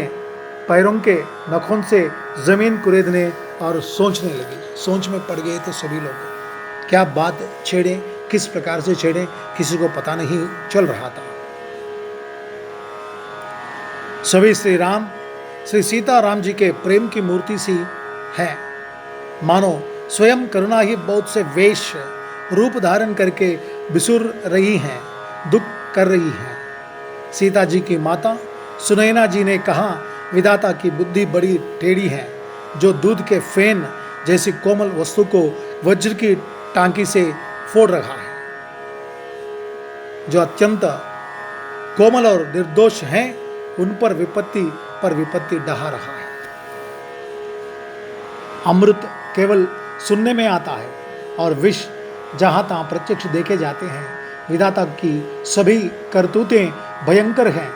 पैरों के नखों से जमीन कुरेदने और सोचने लगे। सोच में पड़ गए थे सभी लोग, क्या बात छेड़े, किस प्रकार से छेड़े, किसी को पता नहीं चल रहा था। सभी श्री सीता राम जी के प्रेम की मूर्ति सी है, मानो स्वयं करुणा ही बहुत से वेश रूप धारण करके बिसुर रही हैं, दुख कर रही हैं। सीता जी की माता सुनैना जी ने कहा, विधाता की बुद्धि बड़ी टेढ़ी है, जो दूध के फेन जैसी कोमल वस्तु को वज्र की टांकी से फोड़ रहा है, जो अत्यंत कोमल और निर्दोष हैं, उन पर विपत्ति डहा रहा है। अमृत केवल सुनने में आता है और विष जहाँ तहाँ प्रत्यक्ष देखे जाते हैं। विधाता की सभी करतूतें भयंकर हैं,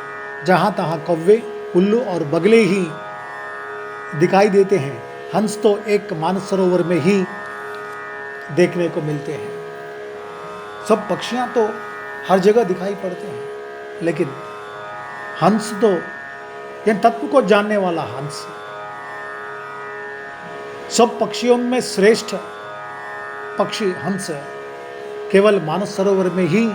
जहाँ तहाँ कौवे, उल्लू और बगले ही दिखाई देते हैं। हंस तो एक मानस सरोवर में ही देखने को मिलते हैं। सब पक्षियाँ तो हर जगह दिखाई पड़ते हैं, लेकिन हंस तो यह तत्व को जानने वाला हंस, सब पक्षियों में श्रेष्ठ पक्षी हंस केवल मानस सरोवर में ही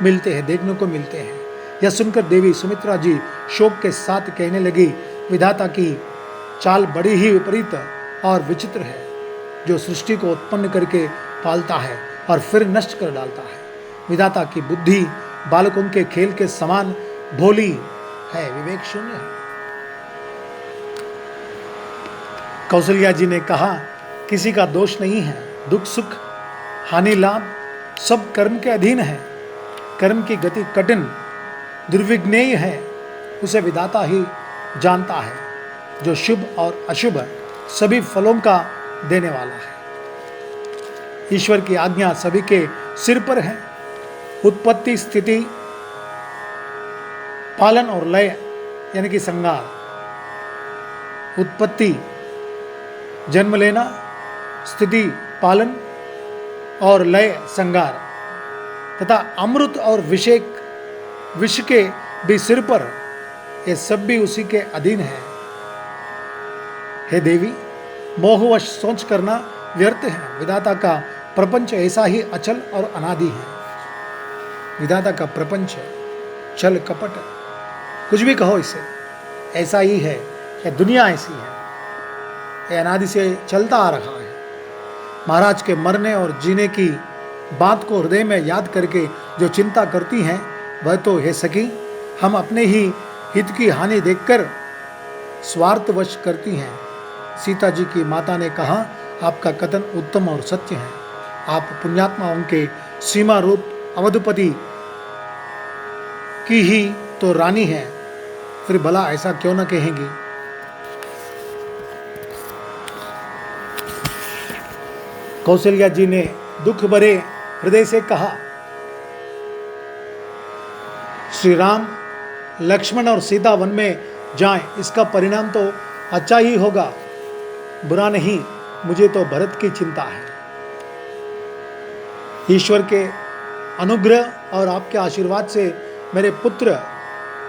मिलते हैं, देखने को मिलते हैं। यह सुनकर देवी सुमित्रा जी शोक के साथ कहने लगी, विधाता की चाल बड़ी ही विपरीत और विचित्र है, जो सृष्टि को उत्पन्न करके पालता है और फिर नष्ट कर डालता है। विधाता की बुद्धि बालकों के खेल के समान भोली है, विवेक शून्य है। कौशल्या जी ने कहा, किसी का दोष नहीं है, दुख सुख हानि लाभ सब कर्म के अधीन है। कर्म की गति कठिन दुर्विज्ञेय है, उसे विधाता ही जानता है, जो शुभ और अशुभ सभी फलों का देने वाला है। ईश्वर की आज्ञा सभी के सिर पर है। उत्पत्ति, स्थिति, पालन और लय यानी कि संहार। उत्पत्ति जन्म लेना, स्थिति पालन और लय संहार, तथा अमृत और विष के भी सिर पर, ये सब भी उसी के अधीन है। हे देवी, मोहवश सोच करना व्यर्थ है। विधाता का प्रपंच ऐसा ही अचल और अनादि है। विधाता का प्रपंच छल कपट कुछ भी कहो इसे, ऐसा ही है। यह दुनिया ऐसी है, यह अनादि से चलता आ रहा है। महाराज के मरने और जीने की बात को हृदय में याद करके जो चिंता करती हैं, वह तो हे सखी, हम अपने ही हित की हानि देखकर स्वार्थवश करती हैं। सीता जी की माता ने कहा, आपका कथन उत्तम और सत्य है। आप पुण्यात्माओं के सीमा रूप अवधपति की ही तो रानी है, फिर भला ऐसा क्यों न कहेंगी। कौशल्या जी ने दुख भरे हृदय से कहा, श्री राम, लक्ष्मण और सीता वन में जाएं, इसका परिणाम तो अच्छा ही होगा, बुरा नहीं। मुझे तो भरत की चिंता है। ईश्वर के अनुग्रह और आपके आशीर्वाद से मेरे पुत्र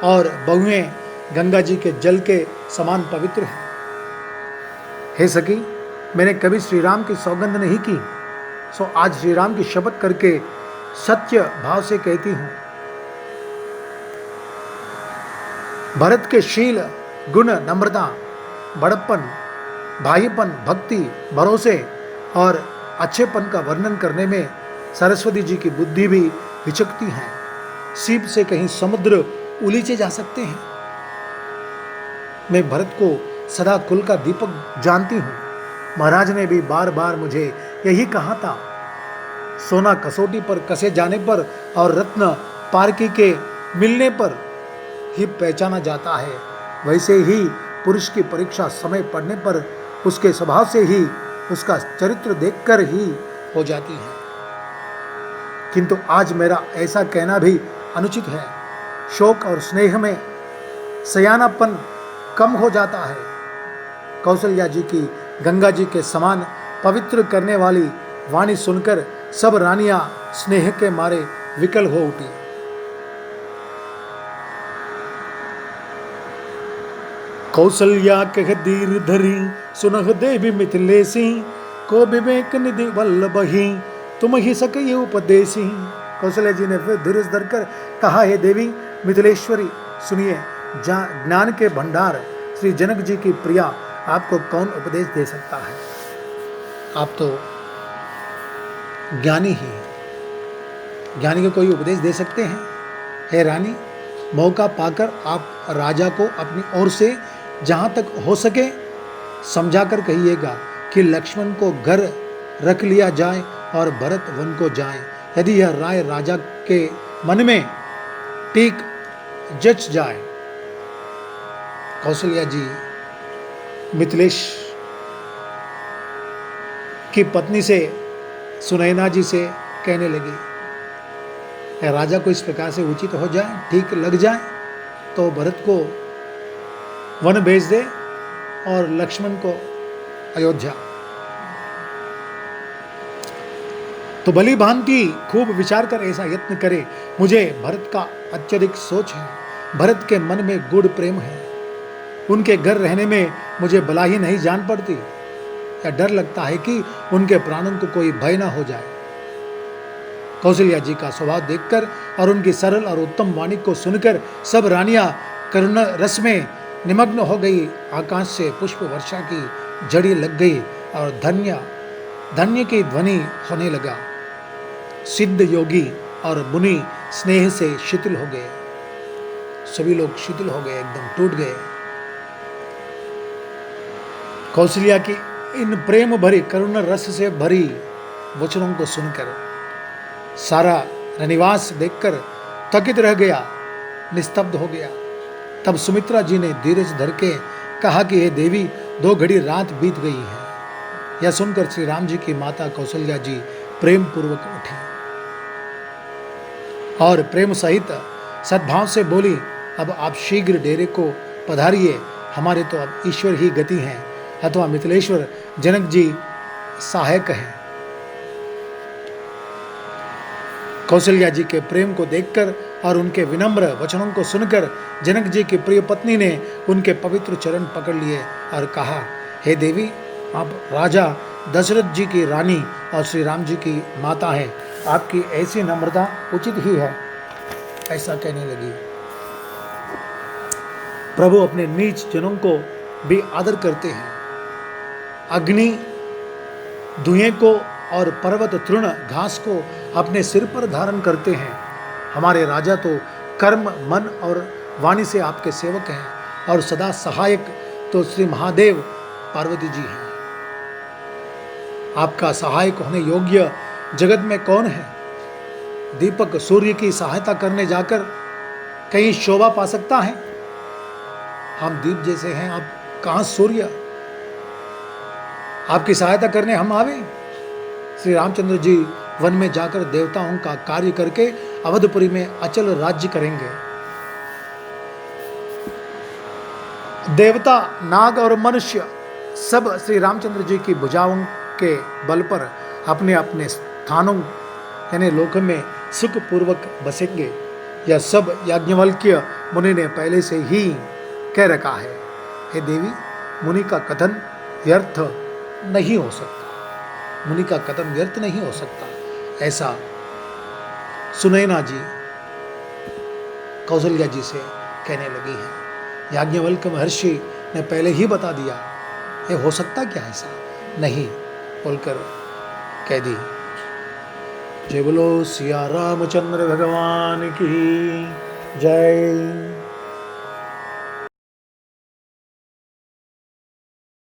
और बहुएं गंगा जी के जल के समान पवित्र हैं। हे सखी, मैंने कभी श्री राम की सौगंध नहीं की, सो आज श्री राम की शपथ करके सत्य भाव से कहती हूं। भरत के शील, गुण, नम्रता, बड़प्पन, भाईपन, भक्ति, भरोसे और अच्छेपन का वर्णन करने में सरस्वती जी की बुद्धि भी हिचकती है। सीप से कहीं समुद्र उलीचे जा सकते हैं। मैं भरत को सदा कुल का दीपक जानती हूँ। महाराज ने भी बार बार मुझे यही कहा था, सोना कसौटी पर कसे जाने पर और रत्न पारकी के मिलने पर ही पहचाना जाता है, वैसे ही पुरुष की परीक्षा समय पड़ने पर उसके स्वभाव से ही, उसका चरित्र देखकर ही हो जाती है। किंतु आज मेरा ऐसा कहना भी अनुचित है। शोक और स्नेह में सयानापन कम हो जाता है। कौशल्या जी की गंगा जी के समान पवित्र करने वाली वाणी सुनकर सब रानियां स्नेह के मारे विकल हो उठी। कौशल्या कह धीर धरी सुनह देवी मिथिलेसी, को विवेक निधि वल्लभही तुम ही सके उपदेसी। कौशल्या जी ने फिर धीरज धरकर कहा, हे देवी मिथिलेश्वरी सुनिए, ज्ञान के भंडार श्री जनक जी की प्रिया, आपको कौन उपदेश दे सकता है? आप तो ज्ञानी ही हैं, ज्ञानी को कोई उपदेश दे सकते हैं? हे रानी, मौका पाकर आप राजा को अपनी ओर से जहाँ तक हो सके समझाकर कहिएगा कि लक्ष्मण को घर रख लिया जाए और भरत वन को जाए। यदि यह राय राजा के मन में ठीक जच जाए। कौशल्या जी मिथिलेश की पत्नी से सुनैना जी से कहने लगी, राजा को इस प्रकार से उचित हो जाए, ठीक लग जाए तो भरत को वन भेज दे और लक्ष्मण को अयोध्या। तो भली भांति खूब विचार कर ऐसा यत्न करे। मुझे भरत का अत्यधिक सोच है, भरत के मन में गूढ़ प्रेम है, उनके घर रहने में मुझे भला ही नहीं जान पड़ती, या डर लगता है कि उनके प्राणों को कोई भय ना हो जाए। कौशल्या जी का स्वभाव देखकर और उनकी सरल और उत्तम वाणी को सुनकर सब रानियां करुणा रस में निमग्न हो गई। आकाश से पुष्प वर्षा की झड़ी लग गई और धन्य धन्य की ध्वनि होने लगा। सिद्ध योगी और मुनि स्नेह से शिथिल हो गए, सभी लोग शिथिल हो गए, एकदम टूट गए। कौशल्या की इन प्रेम भरी करुणा रस से भरी वचनों को सुनकर सारा रनिवास देखकर थकित रह गया, निस्तब्ध हो गया। तब सुमित्रा जी ने धीरज धर के कहा कि हे देवी, 2 घड़ी रात बीत गई है। यह सुनकर श्री राम जी की माता कौशल्या जी प्रेम पूर्वक उठी और प्रेम सहित सद्भाव से बोली, अब आप शीघ्र डेरे को पधारिए, हमारे तो अब ईश्वर ही गति हैं अथवा मिथिलेश्वर जनक जी सहायक हैं। कौशल्या जी के प्रेम को देखकर और उनके विनम्र वचनों को सुनकर जनक जी की प्रिय पत्नी ने उनके पवित्र चरण पकड़ लिए और कहा, हे देवी, आप राजा दशरथ जी की रानी और श्री राम जी की माता हैं, आपकी ऐसी नम्रता उचित ही है। ऐसा कहने लगी। प्रभु अपने नीच जनों को भी आदर करते हैं। अग्नि धुएं को और पर्वत तृण घास को अपने सिर पर धारण करते हैं। हमारे राजा तो कर्म मन और वाणी से आपके सेवक हैं और सदा सहायक तो श्री महादेव पार्वती जी हैं। आपका सहायक होने योग्य जगत में कौन है? दीपक सूर्य की सहायता करने जाकर कहीं शोभा पा सकता है? हम दीप जैसे हैं, आप कहाँ सूर्य? आपकी सहायता करने हम आवे? श्री रामचंद्र जी वन में जाकर देवताओं का कार्य करके अवधपुरी में अचल राज्य करेंगे। देवता, नाग और मनुष्य सब श्री रामचंद्र जी की भुजाओं के बल पर अपने अपने स्थानों यानी लोक में सुख पूर्वक बसेंगे। यह सब याज्ञवल्क्य मुनि ने पहले से ही कह रखा है। हे देवी, मुनि का कथन व्यर्थ नहीं हो सकता, मुनि का कथन व्यर्थ नहीं हो सकता। ऐसा सुनैना जी कौशल्या जी से कहने लगी है। याज्ञवल्क्य महर्षि ने पहले ही बता दिया, ये हो सकता क्या ऐसा? नहीं बोलकर कह दी। जय बोलो सिया रामचंद्र भगवान की जय।